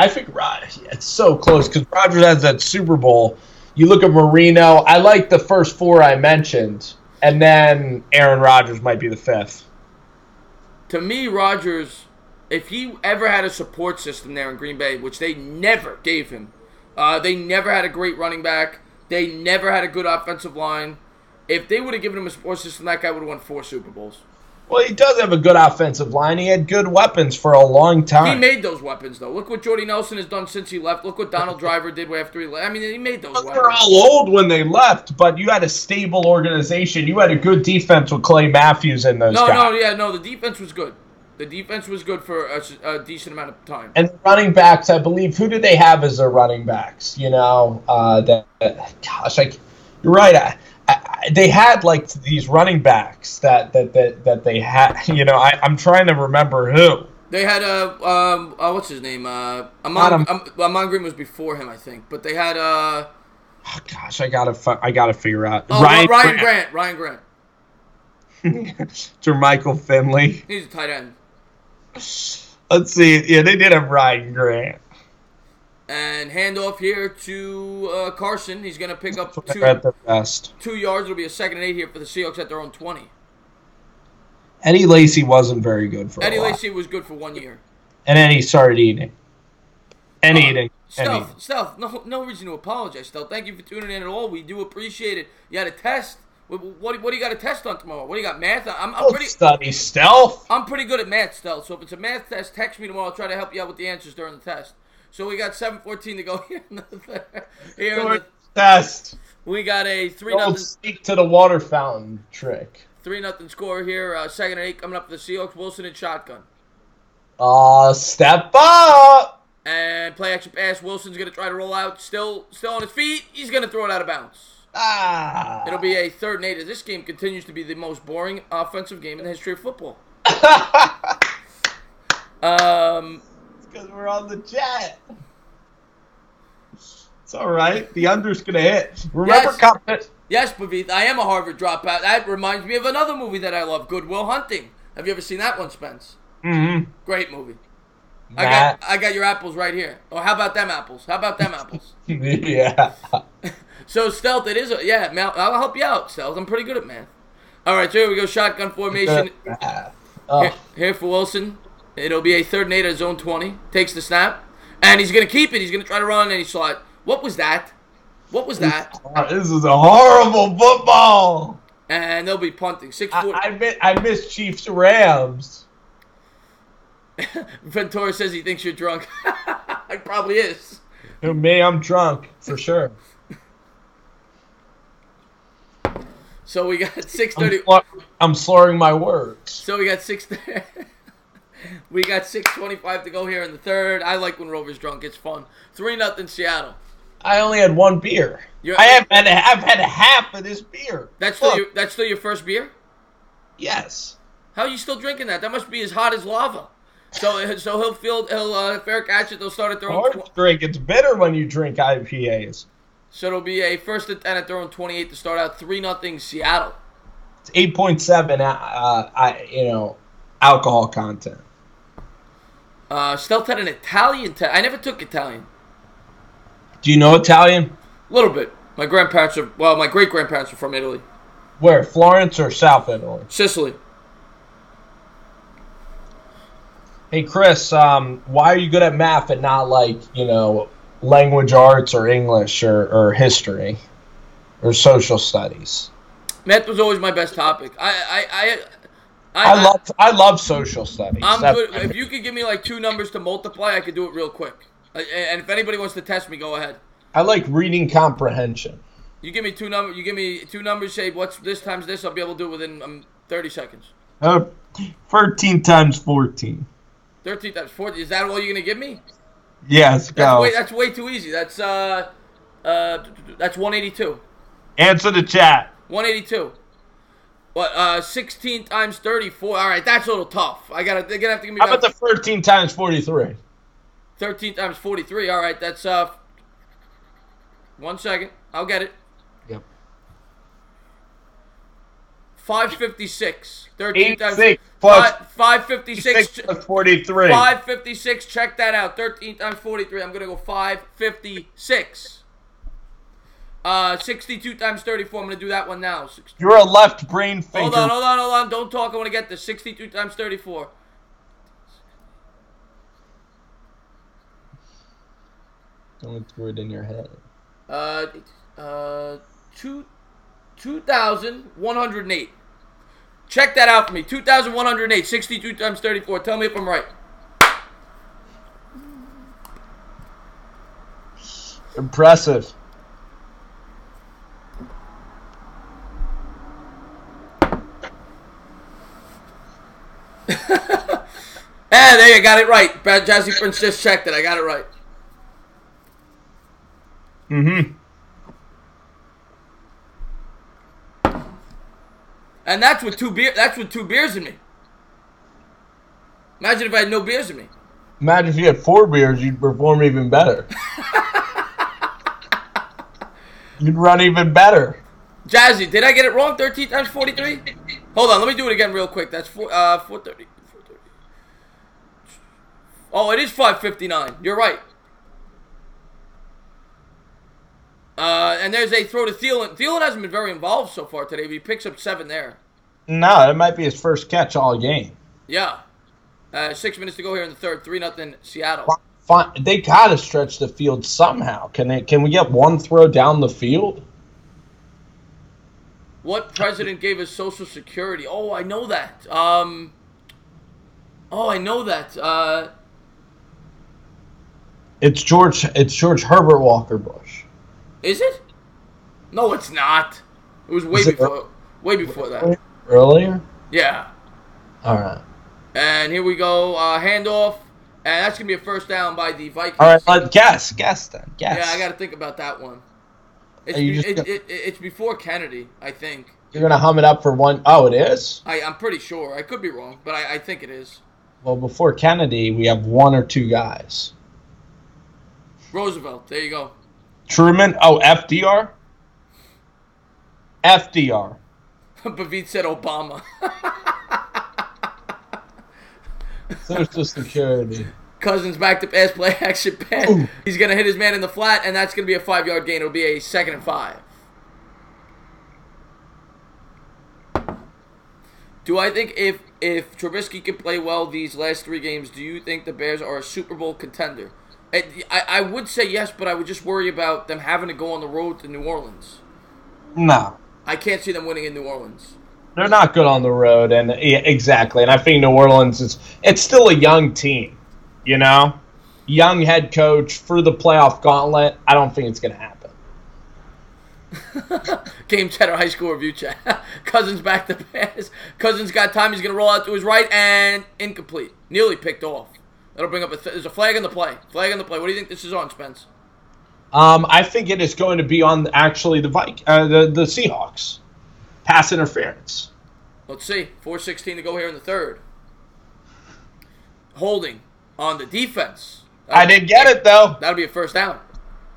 think it's so close because Rodgers has that Super Bowl. You look at Marino. I like the first 4 I mentioned, and then Aaron Rodgers might be the 5th. To me, Rodgers, if he ever had a support system there in Green Bay, which they never gave him, they never had a great running back. They never had a good offensive line. If they would have given him a support system, that guy would have won 4 Super Bowls. Well, he does have a good offensive line. He had good weapons for a long time. He made those weapons, though. Look what Jordy Nelson has done since he left. Look what Donald Driver did after he left. I mean, he made those weapons. They were all old when they left, but you had a stable organization. You had a good defense with Clay Matthews and those guys. The defense was good. The defense was good for a decent amount of time. And the running backs, I believe, who did they have as their running backs? You're right. They had like these running backs that they had. I'm trying to remember who. They had what's his name? Amon Green was before him, I think. But they had I gotta figure out. Ryan Grant. Jermichael Finley. He's a tight end. Let's see. Yeah, they did have Ryan Grant. And handoff here to Carson. He's going to pick up 2 yards. It'll be a 2nd and 8 here for the Seahawks at their own 20. Eddie Lacy wasn't very good for a while. Eddie Lacy was good for 1 year. And then he started eating. Eating. Stealth, no reason to apologize, Stealth. Thank you for tuning in at all. We do appreciate it. You had a test. What do you got a test on tomorrow? What do you got, math? I'm pretty study Stealth. I'm pretty good at math, Stealth. So if it's a math test, text me tomorrow. I'll try to help you out with the answers during the test. So we got 7:14 to go here. Test. We got a 3-0. Don't speak to the water fountain trick. 3-0 score here. 2nd and 8 coming up for the Seahawks. Wilson in shotgun. Step up. And play action pass. Wilson's gonna try to roll out. Still on his feet. He's gonna throw it out of bounds. It'll be a 3rd and 8 as this game continues to be the most boring offensive game in the history of football. Because we're on the jet. It's all right. The under's going to hit. Remember, Yes, Bavith. I am a Harvard dropout. That reminds me of another movie that I love, Good Will Hunting. Have you ever seen that one, Spence? Mm-hmm. Great movie. Matt. I got your apples right here. Or how about them apples? Yeah. So Stealth, it is I'll help you out, Stealth. I'm pretty good at math. All right, so here we go. Shotgun formation. Here for Wilson. It'll be a 3rd and 8 at zone 20. Takes the snap. And he's going to keep it. He's going to try to run and he slide. What was that? This is a horrible football. And they'll be punting. 6-4. I miss Chiefs Rams. Ventura says he thinks you're drunk. He probably is. Me, I'm drunk, for sure. So we got 6:30. I'm slurring my words. So we got 6:25 to go here in the 3rd. I like when Rover's drunk. It's fun. 3-0 Seattle. I only had 1 beer. I've had half of this beer. That's still your first beer? Yes. How are you still drinking that? That must be as hot as lava. So he'll fair catch it. They'll start at their own. Hard to drink. It's bitter when you drink IPAs. So it'll be a 1st and 10 at their own 28 to start out. 3-0 Seattle. It's 8.7. Alcohol content. Stealth had an Italian test. I never took Italian. Do you know Italian? A little bit. My great grandparents are from Italy. Where? Florence or South Italy? Sicily. Hey, Chris, why are you good at math and not language arts or English or history or social studies? Math was always my best topic. I love social studies. I'm good. If you could give me 2 numbers to multiply, I could do it real quick. And if anybody wants to test me, go ahead. I like reading comprehension. You give me 2 numbers. You give me 2 numbers. Say what's this times this. I'll be able to do it within 30 seconds. 13 times 14. 13 times 40. Is that all you're gonna give me? Yes, go. That's way too easy. That's 182. Answer the chat. 182. What? 16 times 34. All right, that's a little tough. They're gonna have to give me. How about the 13 times 43? 13 times 43. All right, that's 1 second. I'll get it. Yep. 556. 13 times 556 plus 43. 556. Check that out. 13 times 43. I'm gonna go 556. 62 times 34. I'm gonna do that one now. 62. You're a left brain thinker. Hold on. Don't talk. I want to get this. 62 times 34. Going through it in your head. 2,108. Check that out for me. 2,108. 62 times 34. Tell me if I'm right. Impressive. There you got it right. Jazzy Prince just checked it. I got it right. Mm-hmm. And that's with 2 beers. That's with 2 beers in me. Imagine if I had no beers in me. Imagine if you had 4 beers, you'd perform even better. You'd run even better. Jazzy, did I get it wrong? 13 times 43? Hold on, let me do it again real quick. That's 430. Oh, it is 559. You're right. And there's a throw to Thielen. Thielen hasn't been very involved so far today, but he picks up 7 there. No, that might be his first catch all game. Yeah. 6 minutes to go here in the 3rd. 3-0 Seattle. They got to stretch the field somehow. Can we get one throw down the field? What president gave us Social Security? Oh, I know that. It's George Herbert Walker Bush. Is it? No, it's not. It was way before that. Earlier? Yeah. All right. And here we go. Handoff. And that's going to be a first down by the Vikings. All right, guess then. Guess. Yeah, I got to think about that one. It's before Kennedy, I think. You're going to hum it up for one. Oh, it is? I'm pretty sure. I could be wrong, but I think it is. Well, before Kennedy, we have 1 or 2 guys. Roosevelt. There you go. Truman. Oh, FDR? FDR. Bavit said Obama. Social Security. Cousins back to pass, play action pass. Ooh. He's going to hit his man in the flat, and that's going to be a 5-yard gain. It'll be a 2nd and 5. Do I think if Trubisky can play well these last 3 games, do you think the Bears are a Super Bowl contender? I would say yes, but I would just worry about them having to go on the road to New Orleans. No. I can't see them winning in New Orleans. They're not good on the road, and yeah, exactly. And I think New Orleans it's still a young team, you know? Young head coach through the playoff gauntlet. I don't think it's going to happen. Game Chatter High School Review Chat. Cousins back to pass. Cousins got time. He's going to roll out to his right and incomplete. Nearly picked off. That'll bring up there's a flag in the play. Flag in the play. What do you think this is on, Spence? I think it is going to be on actually the Seahawks. Pass interference. Let's see. 4:16 to go here in the 3rd. Holding on the defense. I didn't get it, though. That'll be a 1st down.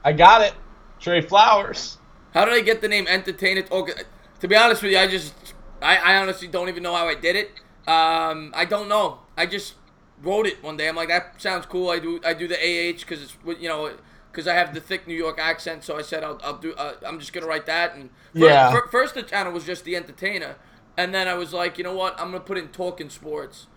I got it. Trey Flowers. How did I get the name Entertain? Oh, to be honest with you, I honestly don't even know how I did it. I don't know. I just wrote it one day. I'm like, that sounds cool. I do the AH because it's, you know, because I have the thick New York accent. So I said I'll do. I'm just gonna write that. And first the channel was just the Entertainer, and then I was like, you know what? I'm gonna put in Talking Sports.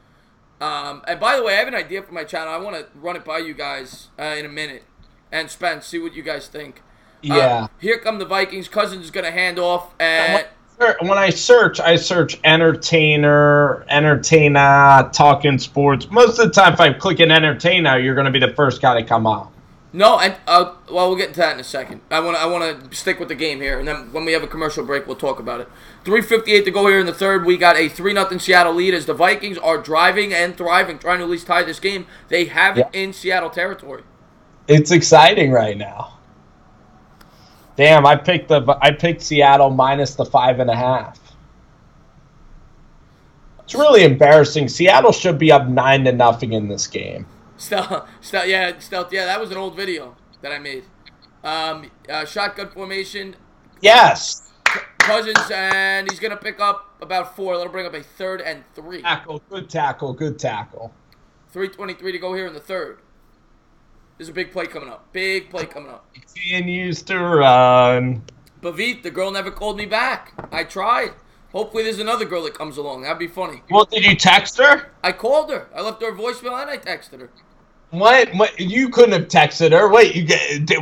And by the way, I have an idea for my channel. I want to run it by you guys in a minute, and Spence, see what you guys think. Yeah. Here come the Vikings. Cousins is going to hand off. And when I search entertainer, talking sports. Most of the time, if I click an entertainer, you're going to be the first guy to come up. No, and well, we'll get into that in a second. I want to stick with the game here, and then when we have a commercial break, we'll talk about it. 3:58 to go here in the 3rd. We got a 3-0 Seattle lead as the Vikings are driving and thriving, trying to at least tie this game. They have it in Seattle territory. It's exciting right now. Damn, I picked Seattle minus the 5.5. It's really embarrassing. Seattle should be up 9-0 in this game. Stealth, yeah, that was an old video that I made. Shotgun formation. Yes. Cousins, and he's gonna pick up about 4. That'll bring up a 3rd and 3. Good tackle. 3:23 to go here in the 3rd. There's a big play coming up. Continues to run. Bavit, the girl never called me back. I tried. Hopefully there's another girl that comes along. That'd be funny. Well, did you text her? I called her. I left her a voicemail and I texted her. What? You couldn't have texted her. Wait,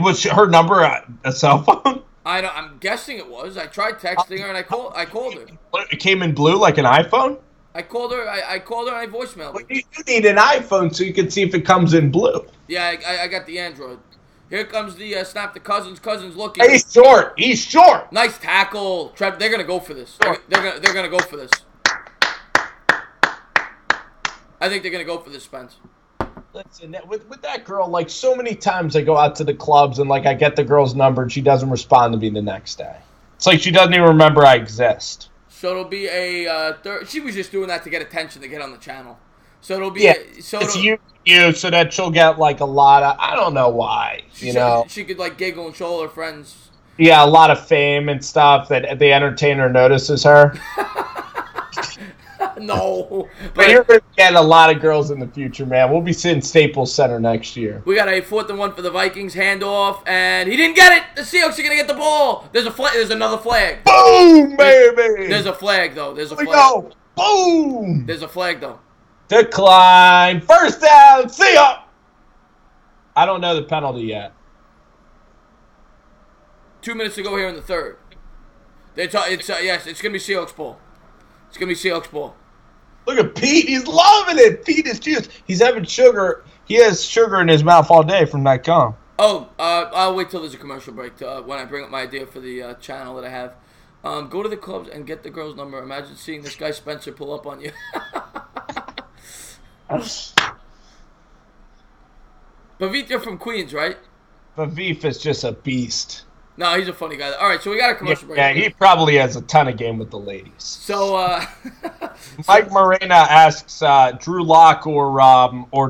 was her number a cell phone? I'm guessing it was. I tried texting her and I called her. It came in blue like an iPhone? I called her. I called her and I voicemailed her. Well, you need an iPhone so you can see if it comes in blue. Yeah, I got the Android. Here comes the snap to Cousins. Cousins looking. He's short. Nice tackle. Trev, they're gonna go for this. They're gonna go for this. I think they're gonna go for this, Spence. Listen, with that girl, like so many times I go out to the clubs and like I get the girl's number and she doesn't respond to me the next day. It's like she doesn't even remember I exist. So it'll be a third. She was just doing that to get attention to get on the channel. So it'll be it's you so that she'll get like a lot of, I don't know why, she could like giggle and show all her friends. Yeah, a lot of fame and stuff that the entertainer notices her. No, but you're going to get a lot of girls in the future, man. We'll be sitting Staples Center next year. We got a 4th and 1 for the Vikings. Handoff, and he didn't get it. The Seahawks are going to get the ball. There's a flag. There's another flag. Boom, baby. There's a flag though. There's a flag. Go. Boom. There's a flag though. Decline. 1st down. See ya. I don't know the penalty yet. 2 minutes to go here in the 3rd. Yes, it's gonna be Seahawks ball. It's gonna be Seahawks ball. Look at Pete. He's loving it. Pete is just. He's having sugar. He has sugar in his mouth all day from that gum. Oh, I'll wait till there's a commercial break when I bring up my idea for the channel that I have. Go to the clubs and get the girl's number. Imagine seeing this guy Spencer pull up on you. Bavit, you're from Queens, right? Bavit is just a beast. No, he's a funny guy. All right, so we got a commercial break. Yeah, he probably has a ton of game with the ladies. So, Mike Morena asks Drew Lock or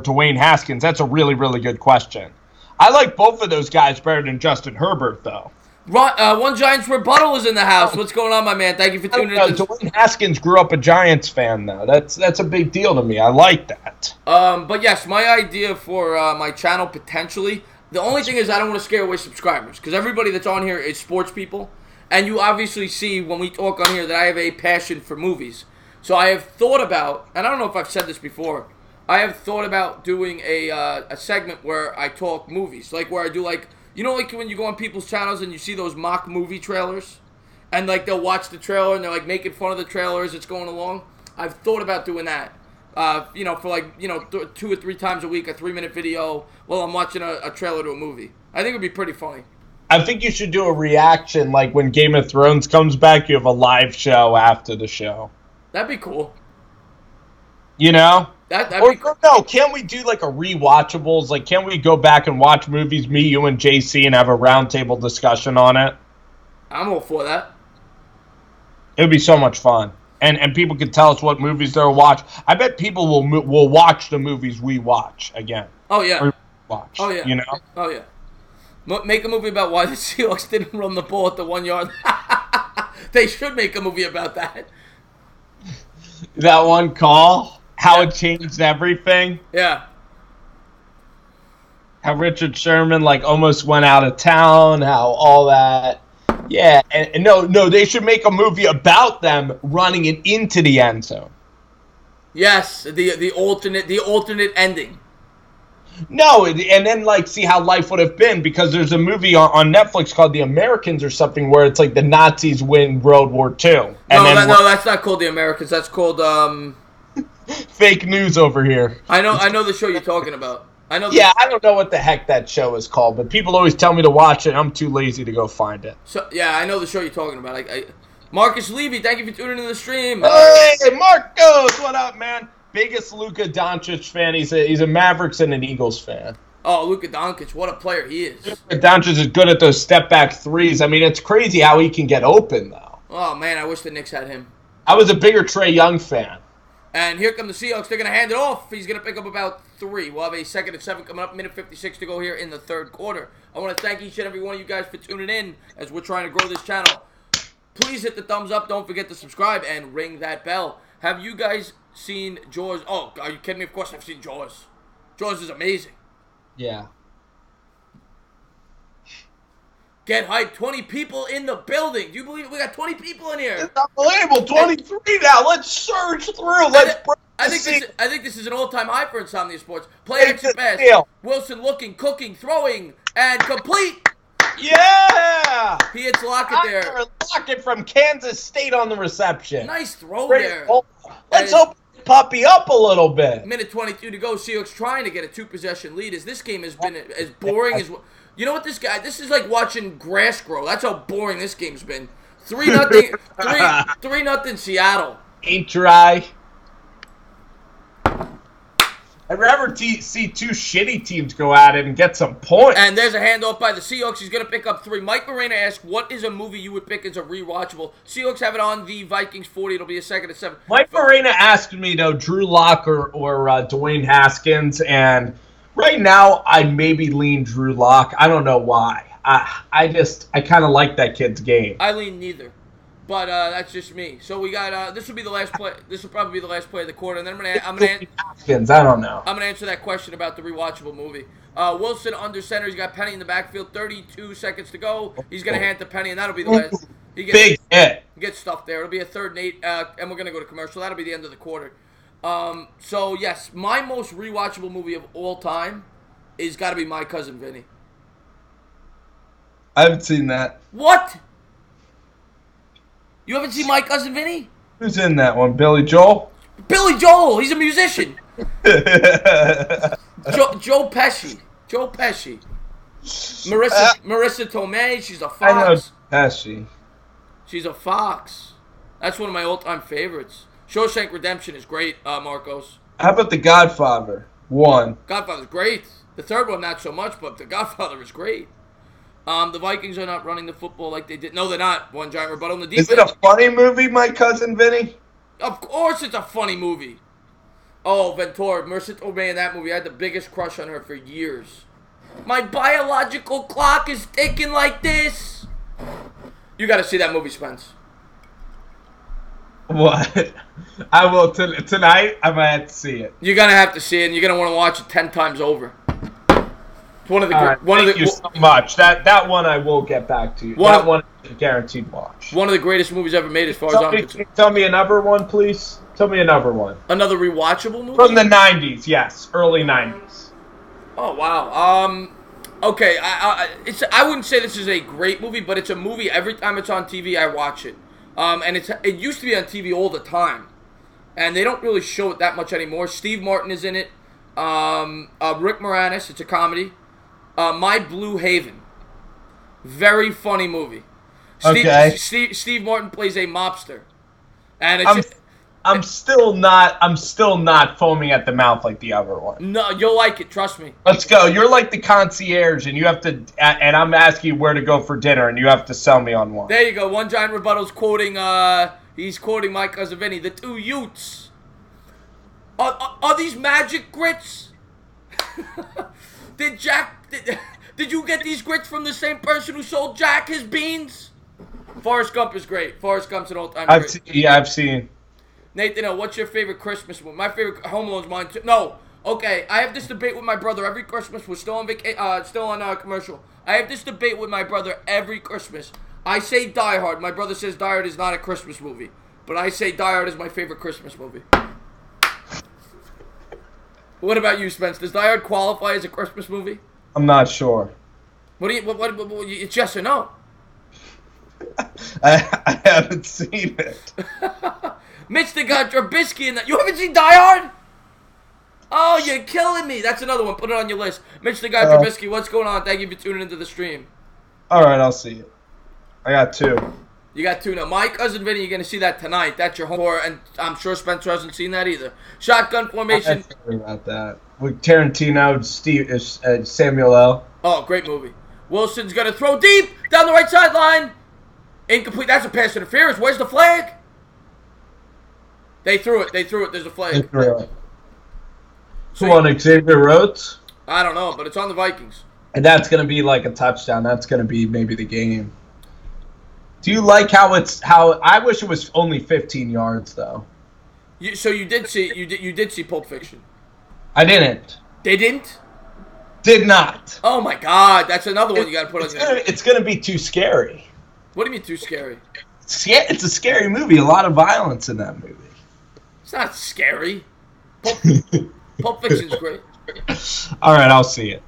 Dwayne Haskins. That's a really, really good question. I like both of those guys better than Justin Herbert, though. One Giants rebuttal is in the house. What's going on, my man? Thank you for tuning in. Dwayne Haskins grew up a Giants fan, though. That's a big deal to me. I like that. But yes, my idea for my channel potentially. The only thing is I don't want to scare away subscribers because everybody that's on here is sports people, and you obviously see when we talk on here that I have a passion for movies. So I have thought about, and I don't know if I've said this before, I have thought about doing a segment where I talk movies, like where I do like. You know, like when you go on people's channels and you see those mock movie trailers, and like they'll watch the trailer and they're like making fun of the trailer as it's going along. I've thought about doing that. For like 2 or 3 times a week, a 3-minute video while I'm watching a trailer to a movie. I think it'd be pretty funny. I think you should do a reaction like when Game of Thrones comes back. You have a live show after the show. That'd be cool. You know. That'd Or be cool. no, can't we do like a rewatchables? Like, can't we go back and watch movies, me, you, and JC, and have a roundtable discussion on it? I'm all for that. It would be so much fun, and people could tell us what movies they'll watch. I bet people will watch the movies we watch again. Oh yeah. Or watch. Oh yeah. You know. Oh yeah. Make a movie about why the Seahawks didn't run the ball at the 1 yard. They should make a movie about that. That one call. How it changed everything. Yeah. How Richard Sherman almost went out of town. How all that. Yeah, and no, they should make a movie about them running it into the end zone. Yes, the alternate ending. No, and then see how life would have been, because there's a movie on Netflix called The Americans or something where it's like the Nazis win World War II. No, that's not called The Americans. That's called fake news over here. I know the show you're talking about. I don't know what the heck that show is called, but people always tell me to watch it. I'm too lazy to go find it. So yeah, I know the show you're talking about. Marcus Levy, thank you for tuning into the stream. Hey, Marcos, what up, man? Biggest Luka Doncic fan. He's a Mavericks and an Eagles fan. Oh, Luka Doncic, what a player he is. Luka Doncic is good at those step back threes. I mean, it's crazy how he can get open though. Oh man, I wish the Knicks had him. I was a bigger Trae Young fan. And here come the Seahawks. They're going to hand it off. He's going to pick up about 3. We'll have a 2nd and 7 coming up. Minute 56 to go here in the third quarter. I want to thank each and every one of you guys for tuning in as we're trying to grow this channel. Please hit the thumbs up. Don't forget to subscribe and ring that bell. Have you guys seen Jaws? Oh, are you kidding me? Of course I've seen Jaws. Jaws is amazing. Yeah. Get hyped. 20 people in the building. Do you believe it? We got 20 people in here. It's unbelievable. 23 now. Let's surge through. I think this is an all-time high for Insomnia Sports. Play extra fast. Wilson looking, cooking, throwing, and complete. Yeah! He hits Lockett there. Lockett from Kansas State on the reception. Nice throw there. Let's open Puppy up a little bit. Minute 22 to go. Seahawks trying to get a 2-possession lead as this game has been as boring as... You know what, this is like watching grass grow. That's how boring this game's been. 3-0 3-0 Seattle. Ain't dry. I'd rather see 2 shitty teams go at it and get some points. And there's a handoff by the Seahawks. He's going to pick up 3. Mike Morena asked, what is a movie you would pick as a rewatchable? Seahawks have it on the Vikings 40. It'll be a 2nd and 7. Mike Morena asked me, though, Drew Lock or Dwayne Haskins, and right now I maybe lean Drew Lock. I don't know why. I kind of like that kid's game. I lean neither. But that's just me. So we got this will be the last play. This will probably be the last play of the quarter, and then I'm gonna I don't know. I'm gonna answer that question about the rewatchable movie. Wilson under center. He's got Penny in the backfield. 32 seconds to go. He's gonna hand to Penny, and that'll be the last. Big hit. Get stuff there. It'll be a 3rd and 8, and we're gonna go to commercial. That'll be the end of the quarter. So yes, my most rewatchable movie of all time is got to be My Cousin Vinny. I haven't seen that. What? You haven't seen My Cousin Vinny? Who's in that one? Billy Joel? Billy Joel. He's a musician. Joe Pesci. Joe Pesci. Marissa Tomei. She's a fox. I know Pesci. She's a fox. That's one of my all-time favorites. Shawshank Redemption is great, Marcos. How about The Godfather? 1. Godfather's great. The 3rd one, not so much, but The Godfather is great. The Vikings are not running the football like they did. No, they're not. One giant rebuttal on the defense. Is it a funny movie, My Cousin Vinny? Of course it's a funny movie. Oh, Ventura. Marissa Tomei in that movie. I had the biggest crush on her for years. My biological clock is ticking like this. You got to see that movie, Spence. What? I will tonight. I might have to see it. You're gonna have to see it, and you're gonna want to watch it 10 times over. It's one of the thank you so much. That one I will get back to you. That one is a guaranteed watch. One of the greatest movies ever made, as far as I'm concerned. Tell me another one, please. Tell me another one. Another rewatchable movie from the '90s. Yes, early '90s. Oh wow. Okay. I wouldn't say this is a great movie, but it's a movie. Every time it's on TV, I watch it. And it used to be on TV all the time, and they don't really show it that much anymore. Steve Martin is in it. Rick Moranis. It's a comedy. My Blue Haven. Very funny movie. Steve Martin plays a mobster, and I'm still not foaming at the mouth like the other one. No, you'll like it. Trust me. Let's go. You're like the concierge, and you have to. And I'm asking you where to go for dinner, and you have to sell me on one. There you go. One Giant Rebuttal's quoting. He's quoting my cousin Vinny. The two Utes. Are these magic grits? Did you get these grits from the same person who sold Jack his beans? Forrest Gump is great. Forrest Gump's an all-time great. I've seen. Nathan, what's your favorite Christmas movie? My favorite Home Alone's mine too. No, okay. I have this debate with my brother every Christmas. We're still on commercial. I have this debate with my brother every Christmas. I say Die Hard. My brother says Die Hard is not a Christmas movie, but I say Die Hard is my favorite Christmas movie. What about you, Spence? Does Die Hard qualify as a Christmas movie? I'm not sure. What it's yes or no? I haven't seen it. Mitch, they got Trubisky in that. You haven't seen Die Hard? Oh, you're killing me. That's another one. Put it on your list. Mitch, they got Trubisky. What's going on? Thank you for tuning into the stream. All right, I'll see it. I got two. You got two now. My cousin Vinny, you're going to see that tonight. That's your homework, and I'm sure Spencer hasn't seen that either. Shotgun Formation. I heard about that. With Tarantino, Samuel L. Oh, great movie. Wilson's going to throw deep down the right sideline. Incomplete. That's a pass interference. Where's the flag? They threw it. There's a flag. Who won, Xavier Rhodes? I don't know, but it's on the Vikings. And that's going to be like a touchdown. That's going to be maybe the game. Do you like how I wish it was only 15 yards though. So you did see Pulp Fiction? I didn't. They didn't? Did not. Oh my God, that's another one you got to put on there. It's going to be too scary. What do you mean too scary? It's a scary movie. A lot of violence in that movie. It's not scary. Pulp Fiction's great. All right, I'll see it.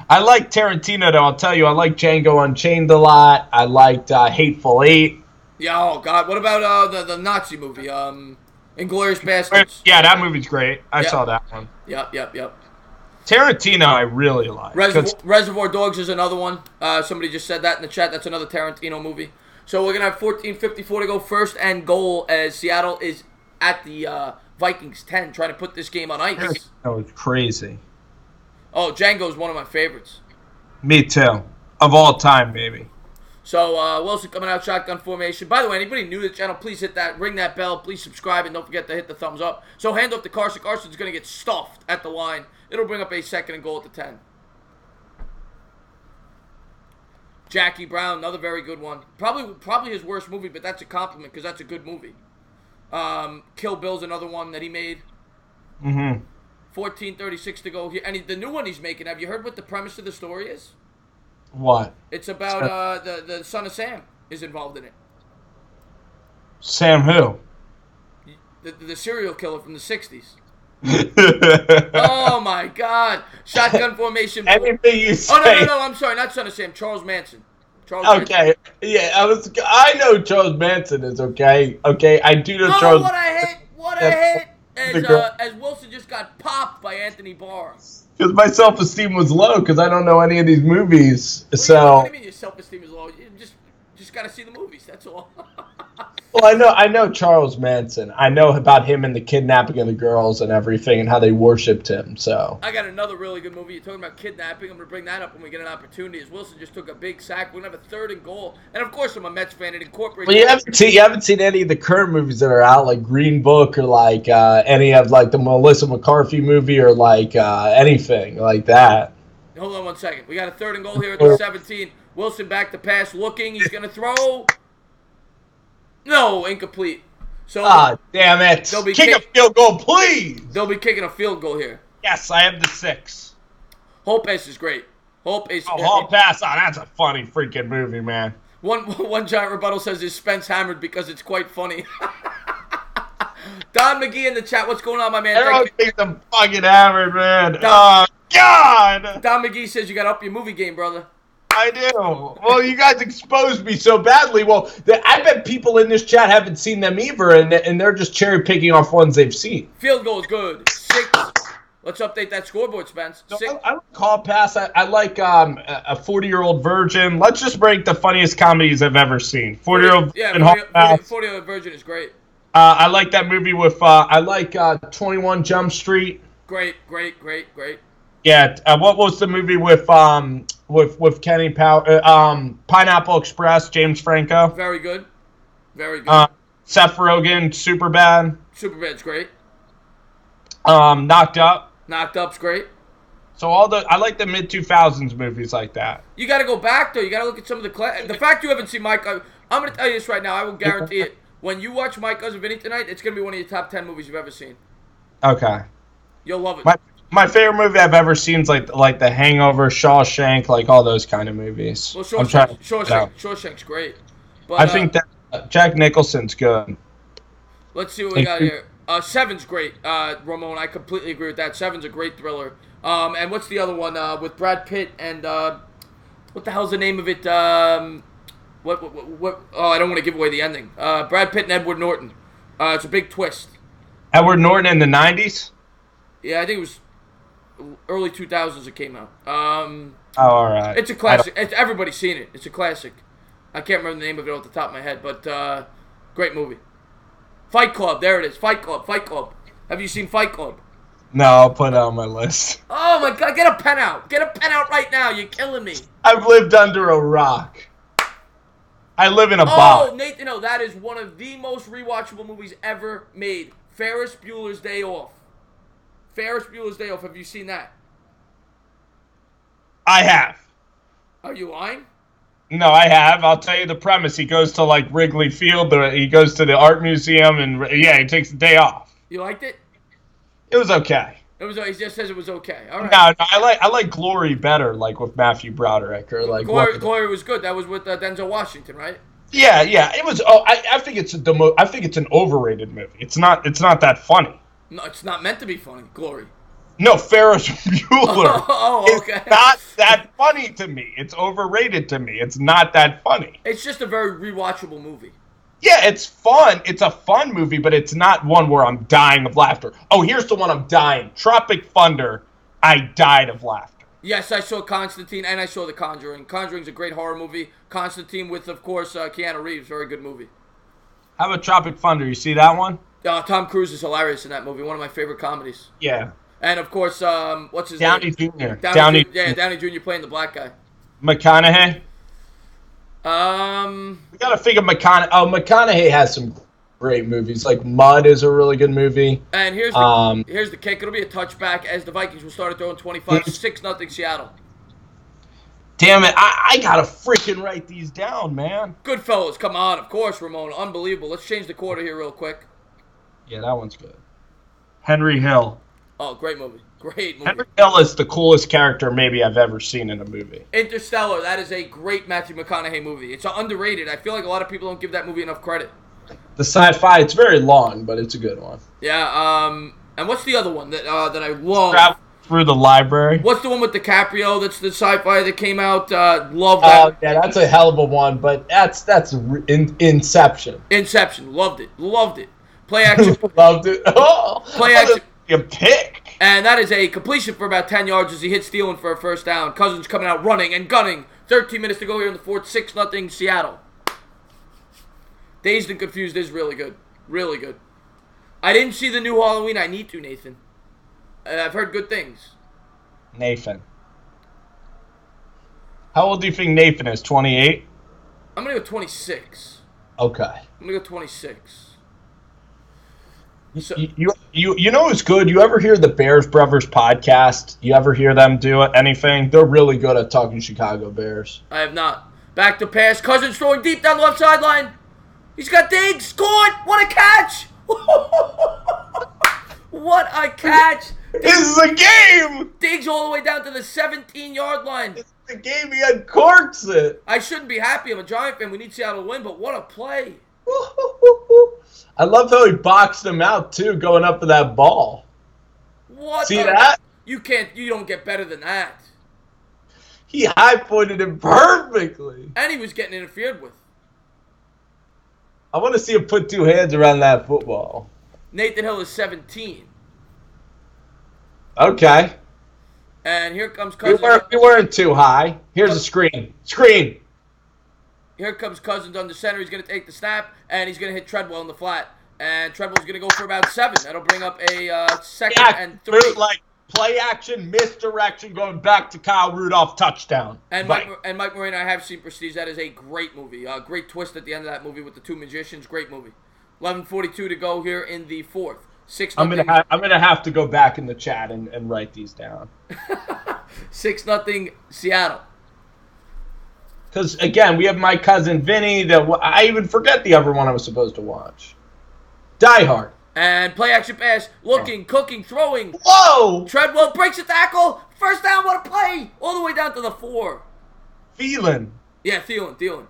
I like Tarantino, though. I'll tell you, I like Django Unchained a lot. I liked Hateful Eight. Yeah, oh, God. What about the Nazi movie, Inglourious Basterds? Yeah, that movie's great. I saw that one. Yep. Tarantino, I really like. Reservoir Dogs is another one. Somebody just said that in the chat. That's another Tarantino movie. So we're going to have 14:54 to go. First and goal as Seattle is at the Vikings 10, trying to put this game on ice. That was crazy. Oh, Django's one of my favorites. Me too. Of all time, baby. So, Wilson coming out, shotgun formation. By the way, anybody new to the channel, please hit that, ring that bell, please subscribe, and don't forget to hit the thumbs up. So, hand off to Carson. Carson's going to get stuffed at the line. It'll bring up a second and goal at the 10. Jackie Brown, another very good one. Probably his worst movie, but that's a compliment because that's a good movie. Kill Bill's another one that he made. 14:36 to go here. And the new one he's making, have you heard what the premise of the story is? What? It's about the son of Sam is involved in it. Sam who? The serial killer from the 60s. Oh my God! Shotgun formation. Anything you say. Oh no! I'm sorry, not son of Sam. Charles Manson. Okay. Yeah, I know Charles Manson is okay. Okay, I do know Charles. What I hate! As Wilson just got popped by Anthony Barr. Because my self-esteem was low because I don't know any of these movies. What do you mean your self-esteem is low? You just got to see the movies. That's all. Well, I know Charles Manson. I know about him and the kidnapping of the girls and everything and how they worshipped him. So I got another really good movie. You're talking about kidnapping. I'm going to bring that up when we get an opportunity. As Wilson just took a big sack. We're going to have a third and goal. And, of course, I'm a Mets fan. It incorporates... Well, you haven't seen any of the current movies that are out, like Green Book or like any of like the Melissa McCarthy movie or like anything like that. Hold on one second. We got a third and goal here at the 17. Wilson back to pass, looking. He's going to throw... No, incomplete. So damn it. They'll be Kick a field goal, please. They'll be kicking a field goal here. Yes, I have the 6. Hall pass is great. Hall pass. Hall pass. Oh, that's a funny freaking movie, man. One giant rebuttal says his Spence hammered because it's quite funny. Don McGee in the chat. What's going on, my man? Everyone thinks I'm fucking hammered, man. Oh, God. Don McGee says you got to up your movie game, brother. I do. Well, you guys exposed me so badly. Well, I bet people in this chat haven't seen them either, and they're just cherry picking off ones they've seen. Field goal is good. 6. Let's update that scoreboard, Spence. I like call pass. I like a 40-year-old virgin. Let's just break the funniest comedies I've ever seen. 40-year-old yeah, 40-year-old virgin is great. I like that movie with 21 Jump Street. Great. Yeah. What was the movie with Kenny Pineapple Express, James Franco? Very good. Seth Rogen, Superbad. Superbad's great. Knocked Up. Knocked Up's great. So I like the mid-2000s movies like that. You got to go back, though. You got to look at some of the fact you haven't seen Mike, I'm going to tell you this right now. I will guarantee it. When you watch My Cousin Vinny tonight, it's going to be one of your top 10 movies you've ever seen. Okay. You'll love it. My favorite movie I've ever seen is like The Hangover, Shawshank, like all those kind of movies. Well, Shawshank's great. But, I think that Jack Nicholson's good. Let's see what we got here. Seven's great, Ramon. I completely agree with that. Seven's a great thriller. And what's the other one with Brad Pitt and what the hell's the name of it? What? Oh, I don't want to give away the ending. Brad Pitt and Edward Norton. It's a big twist. Edward Norton in the 90s? Yeah, I think it was early 2000s it came out. All right. It's a classic. Everybody's seen it. It's a classic. I can't remember the name of it off the top of my head, but great movie. Fight Club. There it is. Fight Club. Have you seen Fight Club? No, I'll put it on my list. Oh, my God. Get a pen out. Get a pen out right now. You're killing me. I've lived under a rock. I live in a box. Oh, Nathan, no, that is one of the most rewatchable movies ever made. Ferris Bueller's Day Off. Have you seen that? I have. Are you lying? No, I have. I'll tell you the premise. He goes to like Wrigley Field. He goes to the art museum, and he takes the day off. You liked it? It was okay. He just says it was okay. All right. No, I like Glory better, like with Matthew Broderick. Glory was good. That was with Denzel Washington, right? Yeah. It was. Oh, I think it's I think it's an overrated movie. It's not that funny. No, it's not meant to be funny. Glory. No, Ferris Bueller. Okay. It's not that funny to me. It's overrated to me. It's not that funny. It's just a very rewatchable movie. Yeah, it's fun. It's a fun movie, but it's not one where I'm dying of laughter. Oh, here's the one I'm dying. Tropic Thunder. I died of laughter. Yes, I saw Constantine, and I saw The Conjuring. Conjuring's a great horror movie. Constantine with, of course, Keanu Reeves. Very good movie. How about Tropic Thunder? You see that one? Tom Cruise is hilarious in that movie. One of my favorite comedies. Yeah. And, of course, what's his Downey name? Jr. Downey Jr. playing the black guy. McConaughey? We gotta figure McConaughey. Oh, McConaughey has some great movies. Like Mud is a really good movie. And here's the kick. It'll be a touchback as the Vikings will start throwing 6-0 Seattle. Damn it! I gotta freaking write these down, man. Goodfellas, come on, of course, Ramon. Unbelievable. Let's change the quarter here real quick. Yeah, that one's good. Henry Hill. Oh, great movie. Great movie. Henry Hill is the coolest character maybe I've ever seen in a movie. Interstellar, that is a great Matthew McConaughey movie. It's underrated. I feel like a lot of people don't give that movie enough credit. The sci-fi, it's very long, but it's a good one. Yeah, and what's the other one that I love? Travel Through the Library. What's the one with DiCaprio that's the sci-fi that came out? Love that. Oh, yeah, that's a hell of a one, but that's Inception. Inception, loved it. Play action. Loved it. Oh, play action. You pick. And that is a completion for about 10 yards as he hits Thielen for a first down. Cousins coming out running and gunning. 13 minutes to go here in the fourth. 6-0 Seattle. Dazed and Confused is really good. Really good. I didn't see the new Halloween. I need to, Nathan. I've heard good things. Nathan. How old do you think Nathan is? 28? I'm going to go 26. Okay. I'm going to go 26. So, you know who's good? You ever hear the Bears Brothers podcast? You ever hear them do anything? They're really good at talking Chicago Bears. I have not. Back to pass. Cousins throwing deep down the left sideline. He's got Diggs. Scored. What a catch. What a catch. This is a game. Diggs all the way down to the 17-yard line. This is a game he uncorks it. I shouldn't be happy. I'm a Giant fan. We need Seattle to win, but what a play. I love how he boxed him out, too, going up for that ball. What? See that? You don't get better than that. He high-pointed him perfectly. And he was getting interfered with. I want to see him put two hands around that football. Nathan Hill is 17. Okay. And here comes Cousins. You weren't too high. Here's a screen. Screen. Here comes Cousins on the center. He's going to take the snap, and he's going to hit Treadwell in the flat. And Treadwell's going to go for about 7. That'll bring up a second and 3. Like play action, misdirection, going back to Kyle Rudolph, touchdown. And Mike Moreno, I have seen Prestige. That is a great movie. Great twist at the end of that movie with the two magicians. Great movie. 11:42 to go here in the fourth. 6-0. I'm gonna have to go back in the chat and write these down. 6-0 Seattle. Because again, we have my cousin Vinny. That I even forget the other one I was supposed to watch. Die Hard. And play action pass. Looking, cooking, throwing. Whoa! Treadwell breaks a tackle. First down. What a play! All the way down to the 4. Thielen. Yeah, Thielen.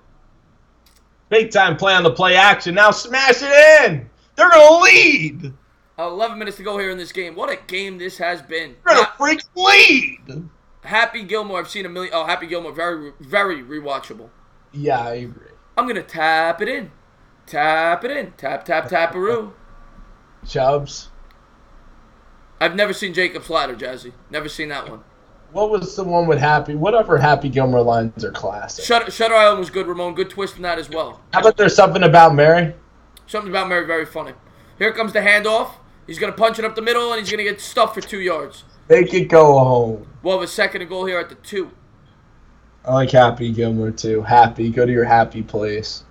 Big time play on the play action. Now smash it in. They're gonna lead. 11 minutes to go here in this game. What a game this has been. They're gonna freaking lead. Happy Gilmore. I've seen a million. Oh, Happy Gilmore. Very, very rewatchable. Yeah, I agree. I'm going to tap it in. Tap it in. Tap, tap-a-roo. Chubbs. I've never seen Jacob's Ladder, Jazzy. Never seen that one. What was the one with Happy? Whatever Happy Gilmore lines are classic. Shutter Island was good, Ramon. Good twist in that as well. How about There's Something About Mary? Something About Mary, very funny. Here comes the handoff. He's going to punch it up the middle, and he's going to get stuffed for 2 yards. Make it go home. We'll have a second and goal here at the 2. I like Happy Gilmore, too. Happy. Go to your happy place.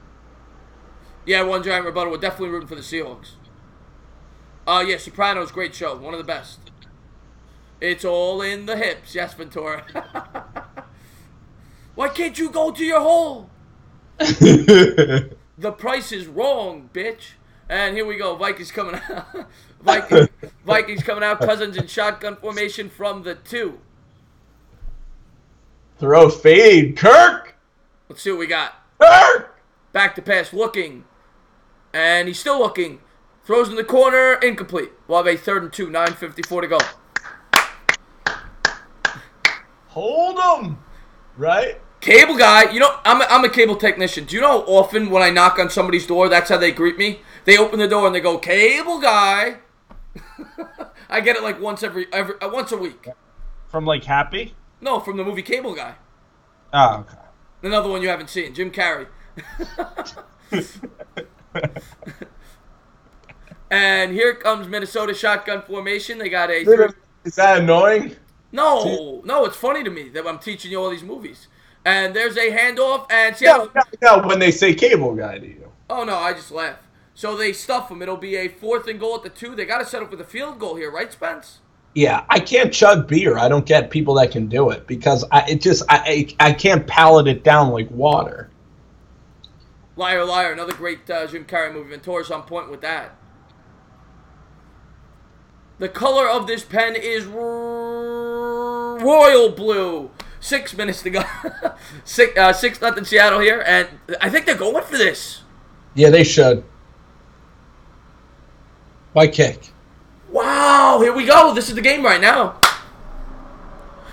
Yeah, one giant rebuttal. We're definitely rooting for the Seahawks. Yeah, Sopranos, great show. One of the best. It's all in the hips. Yes, Ventura. Why can't you go to your hole? The price is wrong, bitch. And here we go. Vikings coming out. Vikings coming out. Cousins in shotgun formation from the 2. Throw fade. Kirk! Let's see what we got. Kirk! Back to pass. Looking. And he's still looking. Throws in the corner. Incomplete. We'll have a 3rd and 2. 9:54 to go. Hold him. Right? Cable guy. You know, I'm a cable technician. Do you know how often when I knock on somebody's door, that's how they greet me? They open the door and they go, "Cable guy." I get it like once a week. From like Happy? No, from the movie Cable Guy. Oh, okay. Another one you haven't seen, Jim Carrey. And here comes Minnesota shotgun formation. They got a... Is that annoying? No, it's funny to me that I'm teaching you all these movies. And there's a handoff, and Seattle... No, when they say Cable Guy to you. Oh, no, I just laugh. So they stuff them. It'll be a 4th and goal at the 2. They got to settle for the field goal here, right, Spence? Yeah, I can't chug beer. I don't get people that can do it because I can't palate it down like water. Liar, Liar, another great Jim Carrey movie. Ventura's on point with that. The color of this pen is royal blue. 6 minutes to go. 6-0 Seattle here, and I think they're going for this. Yeah, they should. By kick. Wow, here we go. This is the game right now.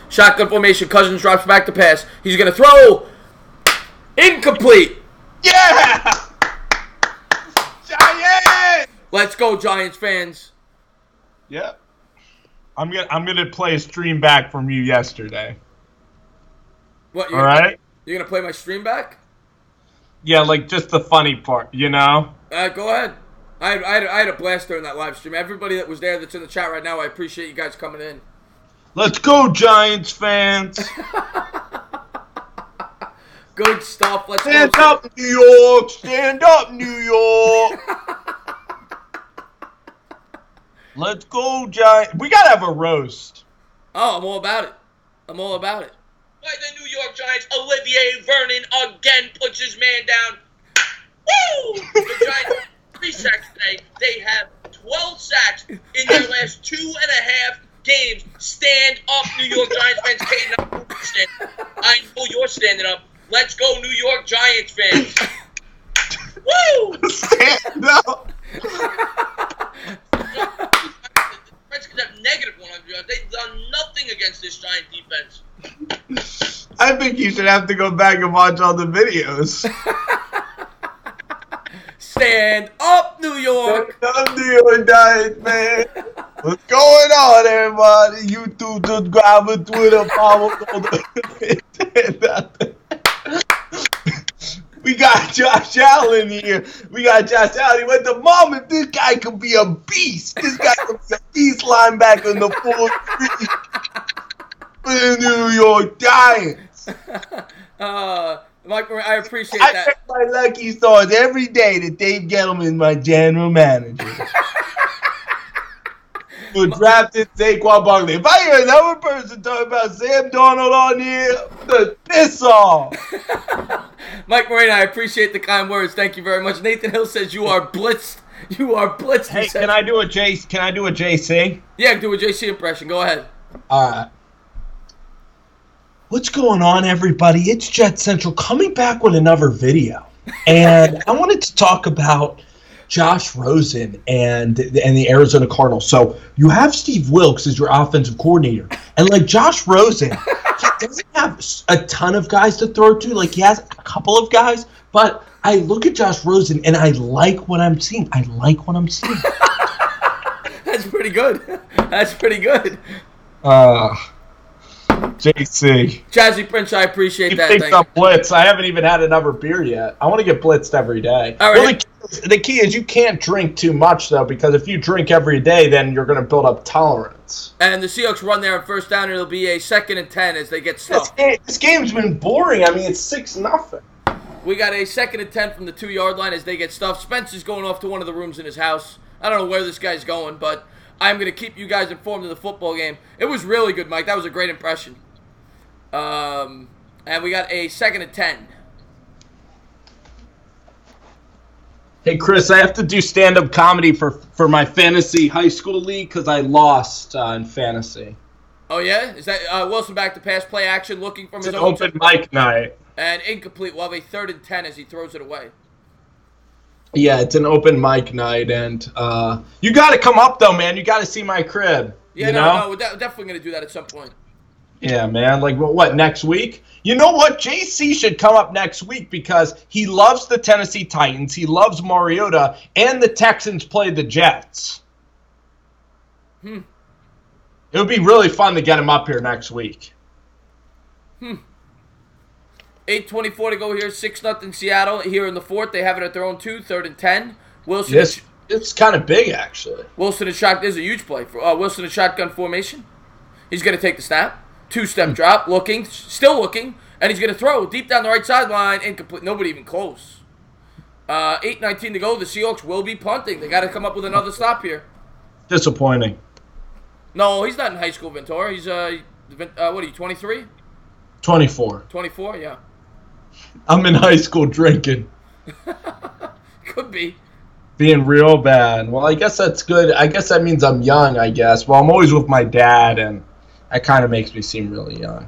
Shotgun formation. Cousins drops back to pass. He's going to throw. Incomplete. Yeah! Giants! Let's go, Giants fans. Yep. I'm gonna play a stream back from you yesterday. What? All right? You're going to play my stream back? Yeah, like just the funny part, you know? Go ahead. I had a blast during that live stream. Everybody that was there that's in the chat right now, I appreciate you guys coming in. Let's go, Giants fans. Good stuff. Let's Stand up, New York. Stand up, New York. Let's go, Giants. We got to have a roast. Oh, I'm all about it. By the New York Giants, Olivier Vernon again puts his man down. Woo! the Giants have 3 sacks today. They have 12 sacks in their last 2.5 games. Stand up, New York Giants fans. I know you're standing up. Let's go, New York Giants fans. Woo! Stand up. The Redskins have negative 100. They've done nothing against this Giant defense. I think you should have to go back and watch all the videos. Stand up, New York! Stand up, New York Giants, man. What's going on, everybody? YouTube, subscribe, Twitter, follow. We got Josh Allen here. He went to mom, if this guy could be a beast. This guy could be a beast linebacker in the 4-3 for the New York Giants. Mike, I appreciate that. I check my lucky stars every day that Dave Gettleman is my general manager. Who drafted Saquon Barkley. If I hear another person talking about Sam Darnold on here, the piss off. Mike Moreno, I appreciate the kind words. Thank you very much. Nathan Hill says you are blitzed. You are blitzed. Hey, can I do a JC? Yeah, do a JC impression. Go ahead. All right. What's going on, everybody? It's Jet Central coming back with another video. And I wanted to talk about Josh Rosen and the Arizona Cardinals. So you have Steve Wilks as your offensive coordinator. And like Josh Rosen, he doesn't have a ton of guys to throw to. Like he has a couple of guys. But I look at Josh Rosen and I like what I'm seeing. That's pretty good. That's pretty good. JC. Jazzy Prince, I appreciate that. Thanks on blitz. I haven't even had another beer yet. I want to get blitzed every day. All right. Well, the key is you can't drink too much, though, because if you drink every day, then you're going to build up tolerance. And the Seahawks run there on first down, and it'll be a 2nd and 10 as they get stuffed. This game's been boring. I mean, it's 6-0. We got a 2nd and 10 from the 2-yard line as they get stuffed. Spencer's going off to one of the rooms in his house. I don't know where this guy's going, but I'm going to keep you guys informed of the football game. It was really good, Mike. That was a great impression. And we got a 2nd and 10. Hey, Chris, I have to do stand-up comedy for my fantasy high school league because I lost in fantasy. Oh, yeah? Is that Wilson back to pass play action looking from his It's an own... open mic night. And incomplete. We'll have a 3rd and 10 as he throws it away. Yeah, it's an open mic night, and you got to come up, though, man. You got to see my crib. Yeah, no, we're definitely going to do that at some point. Yeah, man. Like, what, next week? You know what? JC should come up next week because he loves the Tennessee Titans, he loves Mariota, and the Texans play the Jets. It would be really fun to get him up here next week. 8:24 to go here. 6-0 Seattle. Here in the 4th, they have it at their own 2, 3rd and 10. Wilson. It's kind of big, actually. Wilson and shotgun. This is a huge play for Wilson and shotgun formation. He's going to take the snap. 2-step drop. Looking. Still looking. And he's going to throw deep down the right sideline. Incomplete. Nobody even close. 8:19 to go. The Seahawks will be punting. They got to come up with another stop here. Disappointing. No, he's not in high school, Ventura. He's, what are you, 23? 24. 24, yeah. I'm in high school drinking. Could be. Being real bad. Well, I guess that's good. I guess that means I'm young, I guess. Well, I'm always with my dad, and that kind of makes me seem really young.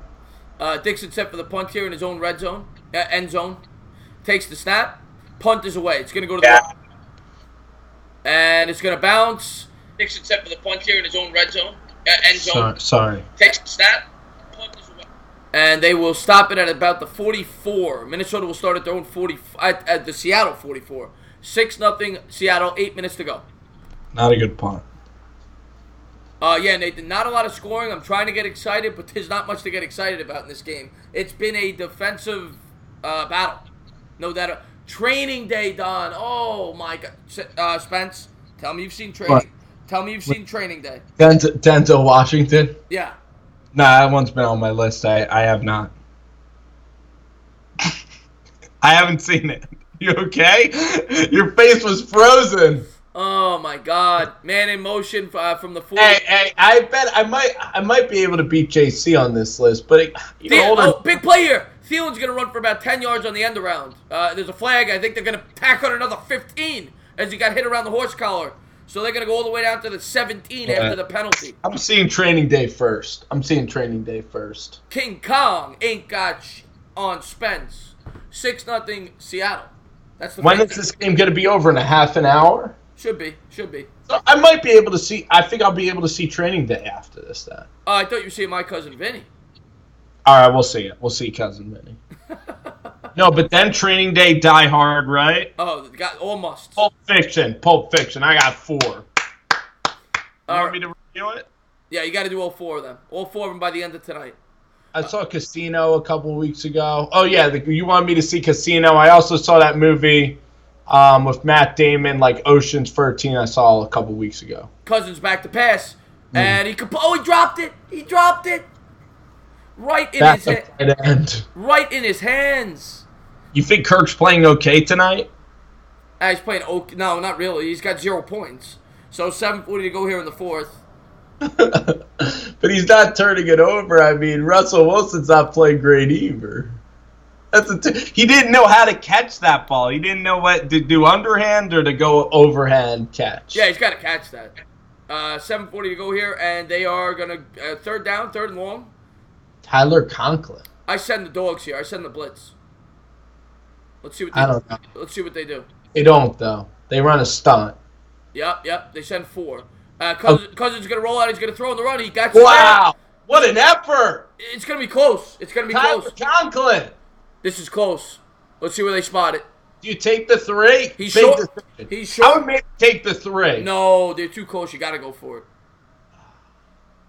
Dixon set for the punt here in his own red zone, end zone. Takes the snap. Punt is away. It's going to go to the right. And it's going to bounce. Dixon set for the punt here in his own red zone, end zone. Sorry. Takes the snap. Punt is away. And they will stop it at about the 44. Minnesota will start at their own 40, at the Seattle 44. 6-0 Seattle, 8 minutes to go. Not a good punt. Yeah, Nathan, not a lot of scoring. I'm trying to get excited, but there's not much to get excited about in this game. It's been a defensive battle. No doubt. Training day, Don. Oh, my God. Spence, tell me you've seen training. What? Tell me you've seen Training Day. Denzel Washington? Yeah. Nah, that one's been on my list. I have not. I haven't seen it. You okay? Your face was frozen. Oh my God! Man in motion from the 40. Hey! I bet I might be able to beat JC on this list, but big play here. Thielen's going to run for about 10 yards on the end around. There's a flag. I think they're going to tack on another 15 as he got hit around the horse collar. So they're going to go all the way down to the 17 after the penalty. I'm seeing training day first. King Kong ain't got on Spence. 6-0 Seattle. That's the When is this game going to be over? In a half an hour? Should be. So I might be able to see. I think I'll be able to see training day after this then. I thought you were seeing my cousin Vinny. All right, we'll see it. We'll see Cousin Vinny. No, but then training day, Die Hard, right? Oh, got almost. Pulp Fiction. I got 4. You want me to review it? Yeah, you got to do all 4 of them. All 4 of them by the end of tonight. I saw Casino a couple of weeks ago. Oh, yeah, you wanted me to see Casino. I also saw that movie with Matt Damon, like Ocean's 13, I saw a couple of weeks ago. Cousins back to pass. And he dropped it. He dropped it. Right in his hands. You think Kirk's playing okay tonight? He's playing okay. No, not really. He's got 0 points. So 7:40 to go here in the 4th. But he's not turning it over. I mean, Russell Wilson's not playing great either. He didn't know how to catch that ball. He didn't know what to do, underhand or to go overhand catch. Yeah, he's got to catch that. 7:40 to go here, and they are going to third down, 3rd and long. Tyler Conklin. I send the dogs here. I send the blitz. Let's see what they do. They don't, though. They run a stunt. Yep. They send 4. Cousins is going to roll out. He's going to throw in the run. He got wow. What an effort. It's going to be close. Tyler Conklin. This is close. Let's see where they spot it. Do you take the 3? He's short. I would maybe take the 3. No, they're too close. You got to go for it.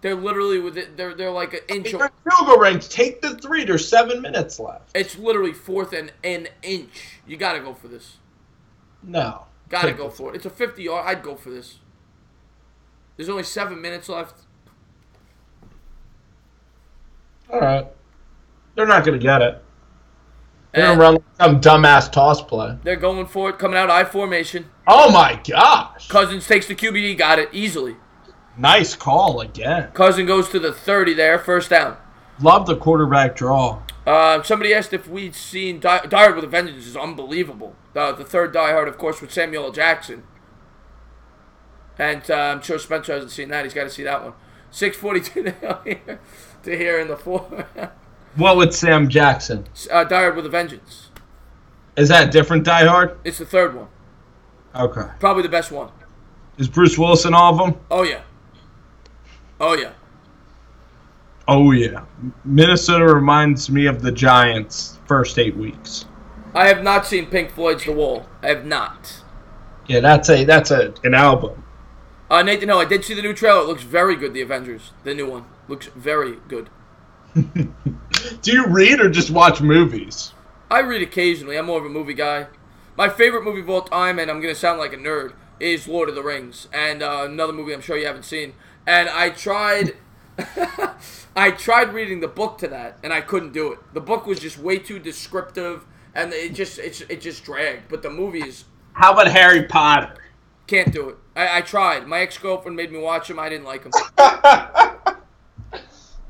They're literally they're like an inch. They're field goal range. Take the 3. There's 7 minutes left. It's literally 4th and an inch. You got to go for this. No. Got to go for it. It's a 50-yard. I'd go for this. There's only 7 minutes left. All right. They're not going to get it. They're going to run some dumbass toss play. They're going for it, coming out I formation. Oh, my gosh. Cousins takes the QB. Got it easily. Nice call again. Cousin goes to the 30 there, 1st down. Love the quarterback draw. Somebody asked if we'd seen Die Hard with a Vengeance. Is unbelievable. The 3rd Die Hard, of course, with Samuel L. Jackson. And I'm sure Spencer hasn't seen that. He's got to see that one. 6:42 to here in the 4. What with Sam Jackson? Die Hard with a Vengeance. Is that a different Die Hard? It's the 3rd one. Okay. Probably the best one. Is Bruce Willis in all of them? Oh, yeah. Minnesota reminds me of the Giants' first 8 weeks. I have not seen Pink Floyd's The Wall. I have not. Yeah, that's an album. Nathan Hill, I did see the new trailer. It looks very good, The Avengers. The new one. Looks very good. Do you read or just watch movies? I read occasionally. I'm more of a movie guy. My favorite movie of all time, and I'm going to sound like a nerd, is Lord of the Rings. And another movie I'm sure you haven't seen. And I tried reading the book to that, and I couldn't do it. The book was just way too descriptive, and it just dragged. But the movie is... How about Harry Potter? Can't do it. I tried. My ex-girlfriend made me watch him. I didn't like him.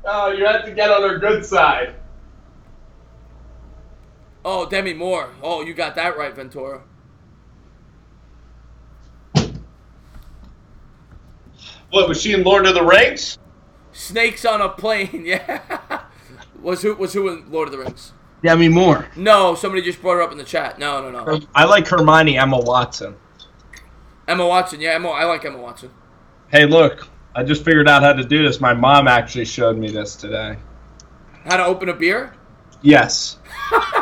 Oh, you have to get on her good side. Oh, Demi Moore. Oh, you got that right, Ventura. What, was she in Lord of the Rings? Snakes on a plane, yeah. Was who in Lord of the Rings? Demi Moore. No, somebody just brought her up in the chat. No. I like Hermione, Emma Watson. Emma Watson, yeah, I like Emma Watson. Hey, look, I just figured out how to do this. My mom actually showed me this today. How to open a beer? Yes. Done!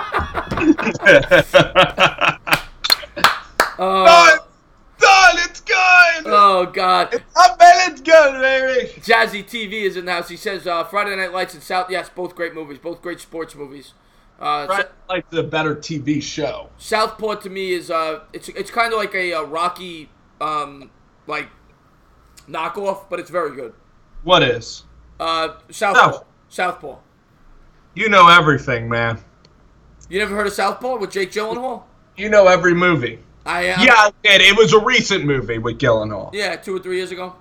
It's good! Oh, God. It's good, baby! Jazzy TV is in the house. He says Friday Night Lights and South. Yes, both great movies. Both great sports movies. Friday Night Lights is a better TV show. Southpaw to me is it's kind of like a Rocky like knockoff, but it's very good. What is? Southpaw. You know everything, man. You never heard of Southpaw with Jake Gyllenhaal? You know every movie. I Yeah, I did. It was a recent movie with Gyllenhaal. Yeah, 2 or 3 years ago.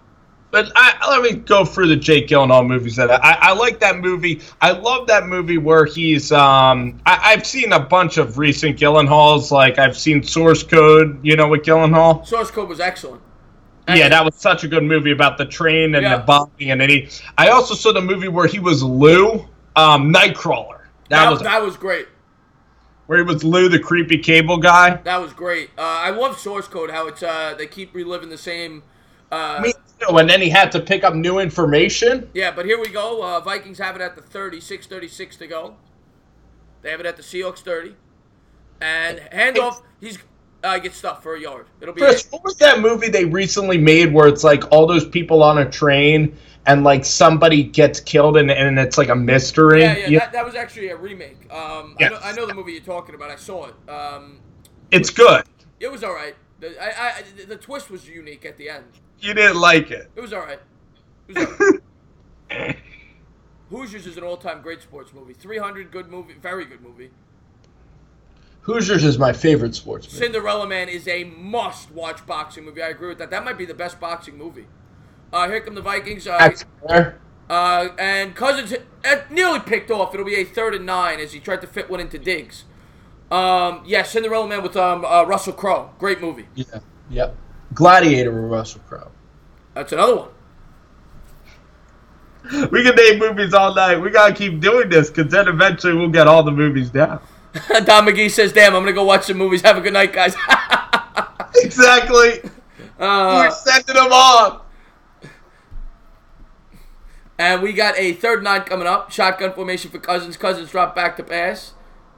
But let me go through the Jake Gyllenhaal movies. That I like that movie. I love that movie where he's. I've seen a bunch of recent Gyllenhaals. Like I've seen Source Code. You know, with Gyllenhaal. Source Code was excellent. Yeah, that was such a good movie about the train and the bombing. And then I also saw the movie where he was Lou, Nightcrawler. That was great. Where he was Lou, the creepy cable guy. That was great. I love Source Code. How it's they keep reliving the same. Me too. And then he had to pick up new information. Yeah, but here we go. Vikings have it at the 30, 6:36 to go. They have it at the Seahawks 30, and handoff. He's gets stuffed for a yard. It'll be. Chris, what was that movie they recently made where it's like all those people on a train and like somebody gets killed and it's like a mystery? Yeah. That was actually a remake. Yes. I know the movie you're talking about. I saw it. It's good. It was all right. The twist was unique at the end. You didn't like it. It was all right. Hoosiers is an all-time great sports movie. 300, good movie, very good movie. Hoosiers is my favorite sports movie. Cinderella Man is a must-watch boxing movie. I agree with that. That might be the best boxing movie. Here come the Vikings. That's fair. And Cousins nearly picked off. It'll be a 3rd and 9 as he tried to fit one into Diggs. Cinderella Man with Russell Crowe. Great movie. Yeah. Yep. Gladiator with Russell Crowe. That's another one. We can name movies all night. We gotta keep doing this because then eventually we'll get all the movies down. Don McGee says, "Damn, I'm gonna go watch some movies. Have a good night, guys." Exactly. We're sending them on. And we got a 3rd and 9 coming up. Shotgun formation for Cousins. Cousins drop back to pass.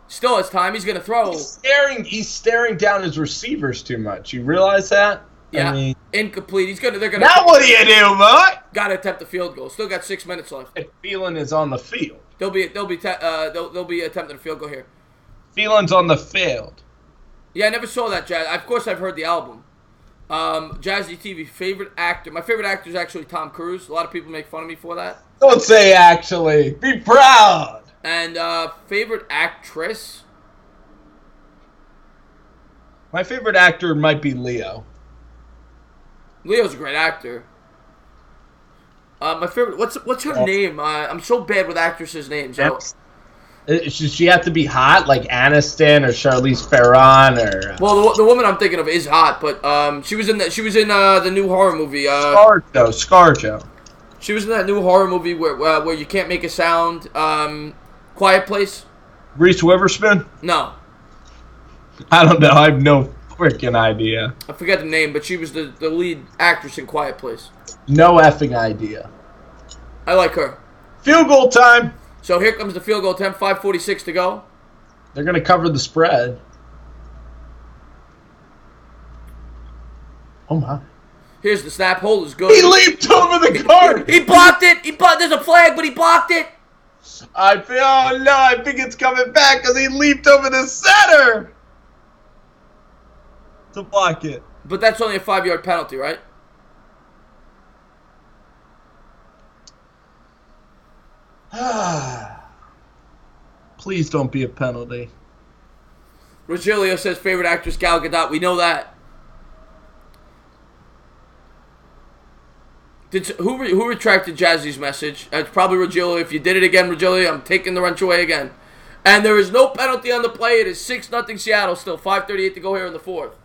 Still has time. He's gonna throw. He's staring down his receivers too much. You realize that? Yeah. I mean, incomplete. They're gonna. Now what do you do, boy? Got to attempt the field goal. Still got 6 minutes left. If Phelan is on the field. They'll be attempting a field goal here. Phelan's on the field. Yeah, I never saw that, Jazz. Of course, I've heard the album. Jazzy TV favorite actor. My favorite actor is actually Tom Cruise. A lot of people make fun of me for that. Don't say actually. Be proud. And favorite actress. My favorite actor might be Leo. Leo's a great actor. My favorite. What's her name? I'm so bad with actresses' names. Should she have to be hot, like Aniston or Charlize Theron, or? Well, the woman I'm thinking of is hot, but she was in the new horror movie. ScarJo. She was in that new horror movie where you can't make a sound. Quiet Place. Reese Witherspoon? No. I don't know. I have no freaking idea. I forget the name, but she was the lead actress in Quiet Place. No effing idea. I like her. Field goal time. So here comes the field goal attempt. 5:46 to go. They're going to cover the spread. Oh, my. Here's the snap. Hold is good. He leaped over the guard. He blocked it. There's a flag, but he blocked it. I think it's coming back because he leaped over the center to block it. But that's only a 5-yard penalty, right? Please don't be a penalty. Rogelio says favorite actress Gal Gadot. We know that. Who retracted Jazzy's message? It's probably Rogelio. If you did it again, Rogelio, I'm taking the wrench away again. And there is no penalty on the play. It is 6-0 Seattle still. 5:38 to go here in the 4th.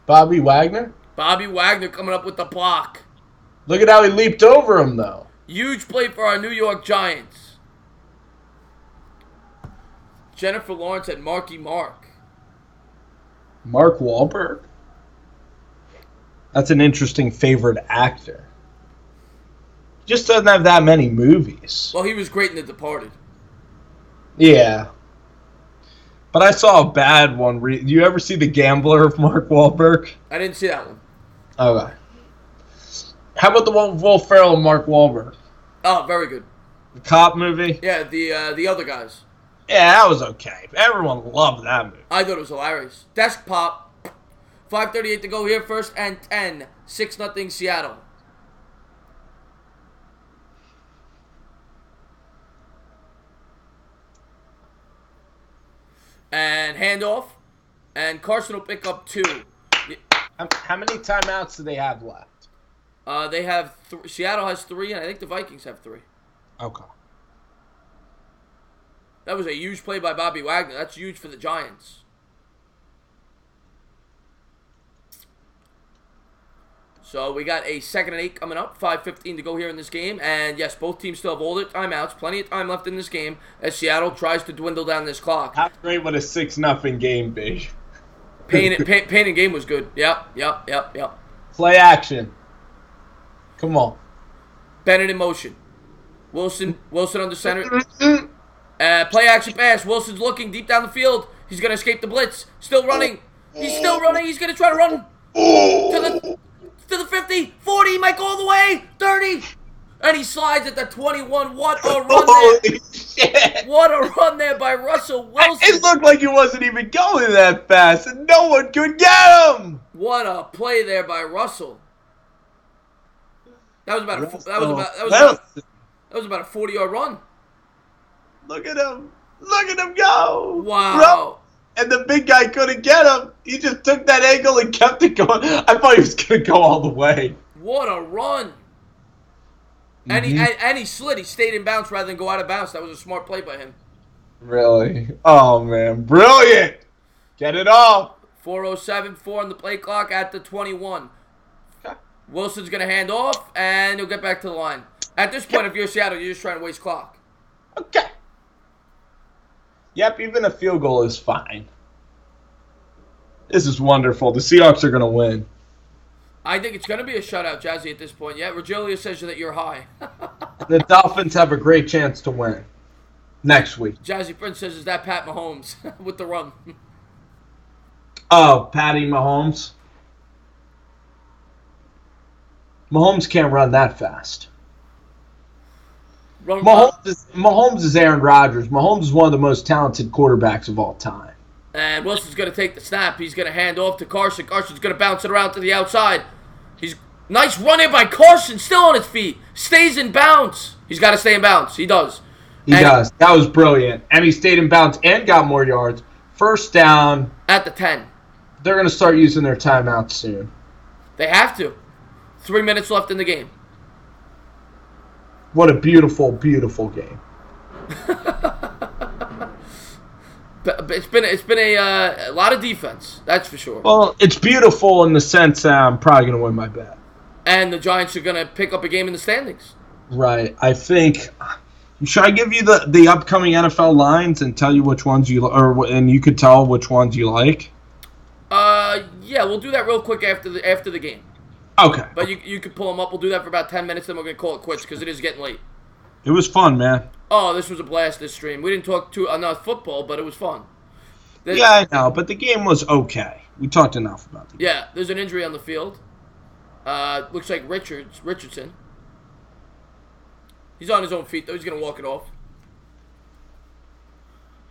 Bobby Wagner? Bobby Wagner coming up with the block. Look at how he leaped over him, though. Huge play for our New York Giants. Jennifer Lawrence and Marky Mark. Mark Wahlberg? That's an interesting favorite actor. He just doesn't have that many movies. Well, he was great in The Departed. Yeah. But I saw a bad one. Do you ever see The Gambler of Mark Wahlberg? I didn't see that one. Okay. How about the one with Will Ferrell and Mark Wahlberg? Oh, very good. The cop movie? Yeah, the other guys. Yeah, that was okay. Everyone loved that movie. I thought it was hilarious. Desk pop. 5:38 to go here. 1st and 10. 6-0 Seattle. And handoff. And Carson will pick up 2. How many timeouts do they have left? They have Seattle has 3, and I think the Vikings have 3. Okay. That was a huge play by Bobby Wagner. That's huge for the Giants. So we got a 2nd and 8 coming up. 5:15 to go here in this game. And yes, both teams still have all their timeouts. Plenty of time left in this game as Seattle tries to dwindle down this clock. How great would a 6-0 game be? Payne and game was good. Yep. Play action. Come on. Bennett in motion. Wilson under center. Play action pass. Wilson's looking deep down the field. He's going to escape the blitz. Still running. He's still running. He's going to try to run to the 50, 40. He might go all the way. 30. And he slides at the 21. What a run there. Holy shit. What a run there by Russell Wilson. It looked like he wasn't even going that fast, and no one could get him. What a play there by Russell. That was about a 40-yard run. Look at him. Look at him go. Wow. Bro. And the big guy couldn't get him. He just took that angle and kept it going. I thought he was going to go all the way. What a run. And he slid. He stayed in bounds rather than go out of bounds. That was a smart play by him. Really? Oh, man. Brilliant. Get it off. 4:07, 4 on the play clock at the 21. Okay. Wilson's going to hand off, and he'll get back to the line. At this point, if you're Seattle, you're just trying to waste clock. Okay. Yep, even a field goal is fine. This is wonderful. The Seahawks are going to win. I think it's going to be a shutout, Jazzy, at this point. Yeah, Rogelio says that you're high. The Dolphins have a great chance to win next week. Jazzy Prince says, is that Pat Mahomes with the run? Oh, Patty Mahomes. Mahomes can't run that fast. Mahomes is Aaron Rodgers. Mahomes is one of the most talented quarterbacks of all time. And Wilson's going to take the snap. He's going to hand off to Carson. Carson's going to bounce it around to the outside. Nice run in by Carson, still on his feet. Stays in bounds. He's got to stay in bounds. He does. He does. That was brilliant. And he stayed in bounds and got more yards. First down. At the 10. They're going to start using their timeouts soon. They have to. 3 minutes left in the game. What a beautiful, beautiful game. It's been a lot of defense, that's for sure. Well, it's beautiful in the sense that I'm probably going to win my bet. And the Giants are going to pick up a game in the standings. Right. I think. Should I give you the upcoming NFL lines and tell you which ones and you could tell which ones you like? Yeah, we'll do that real quick after the game. Okay. But you could pull them up. We'll do that for about 10 minutes, then we're going to call it quits because it is getting late. It was fun, man. Oh, this was a blast, this stream. We didn't talk enough football, but it was fun. Yeah, I know, but the game was okay. We talked enough about the game. Yeah, there's an injury on the field. Looks like Richardson. He's on his own feet, though. He's going to walk it off.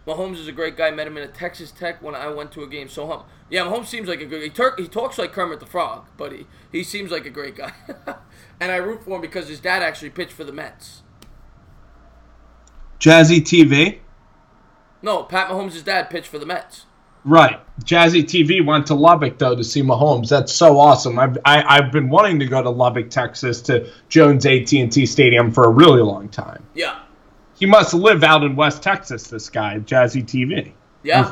Mahomes is a great guy. Met him in a Texas Tech when I went to a game. So, yeah, Mahomes seems like a good guy. He talks like Kermit the Frog, but he seems like a great guy. And I root for him because his dad actually pitched for the Mets. Jazzy TV? No, Pat Mahomes' dad pitched for the Mets. Right. Jazzy TV went to Lubbock, though, to see Mahomes. That's so awesome. I've been wanting to go to Lubbock, Texas, to Jones AT&T Stadium for a really long time. Yeah. He must live out in West Texas, this guy, Jazzy TV. Yeah.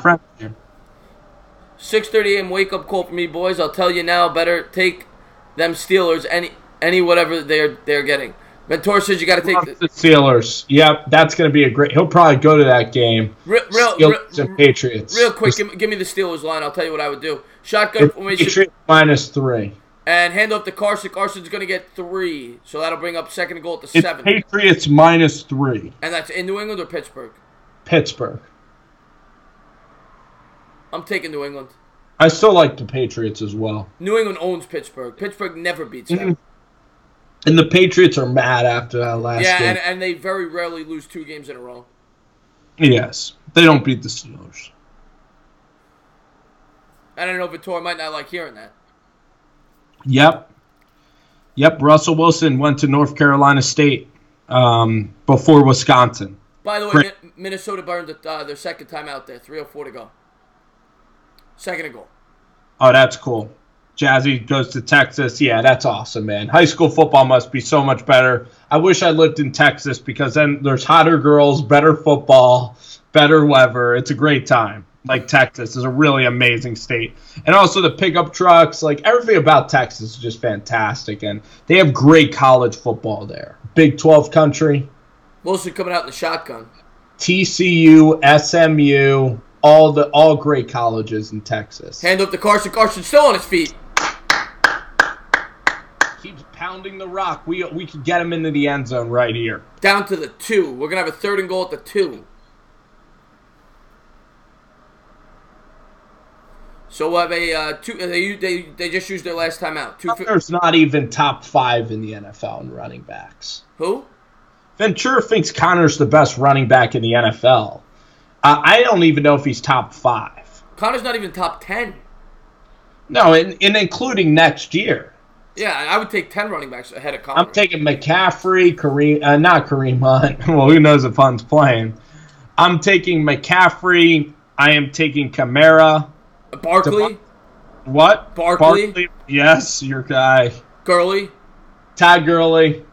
6:30 a.m. wake-up call for me, boys. I'll tell you now, better take them Steelers, any whatever they're getting. Mentor says you got to take the Steelers. Yep, that's going to be a great. He'll probably go to that game. Steelers and Patriots. Real quick, give me the Steelers line. I'll tell you what I would do. Shotgun formation. Patriots -3. And hand off to Carson. Carson's going to get 3, so that'll bring up second and goal at the 7. Patriots -3. And that's in New England or Pittsburgh? Pittsburgh. I'm taking New England. I still like the Patriots as well. New England owns Pittsburgh. Pittsburgh never beats them. And the Patriots are mad after that last game. Yeah, and they very rarely lose 2 games in a row. Yes. They don't beat the Steelers. I don't know, Vittor might not like hearing that. Yep, Russell Wilson went to North Carolina State before Wisconsin. By the way, Minnesota burned their second time out there. 3:04 to go. Second and goal. Oh, that's cool. Jazzy goes to Texas. Yeah, that's awesome, man. High school football must be so much better. I wish I lived in Texas because then there's hotter girls, better football, better weather. It's a great time. Like, Texas is a really amazing state. And also the pickup trucks, like, everything about Texas is just fantastic. And they have great college football there. Big 12 country. Mostly coming out in the shotgun. TCU, SMU, all great colleges in Texas. Hand up to Carson. Carson's still on his feet. Keeps pounding the rock. We could get him into the end zone right here. Down to the 2. We're going to have a 3rd and goal at the 2. So we'll have a 2. They just used their last time out. There's not even top 5 in the NFL in running backs. Who? Ventura thinks Connor's the best running back in the NFL. I don't even know if he's top 5. Connor's not even top 10. No, and including next year. Yeah, I would take 10 running backs ahead of Connor. I'm taking McCaffrey, not Kareem Hunt. Well, who knows if Hunt's playing. I'm taking McCaffrey. I am taking Kamara. Barkley. What? Barkley. Yes, your guy. Gurley. Todd Gurley.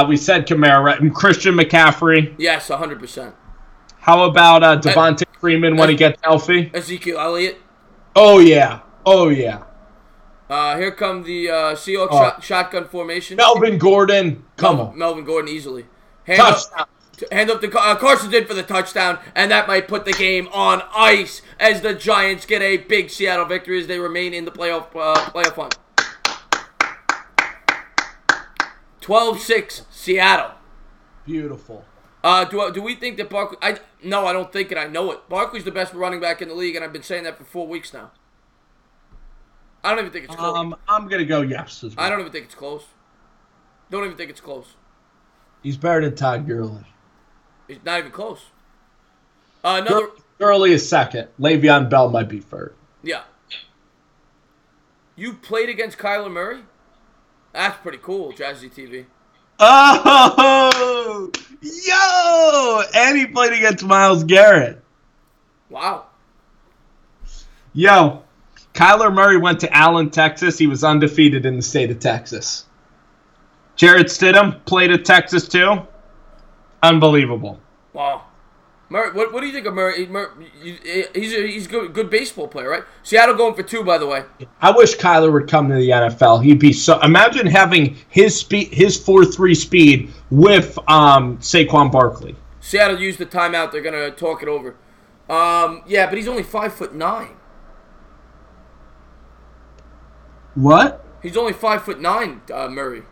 We said Kamara. And Christian McCaffrey. Yes, 100%. How about Devontae Freeman when he gets healthy? Ezekiel Elliott. Oh, yeah. Oh, yeah. Here come the Seahawks shotgun formation. Melvin Gordon. Come on. Melvin Gordon easily. Touchdown. Hand up to Carson did for the touchdown, and that might put the game on ice as the Giants get a big Seattle victory as they remain in the playoff hunt. 12-6 Seattle. Beautiful. Do we think that Barkley? No, I don't think it. I know it. Barkley's the best running back in the league, and I've been saying that for 4 weeks now. I don't even think it's close. I'm gonna go yes as well. I don't even think it's close. Don't even think it's close. He's better than Todd Gurley. It's not even close. Gurley is second. Le'Veon Bell might be third. Yeah. You played against Kyler Murray? That's pretty cool, Jazzy TV. Oh, yo! And he played against Myles Garrett. Wow. Yo, Kyler Murray went to Allen, Texas. He was undefeated in the state of Texas. Jarrett Stidham played at Texas too. Unbelievable. Wow. Murray, what do you think of Murray? He's a good baseball player, right? Seattle going for 2, by the way. I wish Kyler would come to the NFL. He'd be so. Imagine having his 4.3 speed with Saquon Barkley. Seattle used the timeout. They're gonna talk it over. Yeah, but he's only 5'9". What? He's only 5'9", Murray.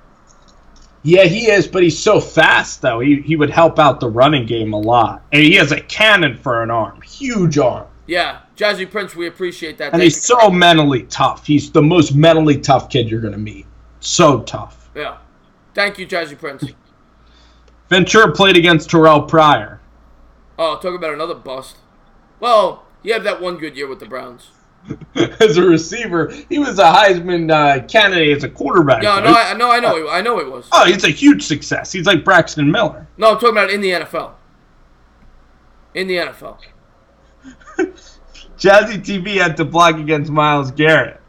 Yeah, he is, but he's so fast, though. He would help out the running game a lot. And he has a cannon for an arm. Huge arm. Yeah, Jazzy Prince, we appreciate that. And he's so mentally tough. He's the most mentally tough kid you're going to meet. So tough. Yeah. Thank you, Jazzy Prince. Ventura played against Terrell Pryor. Oh, talk about another bust. Well, he had that one good year with the Browns. As a receiver, he was a Heisman candidate as a quarterback. Yeah, right? I know he was. Oh, he's a huge success. He's like Braxton Miller. No, I'm talking about in the NFL. In the NFL. Jazzy TV had to block against Myles Garrett.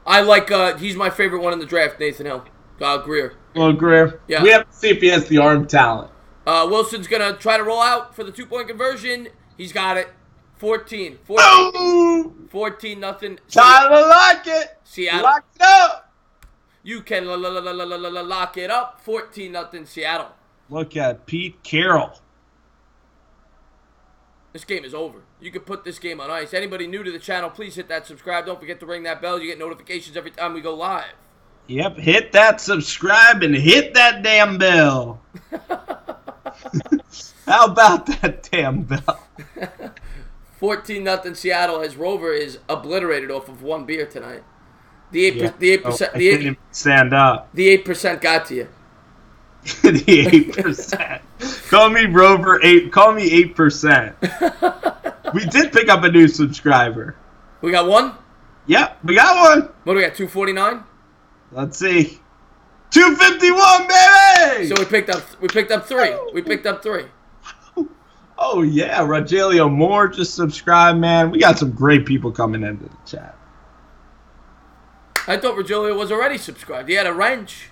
I like, he's my favorite one in the draft, Nathan Hill. Greer. Oh, Greer. Yeah. We have to see if he has the arm talent. Wilson's going to try to roll out for the 2-point conversion. He's got it. 14 nothing. Tyler Lockett. Seattle. Lock it up. You can lock it up. 14 nothing Seattle. Look at Pete Carroll. This game is over. You can put this game on ice. Anybody new to the channel, please hit that subscribe. Don't forget to ring that bell. You get notifications every time we go live. Yep, hit that subscribe and hit that damn bell. How about that damn bell? 14 nothing Seattle as Rover is obliterated off of one beer tonight. The 8%. I couldn't even stand up. The 8% got to you. The 8%. Call me Rover 8. Call me 8%. We did pick up a new subscriber. We got one? Yep, we got one. What do we got? 249? Let's see. 251, baby. So we picked up 3. We picked up 3. Oh, yeah. Rogelio Moore just subscribed, man. We got some great people coming into the chat. I thought Virgilio was already subscribed. He had a wrench.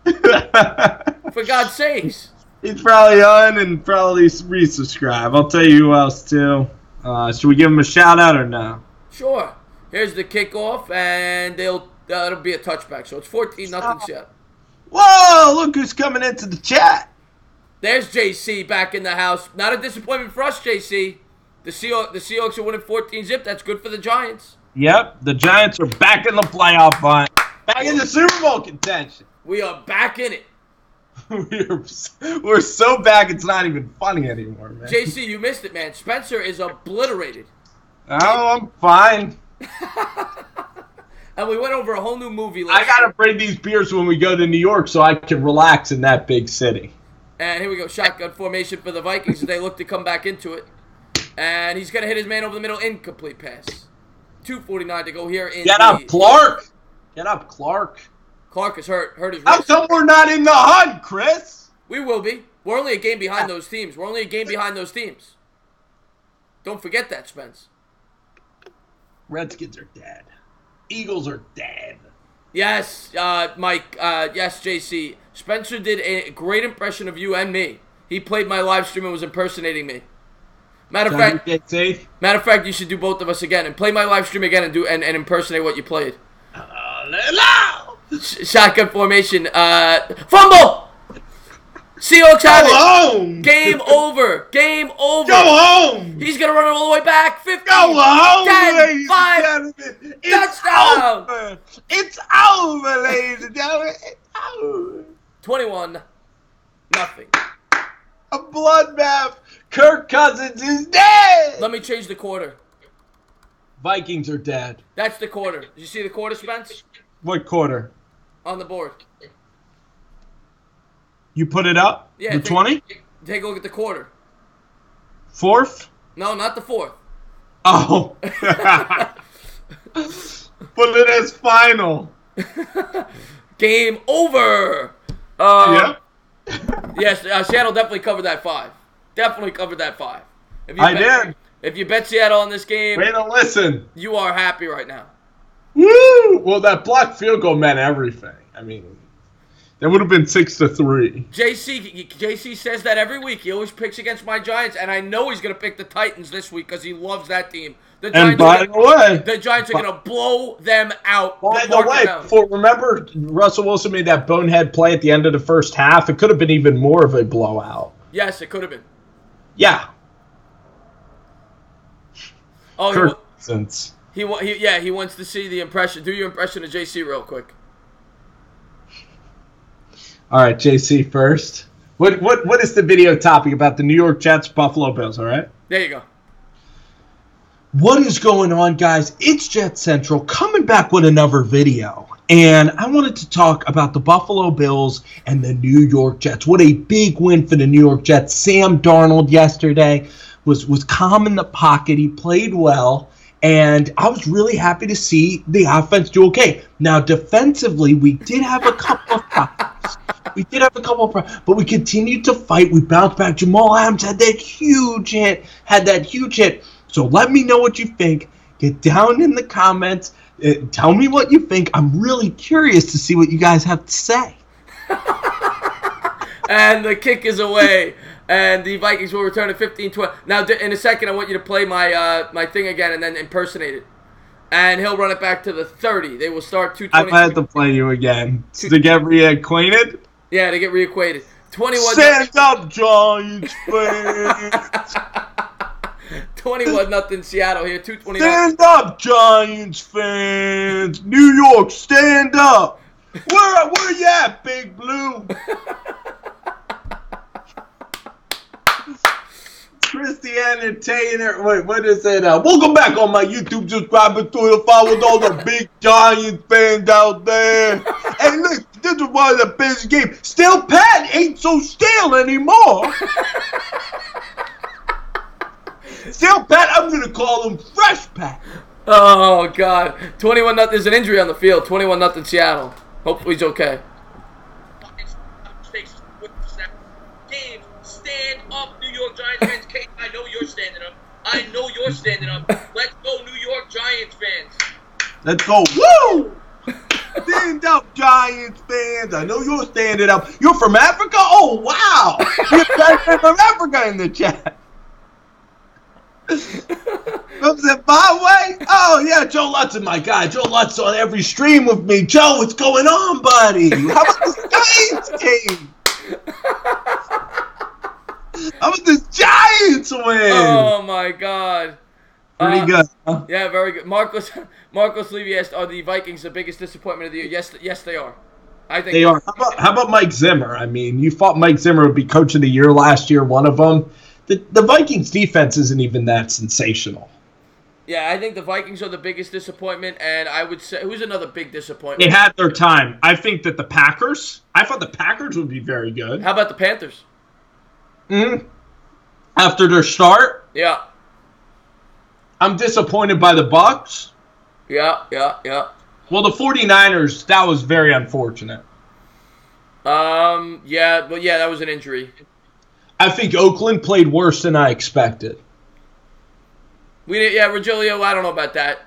For God's sakes. He's probably on and probably resubscribe. I'll tell you who else, too. Should we give him a shout-out or no? Sure. Here's the kickoff, and it'll be a touchback. So it's 14-0 Seattle. Whoa, look who's coming into the chat. There's JC back in the house. Not a disappointment for us, JC. The Seahawks are winning 14-0. That's good for the Giants. Yep, the Giants are back in the playoff hunt. Back in the Super Bowl contention. We are back in it. We're so back it's not even funny anymore, man. JC, you missed it, man. Spencer is obliterated. Oh, I'm fine. And we went over a whole new movie. I gotta bring these beers when we go to New York so I can relax in that big city. And here we go, shotgun formation for the Vikings as they look to come back into it. And he's gonna hit his man over the middle, incomplete pass. 2:49 to go here. Get up, Clark. Get up, Clark. Clark is hurt. Hurt his How wrist. come we're not in the hunt, Chris? We will be. We're only a game behind those teams. Don't forget that, Spence. Redskins are dead. Eagles are dead. Yes, Mike. Yes, JC. Spencer did a great impression of you and me. He played my live stream and was impersonating me. Matter of fact, you should do both of us again and play my live stream again and impersonate what you played. Shotgun formation. Fumble. Seahawks have it. Home. Game over. Game over. Go home. He's going to run it all the way back. 15. Go home, 10, 5. It's Touchdown. over. It's over, ladies and gentlemen. It's over. 21-0. A bloodbath. Kirk Cousins is dead. Let me change the quarter. Vikings are dead. That's the quarter. Did you see the quarter, Spence? What quarter? On the board. You put it up? Yeah. The 20? Take a look at the quarter. Fourth? No, not the fourth. Oh. Put it as final. Game over. Yep. Yes, Seattle definitely covered that 5. Definitely covered that 5. I did. If you bet Seattle on this game, Way to listen. you are happy right now. Woo! Well, that blocked field goal meant everything. I mean, that would have been 6-3. JC says that every week. He always picks against my Giants, and I know he's going to pick the Titans this week because he loves that team. The Giants the Giants are going to blow them out. By the way, remember Russell Wilson made that bonehead play at the end of the first half? It could have been even more of a blowout. Yes, it could have been. Yeah. Oh, Kirk Cousins. He wants to see the impression. Do your impression of JC real quick. All right, JC first. What is the video topic about the New York Jets, Buffalo Bills, all right? There you go. What is going on, guys? It's Jet Central coming back with another video. And I wanted to talk about the Buffalo Bills and the New York Jets. What a big win for the New York Jets. Sam Darnold yesterday was calm in the pocket. He played well. And I was really happy to see the offense do okay. Now, defensively, we did have a couple of problems. But we continued to fight. We bounced back. Jamal Adams had that huge hit. So let me know what you think. Get down in the comments. Tell me what you think. I'm really curious to see what you guys have to say. And the kick is away. And the Vikings will return at 15-12. Now, in a second, I want you to play my thing again and then impersonate it. And he'll run it back to the 30. They will start 220. I've had to play you again. To get reacquainted? Yeah, to get reacquainted. 21. Stand up, Giants fans. 21-0 Seattle here. 2:29. Stand up, Giants fans. New York, stand up. Where you at, Big Blue? Chris the Entertainer. Wait, what is it? Welcome back on my YouTube. Subscribe and Twitter. Follow all the big Giants fans out there. Hey, look, this is one of the best games. Still, Pat ain't so still anymore. Still, Pat, I'm going to call him Fresh Pat. Oh, God. 21-0. There's an injury on the field. 21-0 Seattle. Hopefully he's okay. Game, stand up, New York Giants fans. Kate, I know you're standing up. I know you're standing up. Let's go, New York Giants fans. Let's go. Woo! up, Giants fans? I know you're standing up. You're from Africa? Oh, wow. You're from Africa in the chat. From Zimbabwe? Oh, yeah, Joe Lutz's my guy. Joe Lutz on every stream with me. Joe, what's going on, buddy? How about the Giants game? How about the Giants win? Oh, my God. Pretty good, huh? Yeah, very good. Marcos Levy asked, are the Vikings the biggest disappointment of the year? Yes, they are. I think they are. How about Mike Zimmer? I mean, you thought Mike Zimmer would be coach of the year last year, one of them. The Vikings defense isn't even that sensational. Yeah, I think the Vikings are the biggest disappointment, and I would say, who's another big disappointment? They had their time. I think that I thought the Packers would be very good. How about the Panthers? After their start? Yeah. I'm disappointed by the Bucks. Yeah. Well, the 49ers, that was very unfortunate. Yeah, that was an injury. I think Oakland played worse than I expected. Regilio, I don't know about that.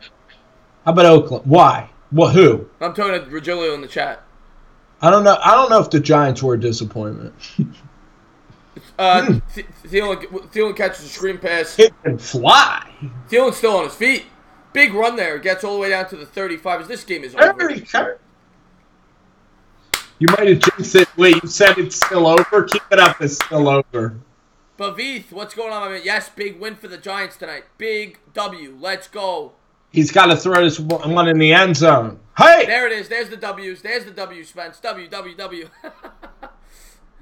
How about Oakland? Why? Who? I'm talking to Regilio in the chat. I don't know if the Giants were a disappointment. Thielen catches a screen pass. Hit and fly. Thielen's still on his feet. Big run there. Gets all the way down to the 35. This game is over. You might have jinxed it. Wait, you said it's still over? Keep it up. It's still over. Bavith, what's going on, my man? Yes, big win for the Giants tonight. Big W. Let's go. He's got to throw this one in the end zone. Hey! There it is. There's the W's. There's the W, Spence. W.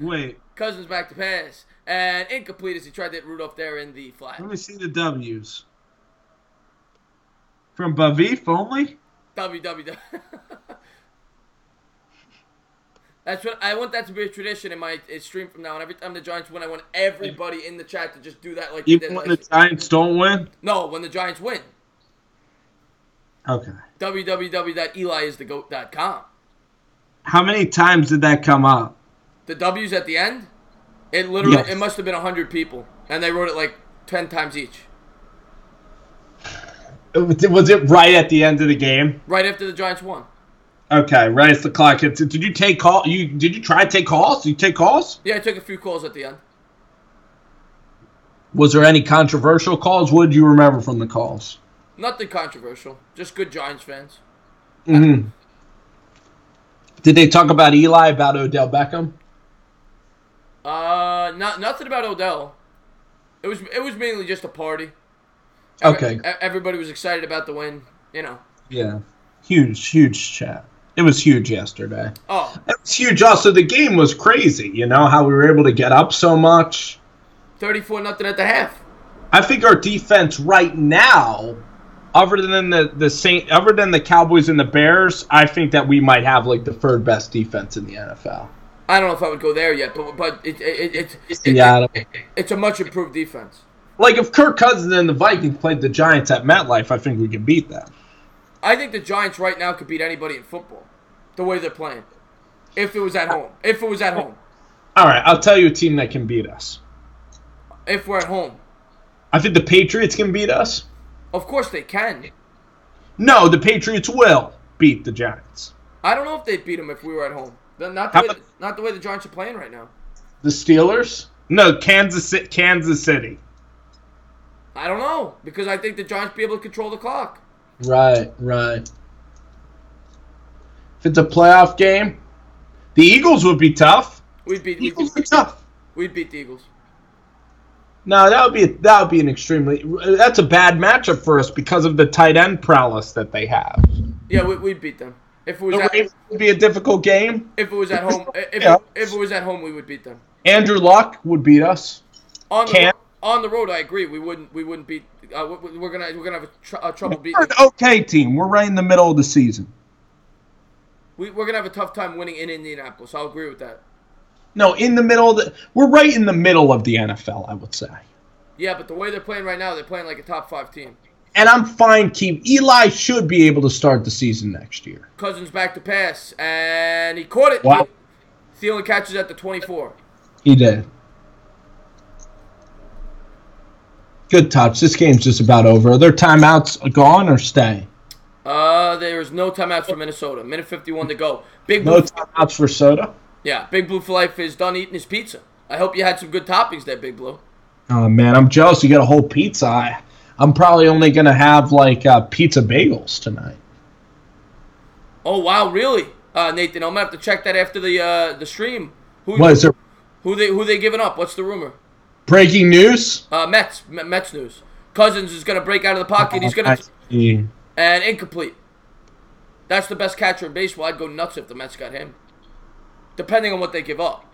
Wait. Cousins back to pass. And incomplete as he tried to hit Rudolph there in the flat. Let me see the W's. From Bavif only? W. That's what I want that to be a tradition in my stream from now on. Every time the Giants win, I want everybody in the chat to just do that like even when the Giants don't win? No, when the Giants win. Okay. www.eliisthegoat.com. How many times did that come up? The W's at the end? It literally, Yes. It must have been 100 people. And they wrote it like 10 times each. Was it right at the end of the game? Right after the Giants won. Okay, right as the clock hits. Did you take call? Did you try to take calls? Did you take calls? Yeah, I took a few calls at the end. Was there any controversial calls? What did you remember from the calls? Nothing controversial. Just good Giants fans. Mm-hmm. Did they talk about Eli, about Odell Beckham? Nothing about Odell. It was mainly just a party. Okay. Everybody was excited about the win, you know. Yeah. Huge chat. It was huge yesterday. Oh. It was huge. Also, the game was crazy, you know, how we were able to get up so much. 34-0 at the half. I think our defense right now, other than the Cowboys and the Bears, I think that we might have like the third best defense in the NFL. I don't know if I would go there yet, but it's a much improved defense. Like if Kirk Cousins and the Vikings played the Giants at MetLife, I think we could beat them. I think the Giants right now could beat anybody in football, the way they're playing. If it was at home. All right, I'll tell you a team that can beat us. If we're at home. I think the Patriots can beat us. Of course they can. No, the Patriots will beat the Giants. I don't know if they'd beat them if we were at home. Not the way the Giants are playing right now. The Steelers? No, Kansas City. I don't know, because I think the Giants be able to control the clock. Right. If it's a playoff game, the Eagles would be tough. We'd beat the Eagles. No, that would be an extremely. That's a bad matchup for us because of the tight end prowess that they have. Yeah, we'd beat them. If it was it would be a difficult game. If it was at home, if it was at home, we would beat them. Andrew Luck would beat us. On the road, I agree. We wouldn't beat. We're gonna have a trouble beating. We're an okay team. We're right in the middle of the season. We're gonna have a tough time winning in Indianapolis. I'll agree with that. No, we're right in the middle of the NFL, I would say. Yeah, but the way they're playing right now, they're playing like a top 5 team. And I'm fine. Eli should be able to start the season next year. Cousins back to pass, and he caught it. Wow. Thielen catches at the 24. He did. Good touch. This game's just about over. Are their timeouts gone or stay? There's no timeouts for Minnesota. Minute 51 to go. Big No Blue, timeouts for soda? yeah, Big Blue for life is done eating his pizza. I hope you had some good toppings there, Big Blue. Oh, man, I'm jealous you got a whole pizza. I'm probably only going to have, pizza bagels tonight. Oh wow, really, Nathan? I'm gonna have to check that after the stream. What is there? Who they giving up? What's the rumor? Breaking news? Mets news. Cousins is gonna break out of the pocket. He's gonna and incomplete. That's the best catcher in baseball. I'd go nuts if the Mets got him. Depending on what they give up.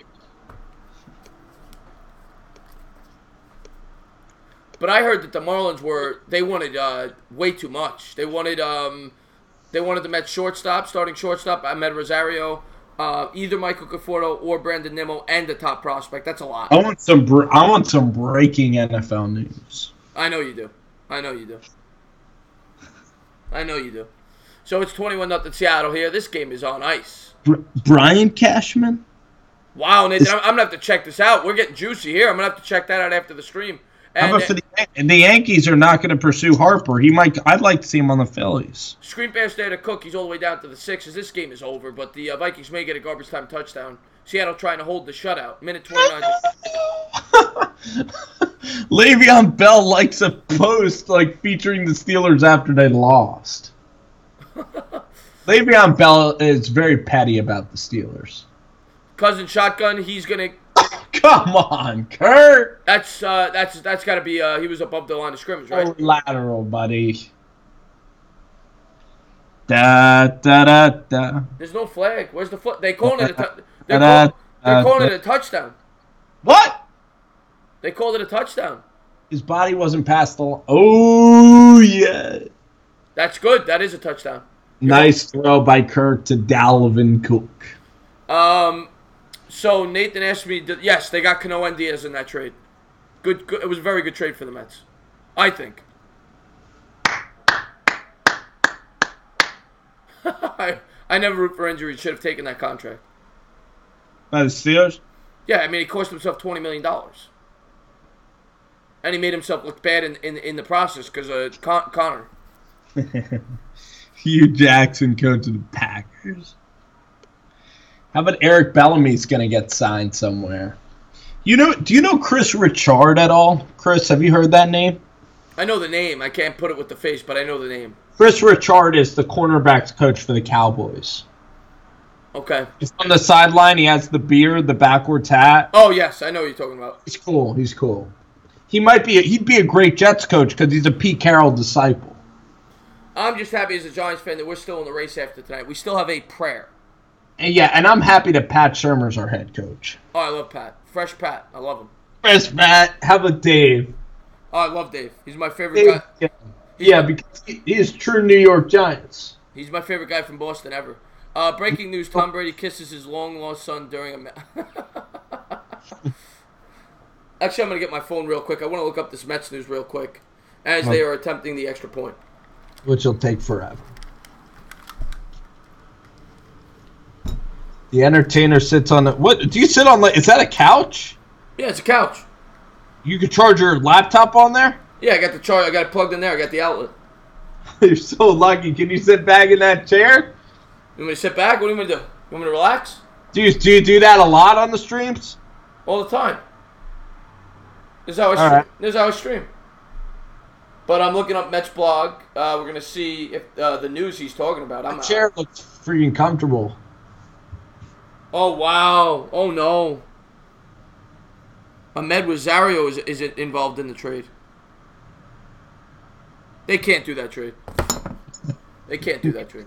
But I heard that the Marlins wanted way too much. They wanted the Mets starting shortstop, Ahmed Rosario, either Michael Conforto or Brandon Nimmo, and the top prospect. That's a lot. I want some breaking NFL news. I know you do. So it's 21-0 Seattle here. This game is on ice. Brian Cashman? Wow, Nathan, I'm going to have to check this out. We're getting juicy here. I'm going to have to check that out after the stream. How about for the Yankees are not going to pursue Harper. I'd like to see him on the Phillies. Screen pass there to Cook. He's all the way down to the 6s. This game is over, but the Vikings may get a garbage time touchdown. Seattle trying to hold the shutout. Minute 29. Le'Veon Bell likes a post featuring the Steelers after they lost. Le'Veon Bell is very petty about the Steelers. Cousin shotgun. He's gonna. Come on, Kurt. That's got to be. He was above the line of scrimmage, right? Lateral, buddy. Da da da da. There's no flag. Where's the foot? They're calling it a touchdown. What? They called it a touchdown. His body wasn't past the line. Oh yeah. That's good. That is a touchdown. Nice throw by Kirk to Dalvin Cook. So Nathan asked me, yes, they got Cano and Diaz in that trade. Good. It was a very good trade for the Mets, I think. I never root for injuries. Should have taken that contract. By the Steelers? Yeah, I mean, he cost himself $20 million. And he made himself look bad in the process because of Connor. Hugh Jackson going to the Packers. How about Eric Bellamy's going to get signed somewhere? Do you know Chris Richard at all? Chris, have you heard that name? I know the name. I can't put it with the face, but I know the name. Chris Richard is the cornerbacks coach for the Cowboys. Okay. He's on the sideline. He has the beard, the backwards hat. Oh, yes. I know what you're talking about. He's cool. He'd be a great Jets coach because he's a Pete Carroll disciple. I'm just happy as a Giants fan that we're still in the race after tonight. We still have a prayer. And I'm happy that Pat Shurmur's our head coach. Oh, I love Pat. Fresh Pat. I love him. Fresh Pat. How about Dave? Oh, I love Dave. He's my favorite guy. Because he is true New York Giants. He's my favorite guy from Boston ever. Breaking news, Tom Brady kisses his long-lost son during a match. Actually, I'm going to get my phone real quick. I want to look up this Mets news real quick as they are attempting the extra point. Which will take forever. The entertainer sits on the... What? Do you sit on... Is that a couch? Yeah, it's a couch. You could charge your laptop on there? Yeah, I got the charge. I got it plugged in there. I got the outlet. You're so lucky. Can you sit back in that chair? You want me to sit back? What do you want me to do? You want me to relax? Do you do that a lot on the streams? All the time. This is how I stream. But I'm looking up Mets blog. We're going to see if the news he's talking about. The chair looks freaking comfortable. Oh, wow. Oh, no. Ahmed Rosario is involved in the trade. They can't do that trade. They can't do that trade.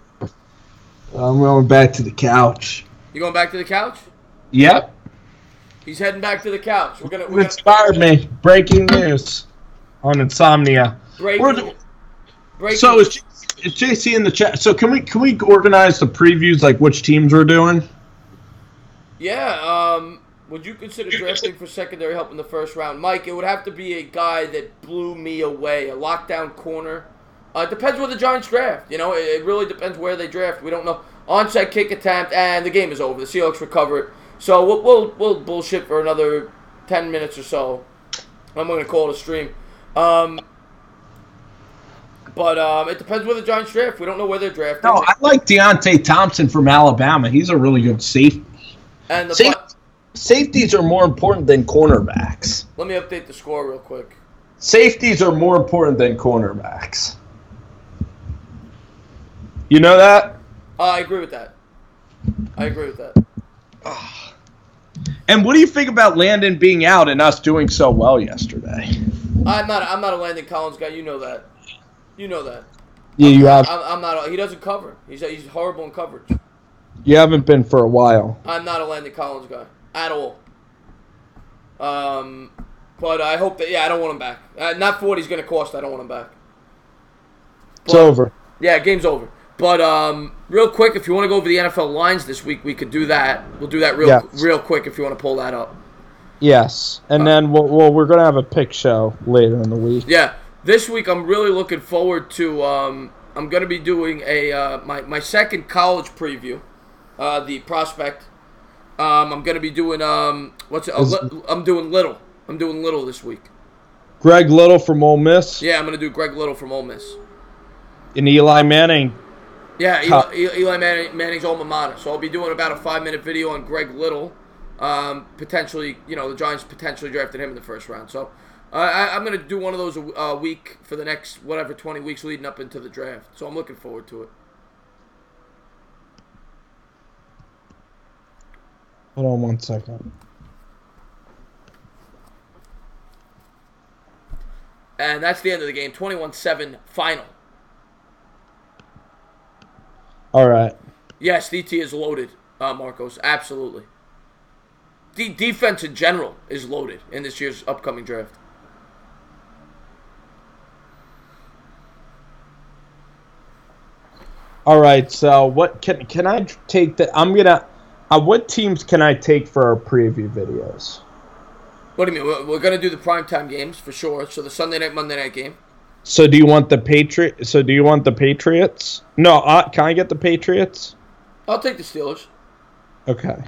I'm going back to the couch. You going back to the couch? Yep. He's heading back to the couch. We're gonna inspired me. Breaking news on Insomnia. Breaking. So is JC in the chat? So can we organize the previews like which teams we're doing? Yeah. Would you consider drafting for secondary help in the first round? Mike, it would have to be a guy that blew me away, a lockdown corner. It depends where the Giants draft. You know, it really depends where they draft. We don't know. Onside kick attempt, and the game is over. The Seahawks recover it. So we'll bullshit for another 10 minutes or so. I'm going to call it a stream. But it depends where the Giants draft. We don't know where they're drafting. No, I like Deontay Thompson from Alabama. He's a really good safety. And safeties are more important than cornerbacks. Let me update the score real quick. Safeties are more important than cornerbacks. You know that? I agree with that. And what do you think about Landon being out and us doing so well yesterday? I'm not a Landon Collins guy. You know that. Yeah, you have. I'm not. He doesn't cover. He's horrible in coverage. You haven't been for a while. I'm not a Landon Collins guy at all. But I hope that I don't want him back. Not for what he's going to cost. I don't want him back. It's over. Yeah, game's over. But real quick, if you want to go over the NFL lines this week, we could do that. We'll do that real quick if you want to pull that up. Yes, and then we're going to have a pick show later in the week. Yeah, this week I'm really looking forward to. I'm going to be doing my second college preview, the prospect. I'm going to be doing I'm doing Little. I'm doing Little this week. Greg Little from Ole Miss. Yeah, I'm going to do Greg Little from Ole Miss. And Eli Manning. Yeah, Eli Manning's alma mater. So I'll be doing about a 5-minute video on Greg Little. Potentially, the Giants potentially drafted him in the first round. So I'm going to do one of those a week for the next 20 weeks leading up into the draft. So I'm looking forward to it. Hold on 1 second. And that's the end of the game. 21-7 final. All right. Yes, DT is loaded, Marcos. Absolutely. The defense in general is loaded in this year's upcoming draft. All right. So what can I take? What teams can I take for our preview videos? What do you mean? We're going to do the primetime games for sure. So the Sunday night, Monday night game. So do you want the Patriots? No, can I get the Patriots? I'll take the Steelers. Okay.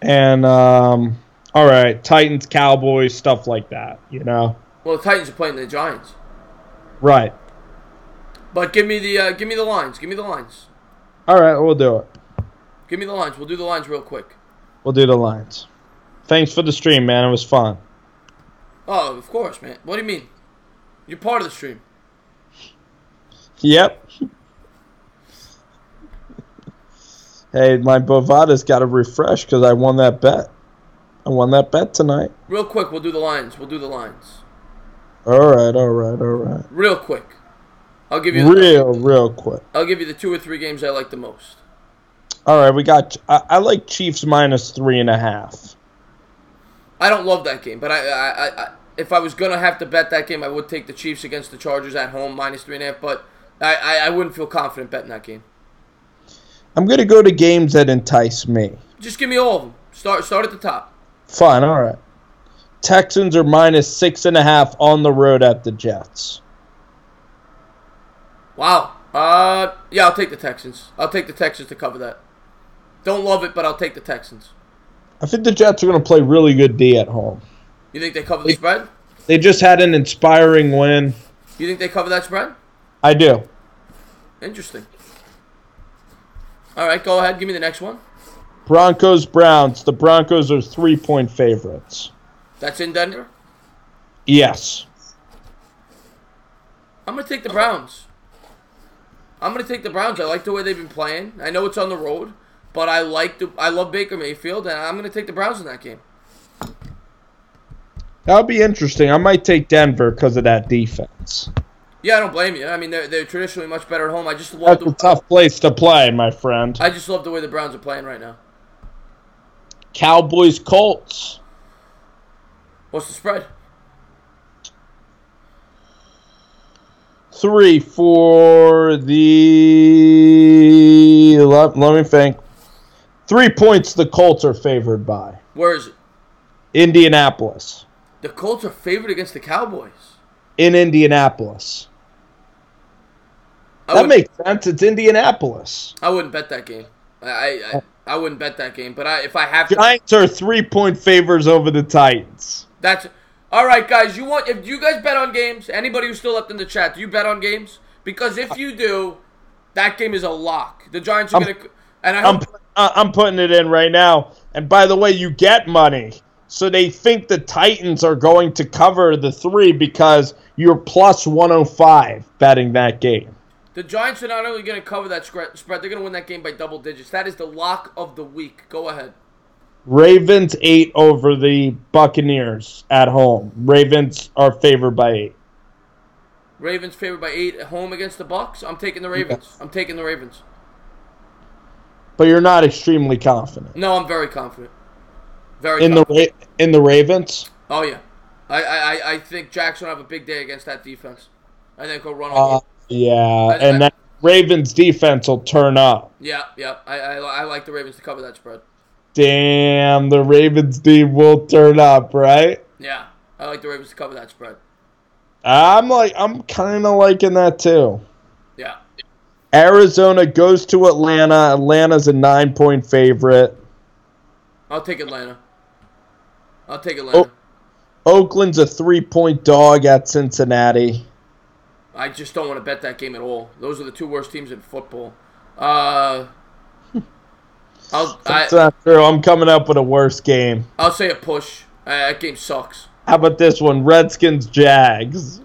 And all right, Titans, Cowboys, stuff like that. Well, the Titans are playing the Giants. Right. But give me the lines. Give me the lines. All right, we'll do it. Give me the lines. We'll do the lines real quick. We'll do the lines. Thanks for the stream, man. It was fun. Oh, of course, man. What do you mean? You're part of the stream. Yep. Hey, my Bovada's got to refresh because I won that bet. I won that bet tonight. Real quick, we'll do the lines. All right. Real quick. I'll give you real quick. I'll give you the 2 or 3 games I like the most. All right, we got. I like Chiefs -3.5. I don't love that game, but I if I was gonna have to bet that game, I would take the Chiefs against the Chargers at home -3.5. But I wouldn't feel confident betting that game. I'm gonna go to games that entice me. Just give me all of them. Start at the top. Fine, all right. Texans are -6.5 on the road at the Jets. Wow. Yeah, I'll take the Texans. I'll take the Texans to cover that. Don't love it, but I'll take the Texans. I think the Jets are going to play really good D at home. You think they cover the spread? They just had an inspiring win. You think they cover that spread? I do. Interesting. All right, go ahead. Give me the next one. Broncos-Browns. The Broncos are 3-point favorites. That's in Denver? Yes. I'm going to take the Browns. I like the way they've been playing. I know it's on the road, but I love Baker Mayfield, and I'm going to take the Browns in that game. That'll be interesting. I might take Denver because of that defense. Yeah, I don't blame you. I mean, they're traditionally much better at home. I just love That's a tough place to play, my friend. I just love the way the Browns are playing right now. Cowboys-Colts. What's the spread? 3 for the... Let me think. 3 points the Colts are favored by. Where is it? Indianapolis. The Colts are favored against the Cowboys. In Indianapolis. That makes sense. It's Indianapolis. I wouldn't bet that game. I wouldn't bet that game. But if I have to... Giants are 3-point favors over the Titans. All right, guys. If you guys bet on games, anybody who's still left in the chat, do you bet on games? Because if you do, that game is a lock. The Giants are going to. And I'm putting it in right now. And by the way, you get money. So they think the Titans are going to cover the 3 because you're plus 105 betting that game. The Giants are not only going to cover that spread, they're going to win that game by double digits. That is the lock of the week. Go ahead. Ravens 8 over the Buccaneers at home. Ravens are favored by 8. Ravens favored by 8 at home against the Bucs. I'm taking the Ravens. Yes. I'm taking the Ravens. But you're not extremely confident. No, I'm very confident. In the Ravens? Oh yeah, I think Jackson will have a big day against that defense. I think he'll run all. Yeah, that Ravens defense will turn up. Yeah. I like the Ravens to cover that spread. Damn, the Ravens D will turn up, right? Yeah, I like the Ravens to cover that spread. I'm kind of liking that too. Yeah. Arizona goes to Atlanta. Atlanta's a 9-point favorite. I'll take Atlanta. Oakland's a 3-point dog at Cincinnati. I just don't want to bet that game at all. Those are the 2 worst teams in football. That's not true. I'm coming up with a worse game. I'll say a push. That game sucks. How about this one? Redskins, Jags.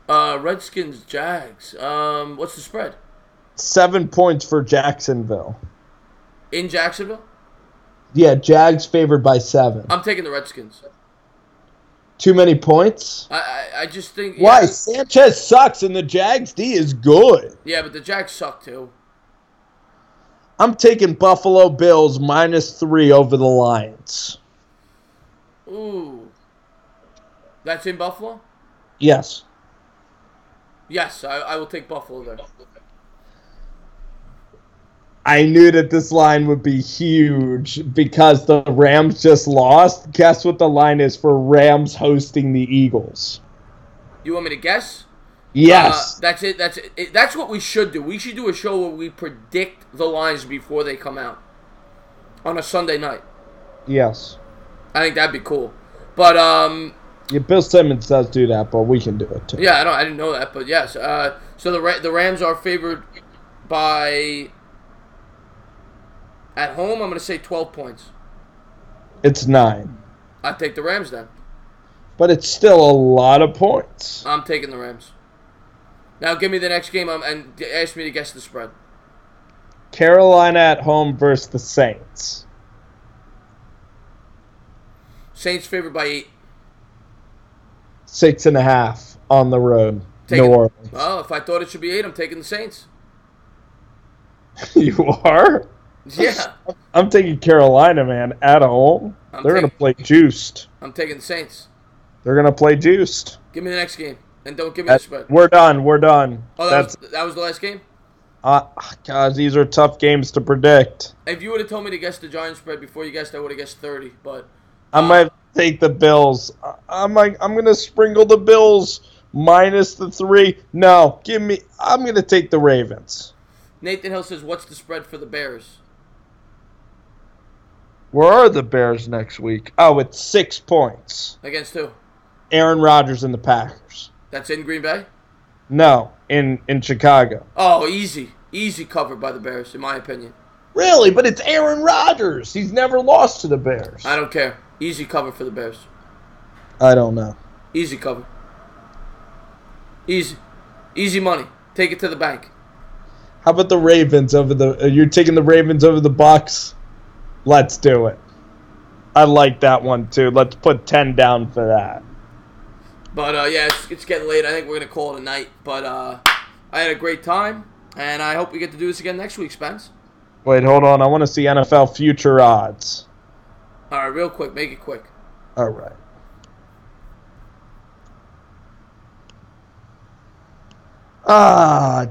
Redskins, Jags. What's the spread? 7 points for Jacksonville. In Jacksonville? Yeah, Jags favored by 7. I'm taking the Redskins. Too many points? I just think... Yeah. Why? Sanchez sucks and the Jags D is good. Yeah, but the Jags suck too. I'm taking Buffalo Bills -3 over the Lions. Ooh. That's in Buffalo? Yes. Yes, I will take Buffalo there. I knew that this line would be huge because the Rams just lost. Guess what the line is for Rams hosting the Eagles? You want me to guess? Yes. That's it. That's what we should do. We should do a show where we predict the lines before they come out on a Sunday night. Yes. I think that'd be cool. But yeah, Bill Simmons does do that, but we can do it too. Yeah, I didn't know that, but yes. So the Rams are favored by at home. I'm going to say 12 points. It's 9. I take the Rams then. But it's still a lot of points. I'm taking the Rams. Now give me the next game and ask me to guess the spread. Carolina at home versus the Saints. Saints favored by 8. 6.5 on the road. New Orleans. Well, if I thought it should be 8, I'm taking the Saints. You are? Yeah. I'm taking Carolina, man, at home. They're going to play juiced. I'm taking the Saints. They're going to play juiced. Give me the next game. And don't give me the spread. We're done. Oh, that was the last game? Guys, these are tough games to predict. If you would have told me to guess the Giants spread before you guessed, I would have guessed 30. But I might take the Bills. I'm going to sprinkle the Bills -3. No, I'm going to take the Ravens. Nathan Hill says, what's the spread for the Bears? Where are the Bears next week? Oh, it's 6 points. Against who? Aaron Rodgers and the Packers. That's in Green Bay? No, in Chicago. Oh, easy. Easy cover by the Bears, in my opinion. Really? But it's Aaron Rodgers. He's never lost to the Bears. I don't care. Easy cover for the Bears. I don't know. Easy cover. Easy. Easy money. Take it to the bank. How about the Ravens over the... You're taking the Ravens over the Bucs? Let's do it. I like that one, too. Let's put 10 down for that. But, yeah, it's getting late. I think we're going to call it a night. But I had a great time, and I hope we get to do this again next week, Spence. Wait, hold on. I want to see NFL future odds. All right, real quick. Make it quick. All right.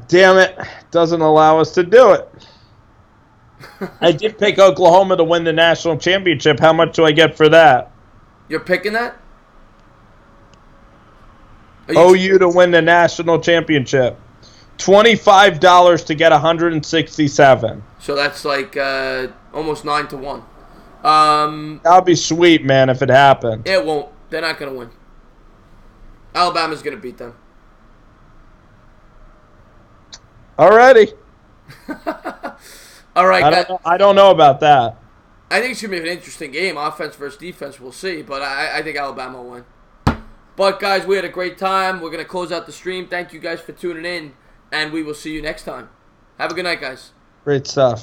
Damn it. Doesn't allow us to do it. I did pick Oklahoma to win the national championship. How much do I get for that? You're picking that? OU to win the national championship. $25 to get 167. So that's like almost 9 to 1. That'll be sweet, man, if it happened. It won't. They're not going to win. Alabama's going to beat them. Alrighty. All right. I don't know about that. I think it's going to be an interesting game. Offense versus defense, we'll see. But I think Alabama will win. But, guys, we had a great time. We're going to close out the stream. Thank you guys for tuning in. And we will see you next time. Have a good night, guys. Great stuff.